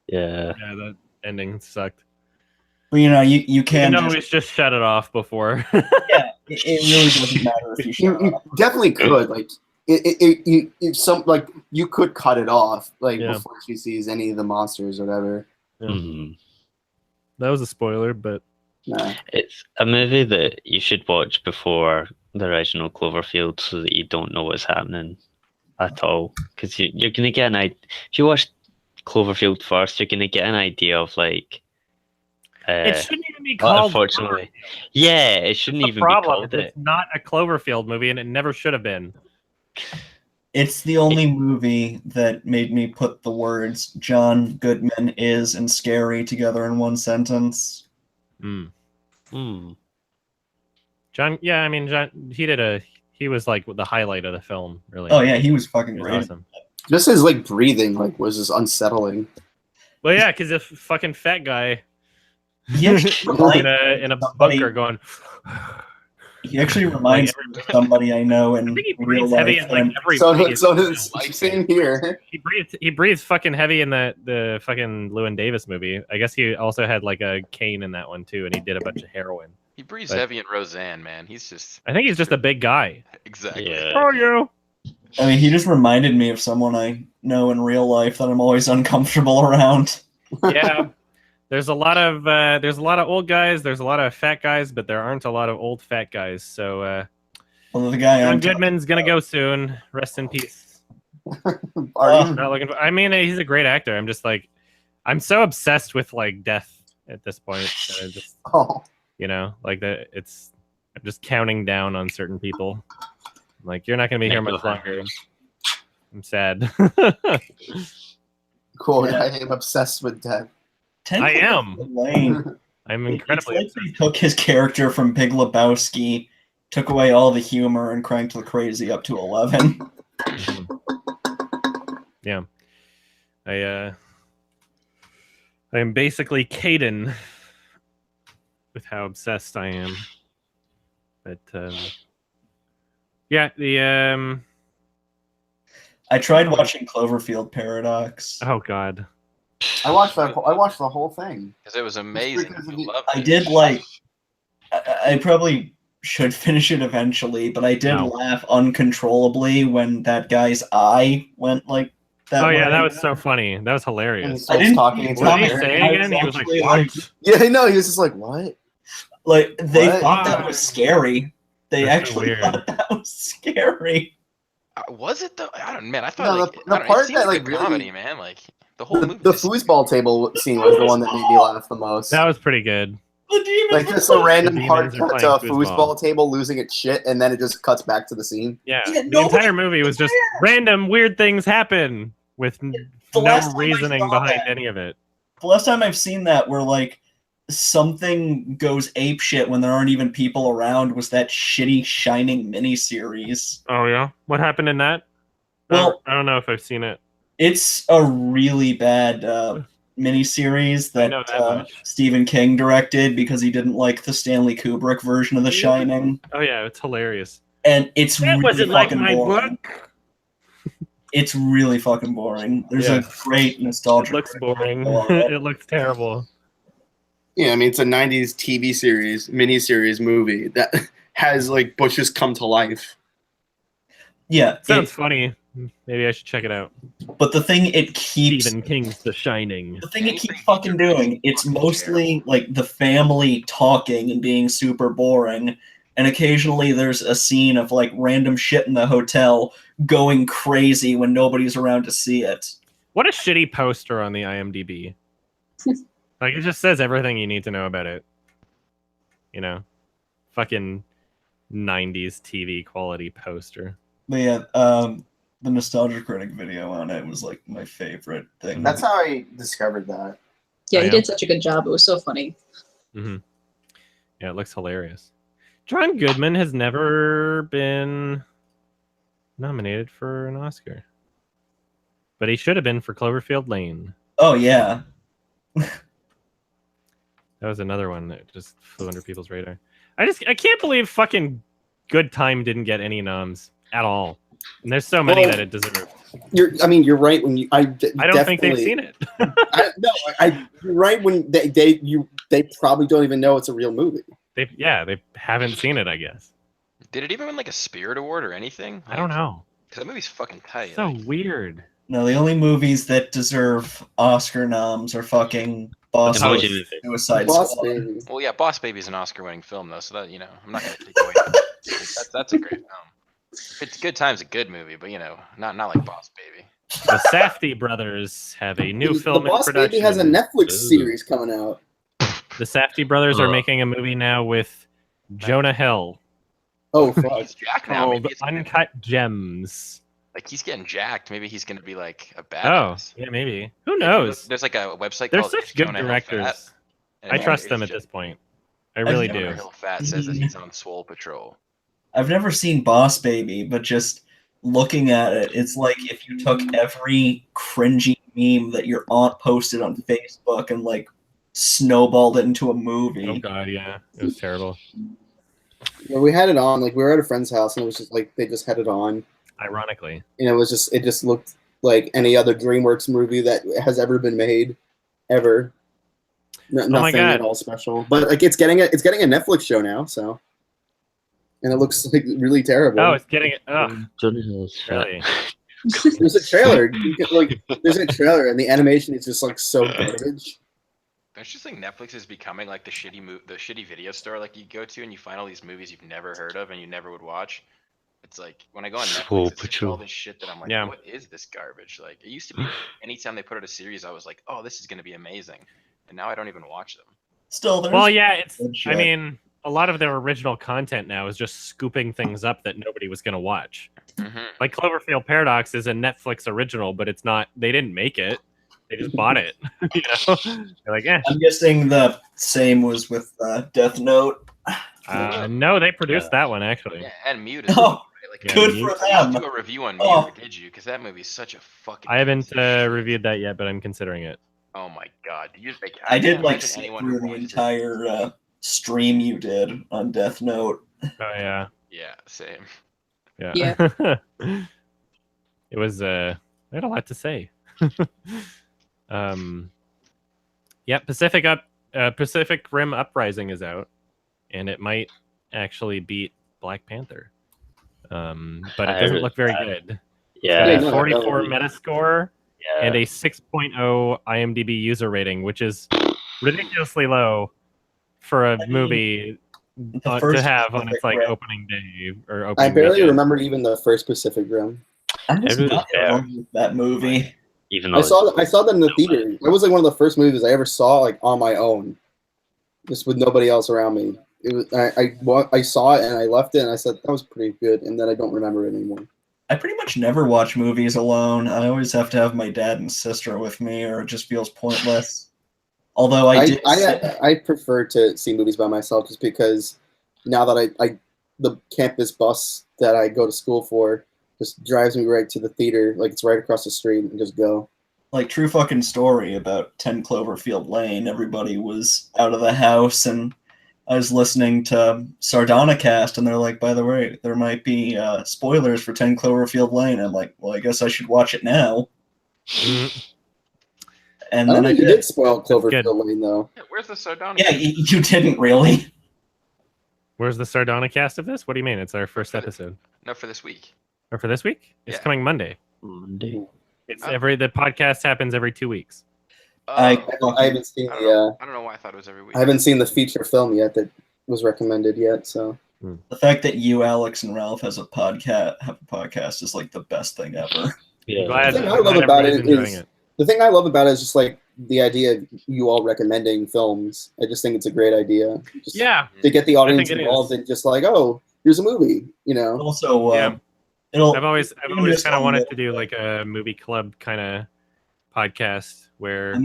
Yeah. Yeah, the ending sucked. But you know, you can You can always just shut it off before. Yeah, it really doesn't matter if you shut it You off. definitely could like you could cut it off like before she sees any of the monsters or whatever. Yeah. Mm-hmm. That was a spoiler, but It's a movie that you should watch before the original Cloverfield so that you don't know what's happening at all. Because you're going to get an idea. If you watch Cloverfield first, you're going to get an idea of like. it shouldn't even be called. Unfortunately, yeah, it shouldn't the even problem be is called it. it's not a Cloverfield movie, and it never should have been. It's the only movie that made me put the words John Goodman is and scary together in one sentence. John, yeah, I mean, John, he was like the highlight of the film, really. Oh yeah, he was fucking He was great. awesome. Just his like breathing like was just unsettling. Well, yeah, because if fucking fat guy He actually in a bunker going. He actually reminds me of somebody I know in real life. Heavy in, like, every So movie. does same here. He breathes fucking heavy in the fucking Llewyn Davis movie. I guess he also had like a cane in that one too, and he did a bunch of heroin. He breathes But heavy in Roseanne, man. He's just I think he's just a big guy. exactly. Oh, you. I mean, he just reminded me of someone I know in real life that I'm always uncomfortable around. Yeah. There's a lot of old guys. There's a lot of fat guys, but there aren't a lot of old fat guys. So, well, the guy John Goodman's gonna go soon. Rest in peace. Not looking for, I mean, he's a great actor. I'm just like, I'm so obsessed with like death at this point. That I just, you know, like that. I'm just counting down on certain people. Like, you're not gonna be here much longer. I'm sad. Cool. Yeah. I am obsessed with death. I am. Lane. I'm incredibly. It's like he took his character from Big Lebowski, took away all the humor, and cranked the crazy up to 11. Yeah, I am basically Caden with how obsessed I am. But yeah, the I tried watching Cloverfield Paradox. Oh God. I watched the whole thing Because it was amazing. I did like. I probably should finish it eventually, but I did laugh uncontrollably when that guy's eye went like that. Oh way. yeah, that was so funny. That was hilarious. I didn't talking. What did he say again? He was like, "What?" Yeah, I know. He was just like, "What?" Like they What? thought that was scary. They That's actually weird. thought that was scary. Was it though? I don't. Man, I thought No, like the I don't know, part it seems that, like like, a really- comedy, man. Like the whole movie. The foosball table scene was the one that made me laugh the most. That was pretty good. Like just a random The hard demons are cut to a playing foosball table losing its shit, and then it just cuts back to the scene. Yeah, the entire movie was just random weird things happen with no last time I reasoning saw behind that- any of it. The last time I've seen that where like something goes apeshit when there aren't even people around was that shitty Shining miniseries. Oh yeah, what happened in that? Well, I don't know if I've seen it. It's a really bad miniseries that, know that much. Stephen King directed because he didn't like the Stanley Kubrick version of The Shining. Oh yeah, it's hilarious. And it's That really wasn't like fucking my boring. book. It's really fucking boring. There's Yeah. a great nostalgia. It looks boring. on it. It looks terrible. Yeah, I mean it's a '90s TV series, miniseries movie that has like bushes come to life. Yeah, Sounds funny. Maybe I should check it out. but the thing it keeps Stephen King's The Shining. the thing it keeps fucking doing, it's mostly like the family talking and being super boring, and occasionally there's a scene of like random shit in the hotel going crazy when nobody's around to see it. What a shitty poster on the IMDb. Like, it just says everything you need to know about it. You know? Fucking 90s TV quality poster. But yeah, the Nostalgia Critic video on it was like my favorite thing. That's how I discovered that. Yeah, he did such a good job. It was so funny. Mm-hmm. Yeah, it looks hilarious. John Goodman has never been nominated for an Oscar, but he should have been for Cloverfield Lane. Oh yeah. That was another one that just flew under people's radar. I can't believe fucking Good Time didn't get any noms at all. And there's so many that it deserved. You're right when you. I don't think they've seen it. You're right when they probably don't even know it's a real movie. They haven't seen it, I guess. Did it even win like a Spirit Award or anything? I don't know. Because that movie's fucking tight. So weird. No, the only movies that deserve Oscar noms are fucking Boss Baby, Suicide Squad. Well, yeah, Boss Baby is an Oscar-winning film, though, so that I'm not gonna take away. That's a great film. It's Good Time's a good movie, but not like Boss Baby. The Safdie brothers have a new film in Boss production. Baby has a Netflix series coming out. The Safdie brothers are making a movie now with Jonah Hill. Oh, fuck. He's jacked now. Called Uncut Gems. Like he's getting jacked. Maybe he's gonna be like a Oh, badass. yeah, maybe. Who knows? There's like a website They're called such good Jonah Hill directors. Fat, I trust them at this point. I really do. Jonah Hill Fat says that he's on Swole Patrol. I've never seen Boss Baby, but just looking at it, it's like if you took every cringy meme that your aunt posted on Facebook and like snowballed it into a movie. Oh god, yeah. It was terrible. Yeah, we had it on, like we were at a friend's house and it was just like they just had it on. Ironically. And it just looked like any other DreamWorks movie that has ever been made, ever. Nothing at all special. But like it's getting a Netflix show now, so. And it looks like really terrible. Oh, it's getting it. Really? There's a trailer. There's a trailer, and the animation is just like so garbage. Don't you think Netflix is becoming like the shitty video store like you go to and you find all these movies you've never heard of and you never would watch? It's like when I go on Netflix, it's like all this shit that I'm like, what is this garbage? Like it used to be anytime they put out a series, I was like, oh, this is gonna be amazing, and now I don't even watch them. Still, well, yeah, it's. I mean, a lot of their original content now is just scooping things up that nobody was gonna watch. Mm-hmm. Like Cloverfield Paradox is a Netflix original, but it's not. They didn't make it. They just bought it. They're like, yeah. I'm guessing the same was with Death Note. No, they produced that one actually. Yeah, and Mute. Oh, like, good for them. Do a review on Mute, did you? Because that movie is such a fucking. I haven't reviewed that yet, but I'm considering it. Oh my god! I did like see through the entire stream you did on Death Note. Oh yeah. Yeah, same. Yeah. It was. I had a lot to say. Yeah, Pacific Rim Uprising is out, and it might actually beat Black Panther. But it doesn't look very good. Yeah, it's got a 44 Metascore and a 6.0 IMDb user rating, which is ridiculously low for a movie to have on its like opening day or opening. I barely weekend. remember even the first Pacific Rim. I'm just not that movie. Even I saw that in the theater. It was like one of the first movies I ever saw like on my own, just with nobody else around me. It was I saw it and I left it and I said that was pretty good, and then I don't remember it anymore. I pretty much never watch movies alone. I always have to have my dad and sister with me, or it just feels pointless. Although I prefer to see movies by myself just because now that the campus bus that I go to school for just drives me right to the theater, like it's right across the street, and just go. Like true fucking story about 10 Cloverfield Lane. Everybody was out of the house, and I was listening to Sardonicast, and they're like, by the way, there might be spoilers for 10 Cloverfield Lane. I'm like, well, I guess I should watch it now. And then you did spoil Cloverfield Lane, though. Yeah, where's the Sardonicast? Yeah, you didn't really. Where's the Sardonicast of this? What do you mean? It's our first episode. No, for this week. Or for this week? It's coming Monday. It's the podcast happens every 2 weeks. I haven't seen I don't know why I thought it was every week. I haven't seen the feature film yet that was recommended yet. So the fact that you, Alex, and Ralph have a podcast is like the best thing ever. Yeah. The thing I love about it is just like the idea of you all recommending films. I just think it's a great idea. To get the audience involved and just like, oh, here's a movie, you know. Also, I've always kind of wanted to do like a movie club kind of podcast where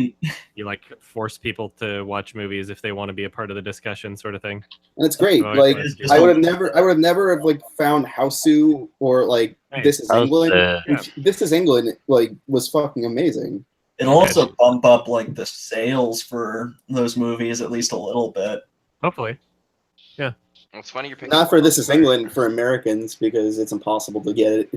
you like force people to watch movies if they want to be a part of the discussion, sort of thing. And it's great. Like I would have never have like found Houseu or like This Is England. This Is England like was fucking amazing. It'll also bump up like the sales for those movies at least a little bit. Hopefully. Yeah. It's funny you're picking. Not for This Is England for Americans because it's impossible to get it.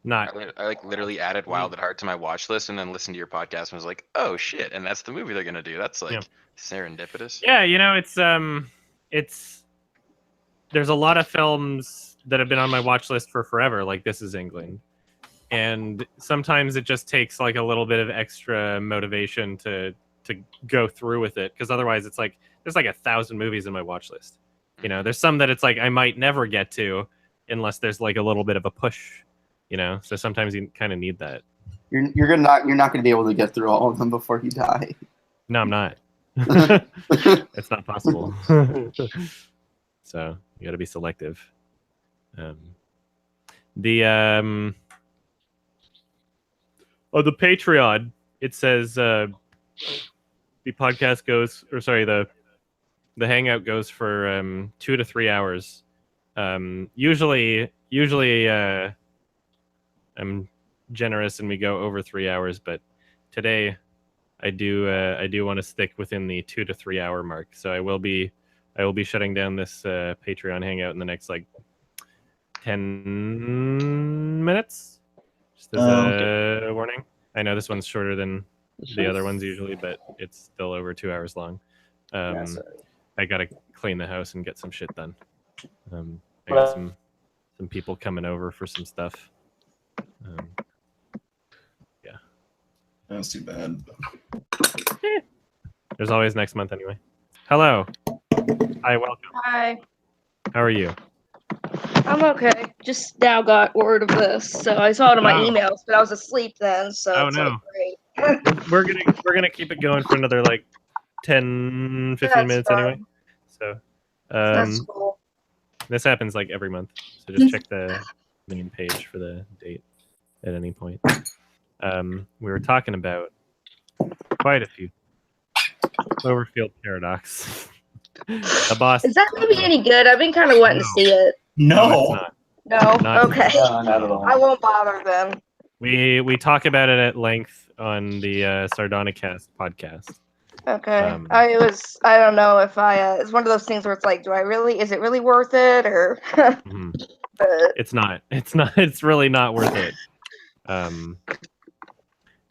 Not. I like literally added Wild at Heart to my watch list and then listened to your podcast and was like, oh shit, and that's the movie they're gonna do. That's like serendipitous. Yeah, you know, it's there's a lot of films that have been on my watch list for forever, like This Is England. And sometimes it just takes like a little bit of extra motivation to go through with it, because otherwise it's like there's like 1,000 movies in my watch list. You know, there's some that it's like I might never get to unless there's like a little bit of a push. You know, so sometimes you kind of need that. You're not going to be able to get through all of them before you die. No, I'm not. It's not possible. So you got to be selective. The Patreon, it says the podcast goes, or sorry, the Hangout goes for 2 to 3 hours. Usually I'm generous and we go over 3 hours, but today I do want to stick within the 2 to 3 hour mark. So I will be shutting down this Patreon Hangout in the next like 10 minutes. Just as a warning. I know this one's shorter than the other ones usually, but it's still over 2 hours long. I gotta clean the house and get some shit done. I got some people coming over for some stuff. Yeah. That's too bad. There's always next month anyway. Hello. Hi, welcome. Hi. How are you? I'm okay. Just now got word of this, so I saw it in my emails, but I was asleep then, so it's no. like, great. we're gonna keep it going for another like 10, 15 minutes fine. anyway. So That's cool. This happens like every month. So just check the main page for the date at any point. We were talking about quite a few. Cloverfield Paradox. The boss. Is that movie any good? I've been kind of wanting to see it. No. No? Not Okay. not at all. I won't bother then. We talk about it at length on the Sardonicast podcast. Okay. I don't know if it's one of those things where it's like, is it really worth it, or It's not. It's really not worth it.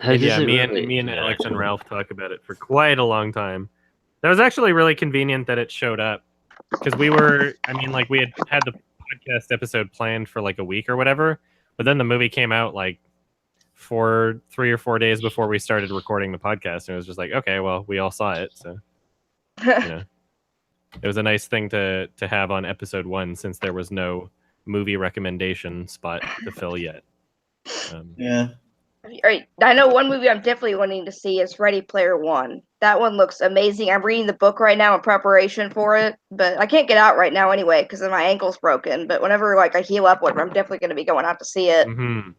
Me and Alex and Ralph talk about it for quite a long time. That was actually really convenient that it showed up, because we had the podcast episode planned for like a week or whatever, but then the movie came out like 3 or 4 days before we started recording the podcast, and it was just like, okay, well, we all saw it, so you know, it was a nice thing to have on episode 1, since there was no movie recommendation spot to fill yet. Yeah. All right. I know one movie I'm definitely wanting to see is Ready Player One. That one looks amazing. I'm reading the book right now in preparation for it, but I can't get out right now anyway because my ankle's broken. But whenever I heal up, I'm definitely going to be going out to see it. Mm-hmm.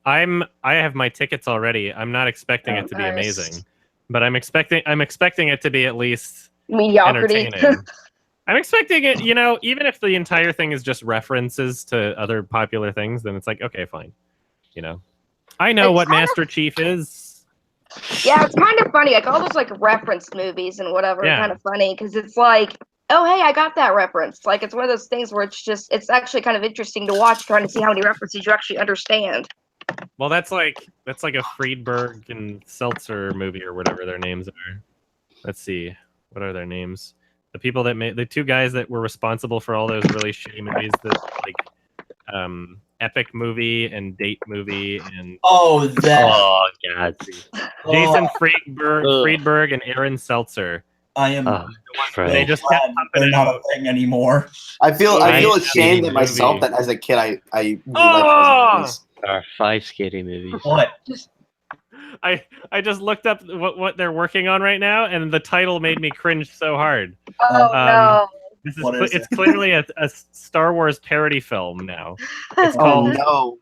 I have my tickets already. I'm not expecting it to be amazing, but I'm expecting it to be at least mediocrity. Entertaining. I'm expecting it, even if the entire thing is just references to other popular things, then it's like, okay, fine. I know what Master Chief is. Yeah, it's kind of funny. Like all those reference movies and whatever are kind of funny because it's like, oh, hey, I got that reference. Like it's one of those things where it's actually kind of interesting to watch, trying to see how many references you actually understand. Well, that's like a Friedberg and Seltzer movie or whatever their names are. Let's see. What are their names? The people that made the 2 guys that were responsible for all those really shitty movies that Epic Movie and Date Movie and oh god, Jason Friedberg and Aaron Seltzer. I am. They just kept they're not a thing anymore. I feel ashamed at myself that as a kid I really liked those movies. There are 5 scary movies. What? I just looked up what they're working on right now, and the title made me cringe so hard. Oh no! This is What is it's it? clearly a Star Wars parody film now. It's called no.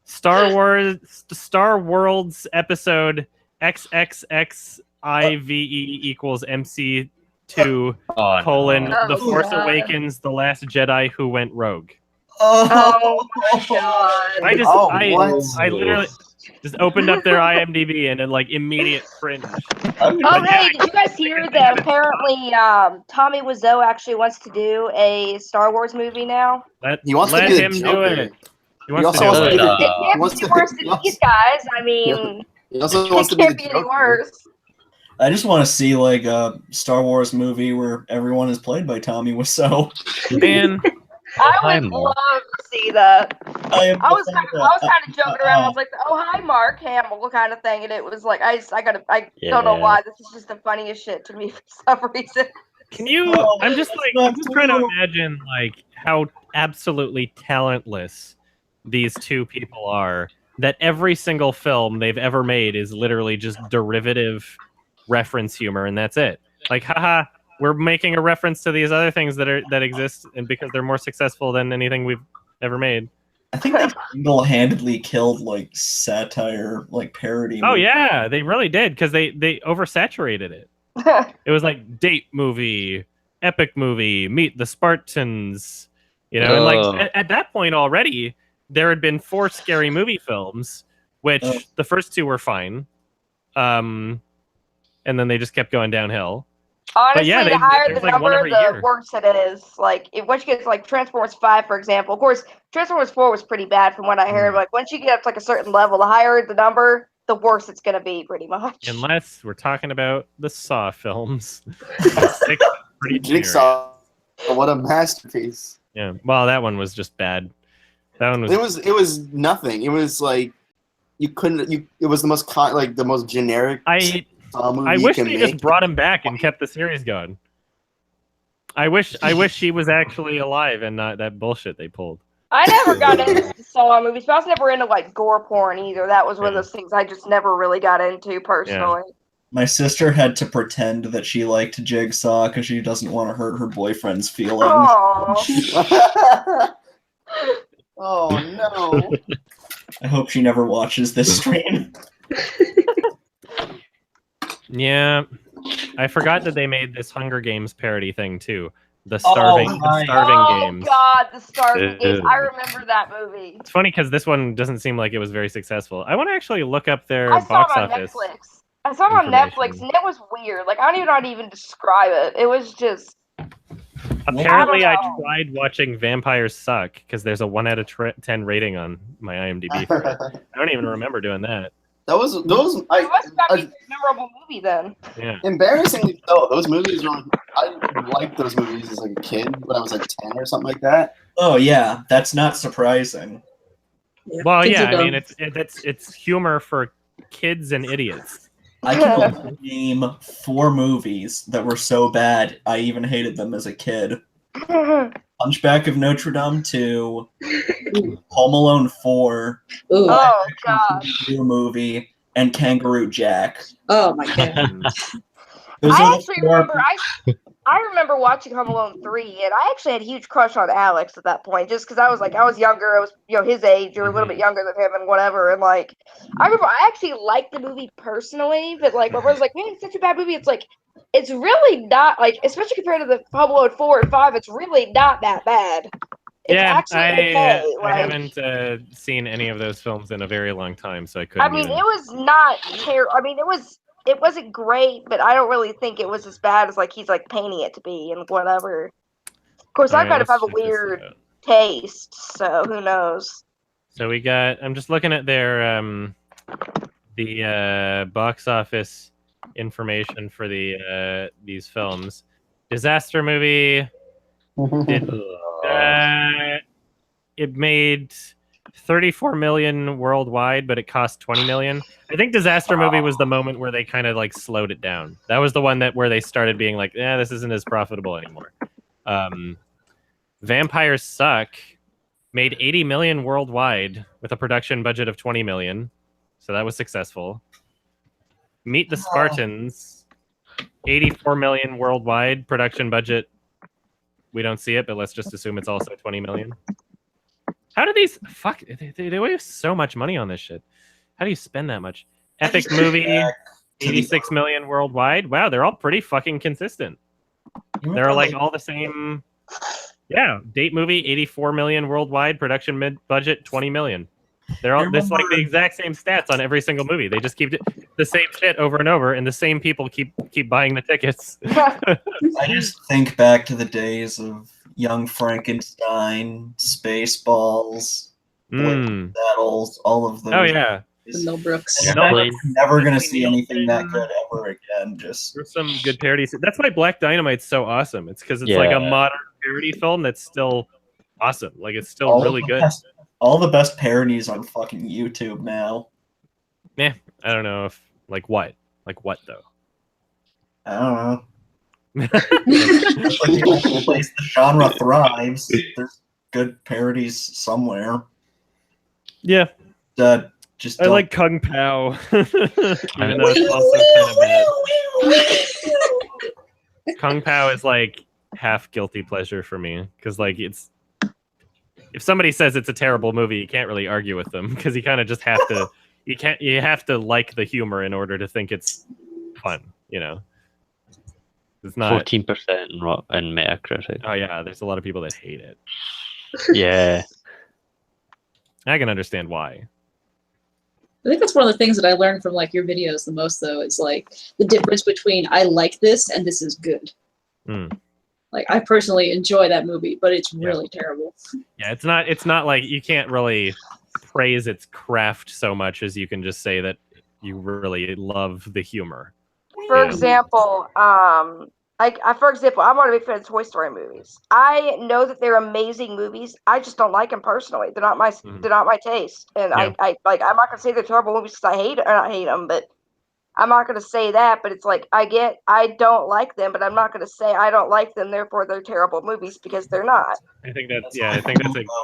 Star World's episode XXXIVE equals MC2 colon Oh, The Force God. Awakens, The Last Jedi Who Went Rogue. Oh my god. I literally just opened up their IMDb and like immediate cringe. Oh, hey, did you guys hear that apparently Tommy Wiseau actually wants to do a Star Wars movie now? He wants to let be the him do Joker. it. He He wants also to do wants to it. be the. It He can't wants be to. worse than these guys. I mean, He also wants it to be the can't be any Joker. worse. I just want to see like a Star Wars movie where everyone is played by Tommy Wiseau. Man, I would love to see that. I was kind of joking around. I was like, "Oh, hi, Mark Hamill," kind of thing, and it was like, I don't know why. This is just the funniest shit to me for some reason. Can you? I'm just trying to imagine like how absolutely talentless these two people are. That every single film they've ever made is literally just derivative reference humor, and that's it. Like, haha, we're making a reference to these other things that exist, and because they're more successful than anything we've ever made. I think they single-handedly killed like satire, like parody. Oh movies. yeah, they really did because they oversaturated it. It was like date movie, epic movie, Meet the Spartans, you know, and like at that point already there had been 4 scary movie films, which the first 2 were fine, and then they just kept going downhill. Honestly, yeah, the higher the like one number, every the year. worse it is. Like, once you get to, like, Transformers 5, for example. Of course, Transformers 4 was pretty bad from what I heard. Like, once you get up to, like, a certain level, the higher the number, the worse it's going to be, pretty much. Unless we're talking about the Saw films. 6 pretty Jigsaw. What a masterpiece. Yeah. Well, that one was just bad. That one was. It was nothing. It was like you couldn't. It was the most the most generic. Movie I wish you they can just make. brought him back and kept the series going. I wish he was actually alive and not that bullshit they pulled. I never got into Saw movies, but I was never into, like, gore porn either. That was one of those things I just never really got into personally. My sister had to pretend that she liked Jigsaw because she doesn't want to hurt her boyfriend's feelings. Aww. Oh no! I hope she never watches this stream. Yeah, I forgot that they made this Hunger Games parody thing too. The Starving Games. Oh god, the Starving Games. I remember that movie. It's funny because this one doesn't seem like it was very successful. I want to actually look up their I saw box it on office. Netflix. I saw it on Netflix, and it was weird. Like, I don't even know how to even describe it. It was just... Apparently, I don't know. tried watching Vampires Suck because there's a 1 out of 10 rating on my IMDb for it. I don't even remember doing that. That was those. It must not be a memorable movie then. Yeah. Embarrassingly so, those movies were. I liked those movies as like a kid when I was like 10 or something like that. Oh yeah, that's not surprising. Well, Kids yeah, are I mean, dumb. it's humor for kids and idiots. I can only name 4 movies that were so bad I even hated them as a kid. Hunchback of Notre Dame 2, Home Alone 4, Oh god. movie, and Kangaroo Jack. Oh my god. Those I are the actually 4 remember I remember watching Home Alone 3, and I actually had a huge crush on Alex at that point, just because I was younger, I was, his age, or a little bit younger than him, and whatever, and, like, I remember I actually liked the movie personally, but, like, my brother's like, man, it's such a bad movie, it's like, it's really not, like, especially compared to the Home Alone 4 and 5, it's really not that bad. It's actually okay. I haven't seen any of those films in a very long time, so I couldn't. I mean, it was not terrible. I mean, it wasn't great, but I don't really think it was as bad as, like, he's, like, painting it to be and whatever. Of course, I kind of have a weird taste, so who knows. So we got. I'm just looking at their the box office information for these films. Disaster movie. It made 34 million worldwide, but it cost 20 million. I think Disaster Movie was the moment where they kind of like slowed it down. That was the one where they started being like, this isn't as profitable anymore. Vampires Suck made 80 million worldwide with a production budget of 20 million. So that was successful. Meet the Spartans, 84 million worldwide, production budget we don't see it, but let's just assume it's also 20 million. How do these fuck? They waste so much money on this shit. How do you spend that much? Epic movie, 86 million worldwide. Wow, they're all pretty fucking consistent. They're like all the same. Yeah, date movie, 84 million worldwide. Production mid budget, 20 million. They're all this like the exact same stats on every single movie. They just keep the same shit over and over, and the same people keep buying the tickets. I just think back to the days of Young Frankenstein, Spaceballs, Battles, all of those. Oh yeah. Mel Brooks. You're never gonna see anything that good ever again. Just there's some good parodies. That's why Black Dynamite's so awesome. It's because it's like a modern parody film that's still awesome. Like it's still really good. All the best parodies on fucking YouTube now. Yeah, I don't know if like what though. I don't know. The place the genre thrives. There's good parodies somewhere. Yeah. Just I like Kung Pao. Even though it's also kind of bad. Kung Pao is like half guilty pleasure for me because like it's if somebody says it's a terrible movie, you can't really argue with them because you kind of just have to you have to like the humor in order to think it's fun, you know. It's not 14% in Metacritic. Oh yeah, there's a lot of people that hate it. Yeah. I can understand why. I think that's one of the things that I learned from like your videos the most, though, is like the difference between I like this and this is good. Like I personally enjoy that movie, but it's really terrible. Yeah, it's not like you can't really praise its craft so much as you can just say that you really love the humor. For example, for example, I'm not a big fan of Toy Story movies. I know that they're amazing movies. I just don't like them personally. They're not my taste, and I'm not gonna say they're terrible movies because I hate them, but I'm not gonna say that. But it's like I don't like them, but I'm not gonna say I don't like them. Therefore, they're terrible movies because they're not. I think that's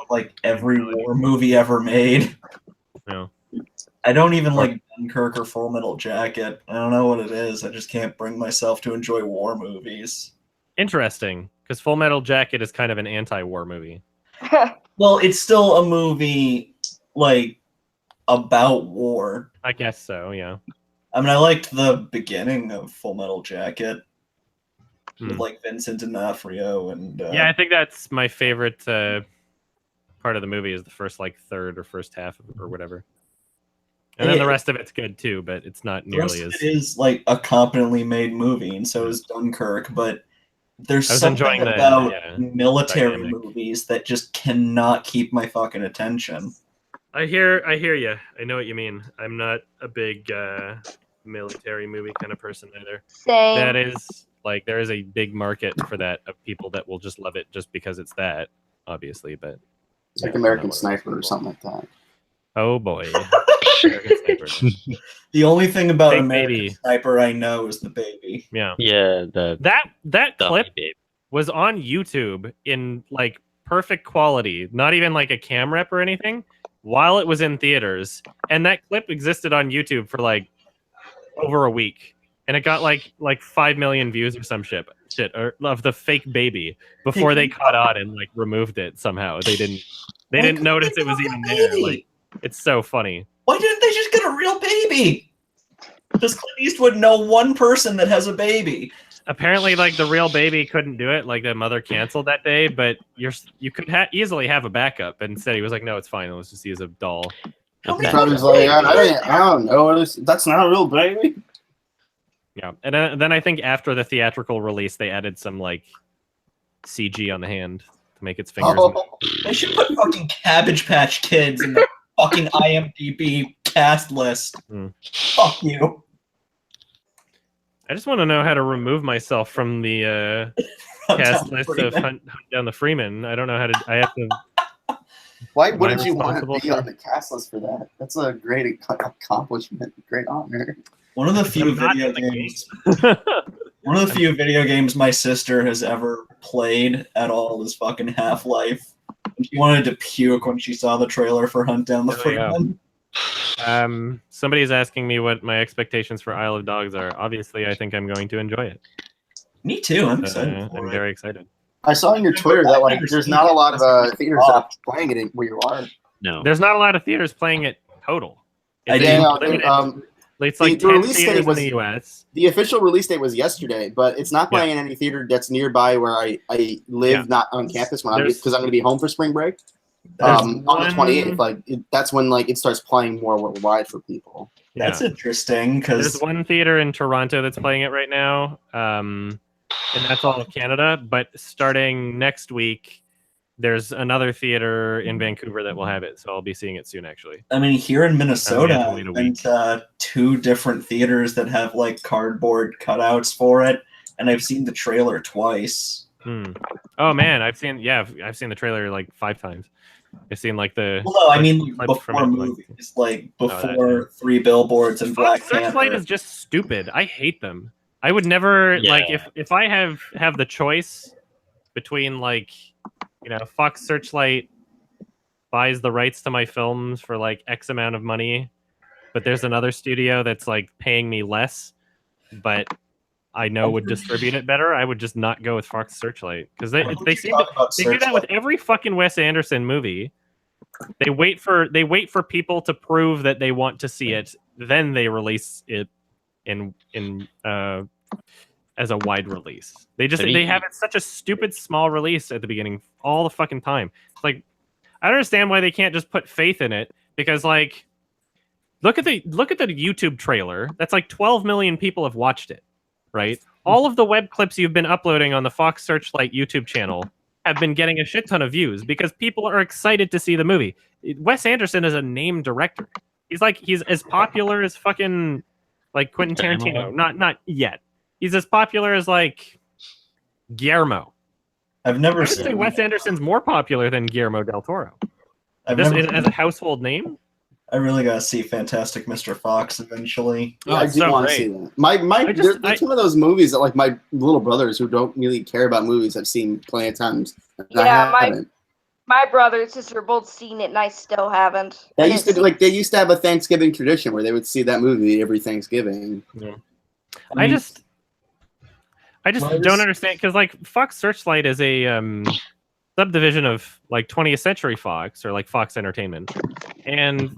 like every war movie ever made. No. I don't even like Dunkirk or Full Metal Jacket. I don't know what it is. I just can't bring myself to enjoy war movies. Interesting, because Full Metal Jacket is kind of an anti-war movie. Well, it's still a movie like about war. I guess so, yeah. I mean, I liked the beginning of Full Metal Jacket with like Vincent D'Onofrio and yeah, I think that's my favorite part of the movie is the first like third or first half or whatever. And then the rest of it's good too, but it's not nearly as. It is like a competently made movie, and so is Dunkirk. But there's something about military movies that just cannot keep my fucking attention. I hear you. I know what you mean. I'm not a big military movie kind of person either. Same. That is like there is a big market for that of people that will just love it just because it's that, obviously. But it's like American Sniper or something like that. Oh boy. The only thing about American Sniper I know is the baby. Yeah. Yeah. That clip was on YouTube in like perfect quality, not even like a cam rep or anything, while it was in theaters. And that clip existed on YouTube for like over a week. And it got like 5 million views or some shit or of the fake baby before they caught on and like removed it somehow. They didn't notice it was even there. Like it's so funny. Why didn't they just get a real baby? Does Clint Eastwood know one person that has a baby? Apparently, like the real baby couldn't do it. Like the mother canceled that day, but you could easily have a backup. And instead, he was like, "No, it's fine. Let's just use a doll." I was like, I don't know. That's not a real baby. Yeah, and then I think after the theatrical release, they added some like CG on the hand to make its fingers. They should put fucking Cabbage Patch Kids in the fucking IMDb cast list. Fuck you. I just want to know how to remove myself from the cast list of Hunt Down the Freeman. I don't know how to. I have to. Why wouldn't you want to be on the cast list for that? That's a great accomplishment, great honor. One of the few video games. One of the few video games my sister has ever played at all is fucking Half-Life. And she wanted to puke when she saw the trailer for Hunt Down the Freeman. Somebody's asking me what my expectations for Isle of Dogs are. Obviously, I think I'm going to enjoy it. Me too. I'm excited. I'm very excited. I saw on your Twitter that like there's not a lot of theaters that are playing it where you are. No, There's not a lot of theaters playing it total. It's it's like the 10 release date theaters was in the US. The official release date was yesterday, but it's not playing in any theater that's nearby where I live, not on campus when because I'm going to be home for spring break. On the 28th, that's when it starts playing more worldwide for people. That's interesting because there's one theater in Toronto that's playing it right now, and that's all of Canada. But starting next week, there's another theater in Vancouver that will have it, so I'll be seeing it soon. Actually, I mean, here in Minnesota, I went to 2 different theaters that have cardboard cutouts for it, and I've seen the trailer twice. Oh man, I've seen the trailer 5 times. I've seen the. Well, no, I mean before movies, before 3 Billboards and Black Panther. Searchlight is just stupid. I hate them. I would never if I have the choice between Fox Searchlight buys the rights to my films for X amount of money, but there's another studio that's paying me less, but I know would distribute it better. I would just not go with Fox Searchlight because they do that with every fucking Wes Anderson movie. They wait for people to prove that they want to see it, then they release it in as a wide release. They have it such a stupid small release at the beginning all the fucking time. It's I don't understand why they can't just put faith in it because look at the YouTube trailer. That's 12 million people have watched it. Right? All of the web clips you've been uploading on the Fox Searchlight YouTube channel have been getting a shit ton of views because people are excited to see the movie. Wes Anderson is a named director. He's as popular as fucking Quentin Tarantino. Not yet. He's as popular as Guillermo. I've never I would say Wes Anderson's more popular than Guillermo del Toro. As a household name. I really gotta see Fantastic Mr. Fox eventually. Yeah, I do want to see that. That's one of those movies that my little brothers who don't really care about movies have seen plenty of times. My brother and sister have both seen it, and I still haven't. They used to have a Thanksgiving tradition where they would see that movie every Thanksgiving. Yeah. I just don't understand because Fox Searchlight is a subdivision of 20th Century Fox or Fox Entertainment, and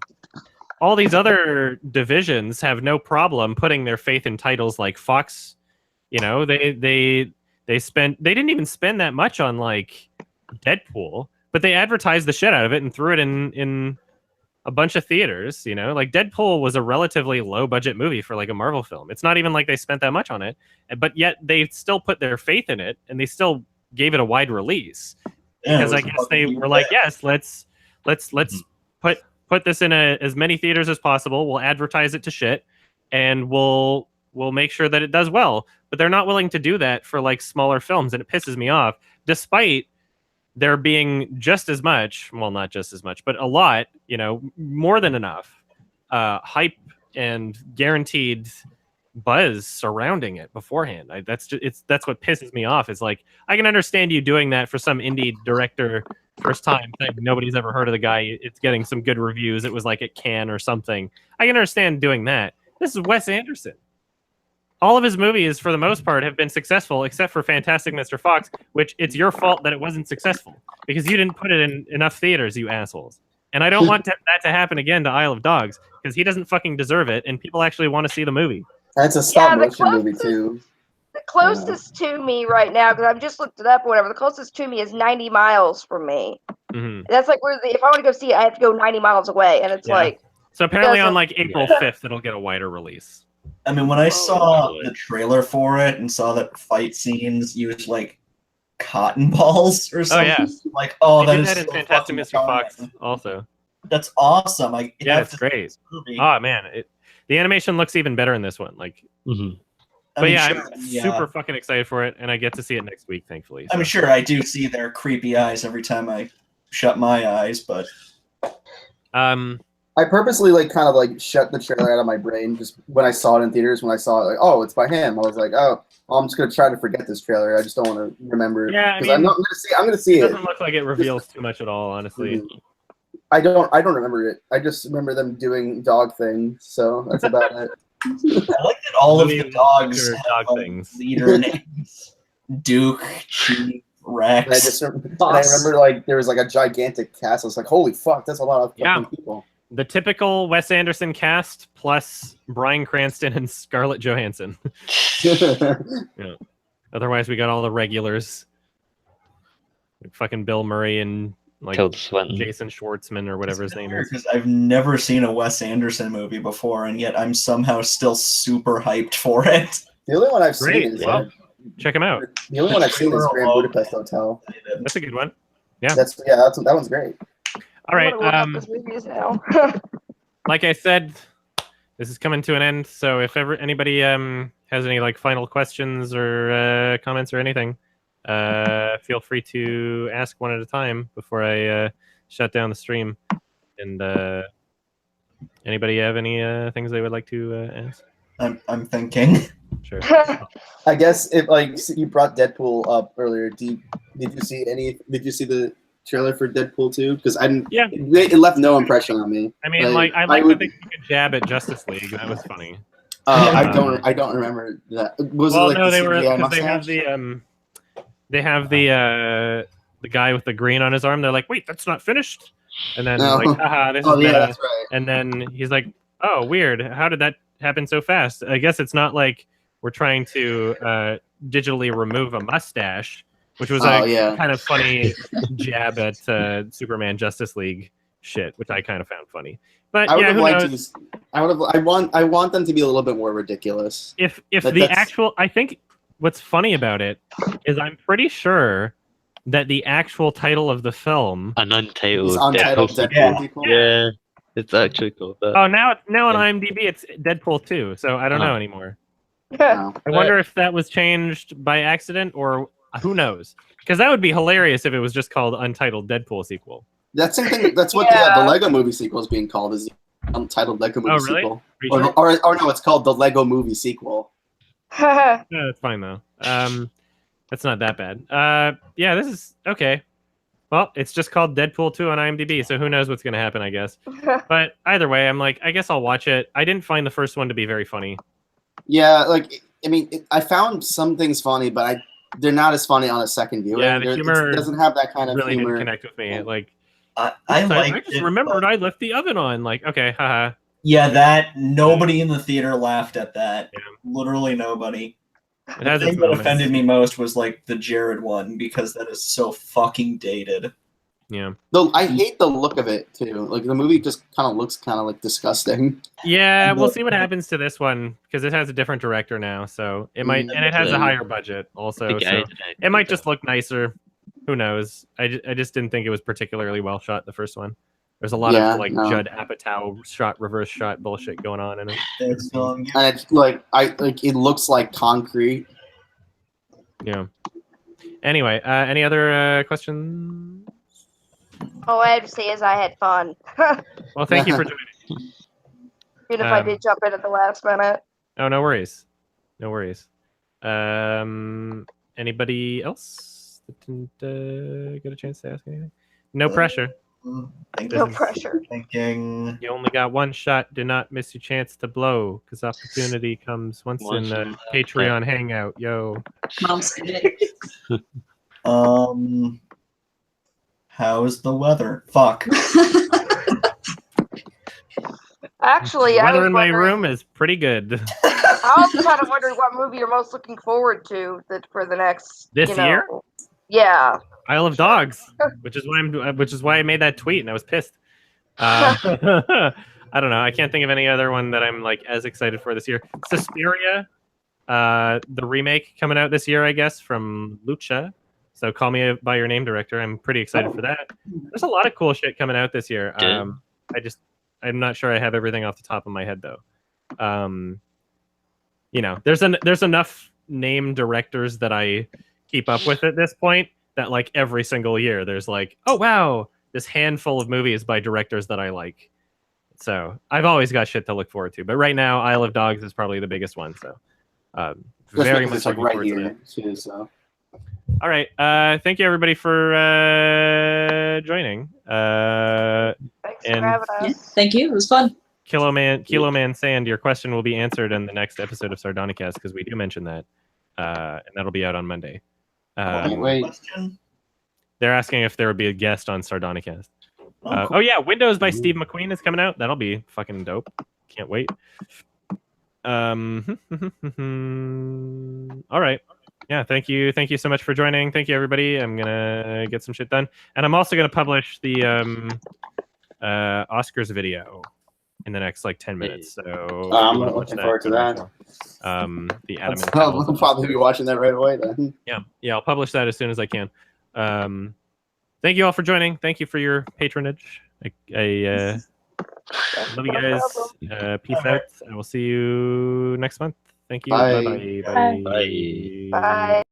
all these other divisions have no problem putting their faith in titles like Fox. They didn't even spend that much on Deadpool, but they advertised the shit out of it and threw it in a bunch of theaters. Deadpool was a relatively low budget movie for a Marvel film. It's not even they spent that much on it, but yet they still put their faith in it and they still gave it a wide release because I guess they were yes, let's put this in as many theaters as possible. We'll advertise it to shit, and we'll make sure that it does well. But they're not willing to do that for smaller films, and it pisses me off. Despite there being just as much, well, not just as much, but a lot, more than enough hype and guaranteed buzz surrounding it beforehand. That's what pisses me off. Is I can understand you doing that for some indie director. First time thing. Nobody's ever heard of the guy. It's getting some good reviews. It was at Cannes or something. I can understand doing that. This is Wes Anderson. All of his movies, for the most part, have been successful, except for Fantastic Mr. Fox, which it's your fault that it wasn't successful because you didn't put it in enough theaters, you assholes. And I don't want that to happen again to Isle of Dogs because he doesn't fucking deserve it, and people actually want to see the movie. That's a stop motion movie too. The closest to me right now, because I've just looked it up or whatever, the closest to me is 90 miles from me. Mm-hmm. That's where if I want to go see it, I have to go 90 miles away, and it's So apparently on April 5th, it'll get a wider release. I mean, when I saw the trailer for it and saw that fight scenes used cotton balls or something, that is so Fantastic Mr. Fox also. That's awesome. It's great. Oh man, the animation looks even better in this one. But I'm super fucking excited for it, and I get to see it next week, thankfully. So. I'm sure I do see their creepy eyes every time I shut my eyes, but I purposely shut the trailer out of my brain just when I saw it in theaters. When I saw it, it's by him. I was I'm just gonna try to forget this trailer. I just don't want to remember. Yeah, I'm gonna see it. Doesn't look like it reveals too much at all, honestly. I don't remember it. I just remember them doing dog things, so that's about it. I like that all of the dogs have dog things. Leader names: Duke, Chief, Rex. And I remember like there was like a gigantic cast. I was like, holy fuck, that's a lot of fucking people. The typical Wes Anderson cast plus Bryan Cranston and Scarlett Johansson. Yeah. Otherwise, we got all the regulars, like fucking Bill Murray and like Jason Schwartzman or whatever his name is. Because I've never seen a Wes Anderson movie before, and yet I'm somehow still super hyped for it. The only one I've seen is check him out. The only one I've seen is Grand Budapest Hotel. That's a good one. Yeah, that one's great. All right. This movie now. Like I said, this is coming to an end. So if ever anybody has any like final questions or comments or anything, feel free to ask one at a time before I shut down the stream. And anybody have any things they would like to ask? I'm thinking. Sure. I guess if like you brought Deadpool up earlier, did you see the trailer for Deadpool 2? Because I didn't. Yeah. It left no impression on me. I mean, like I like that they took a jab at Justice League. That was funny. I don't remember that. Was it like no, the they were CGI because they have the guy with the green on his arm. They're like, wait, that's not finished. And then like, haha, this is better. That's right. And then he's like, oh, weird. How did that happen so fast? I guess it's not like we're trying to digitally remove a mustache, which was kind of funny jab at Superman Justice League shit, which I kind of found funny. But I would yeah, have who liked knows? I want them to be a little bit more ridiculous. If I think what's funny about it is I'm pretty sure that the actual title of the film, an untitled Deadpool sequel. Yeah, it's actually called that. Oh, now on IMDb it's Deadpool 2, so I don't know anymore. No. I wonder if that was changed by accident or who knows? Because that would be hilarious if it was just called Untitled Deadpool sequel. That's same thing. That's what the Lego Movie sequel is being called, is the untitled Lego Movie sequel. Sure? Or no, it's called the Lego Movie sequel. Yeah, that's fine though. That's not that bad. Yeah, this is okay. Well, it's just called Deadpool 2 on IMDb, so who knows what's gonna happen, I guess. But either way, I'm like, I guess I'll watch it. I didn't find the first one to be very funny. Yeah, like I mean, I found some things funny, but they're not as funny on a second viewing. Yeah, the humor it doesn't have that kind of really humor. didn't connect with me. Like, I just remembered I left the oven on. Like, okay, haha. Yeah, that nobody in the theater laughed at that. Yeah. Literally nobody. The thing that offended me most was like the Jared one, because that is so fucking dated. Yeah. Though I hate the look of it too. Like the movie just kind of looks kind of like disgusting. Yeah, we'll see what happens to this one because it has a different director now, so it might, and it has a higher budget also. So it might just look nicer. Who knows? I just didn't think it was particularly well shot, the first one. There's a lot of like Judd Apatow shot, reverse shot bullshit going on in it. And it's like it looks like concrete. Yeah. Anyway, any other questions? All I have to say is I had fun. Well, thank you for joining. Even if I did jump in at the last minute. Oh, no worries. No worries. Anybody else that didn't get a chance to ask anything? No pressure. No pressure. Thinking. You only got one shot. Do not miss your chance to blow, because opportunity comes once in the Patreon Hangout. Yo. Mom's it. How's the weather? Fuck. Actually, the weather in my room is pretty good. I was kind of wondering what movie you're most looking forward to for the next year. Yeah. Isle of Dogs, which is why I made that tweet and I was pissed. I don't know. I can't think of any other one that I'm like as excited for this year. Suspiria, the remake coming out this year, I guess, from Lucha. So Call Me by Your Name director. I'm pretty excited for that. There's a lot of cool shit coming out this year. I'm not sure I have everything off the top of my head though. There's enough name directors that I keep up with at this point that like every single year there's like, oh wow, this handful of movies by directors that I like. So I've always got shit to look forward to. But right now, Isle of Dogs is probably the biggest one. So very much looking forward to that. Too, so. All right. Thank you everybody for joining. Thanks for having us. Yeah, thank you. It was fun. Kilo Man Sand, your question will be answered in the next episode of Sardonicast because we do mention that. And that'll be out on Monday. Question? They're asking if there would be a guest on Sardonicast. Oh, Oh yeah, Windows by Steve McQueen is coming out. That'll be fucking dope. Can't wait. All right. Yeah, thank you so much for joining. Thank you, everybody. I'm gonna get some shit done, and I'm also gonna publish the Oscars video in the next like 10 minutes. So I'm looking forward to that. The Adam and I'll probably be watching that right away then. Yeah, I'll publish that as soon as I can. Thank you all for joining. Thank you for your patronage. I love you guys. Peace out. I will see you next month. Thank you. Bye. Bye. Bye. Bye.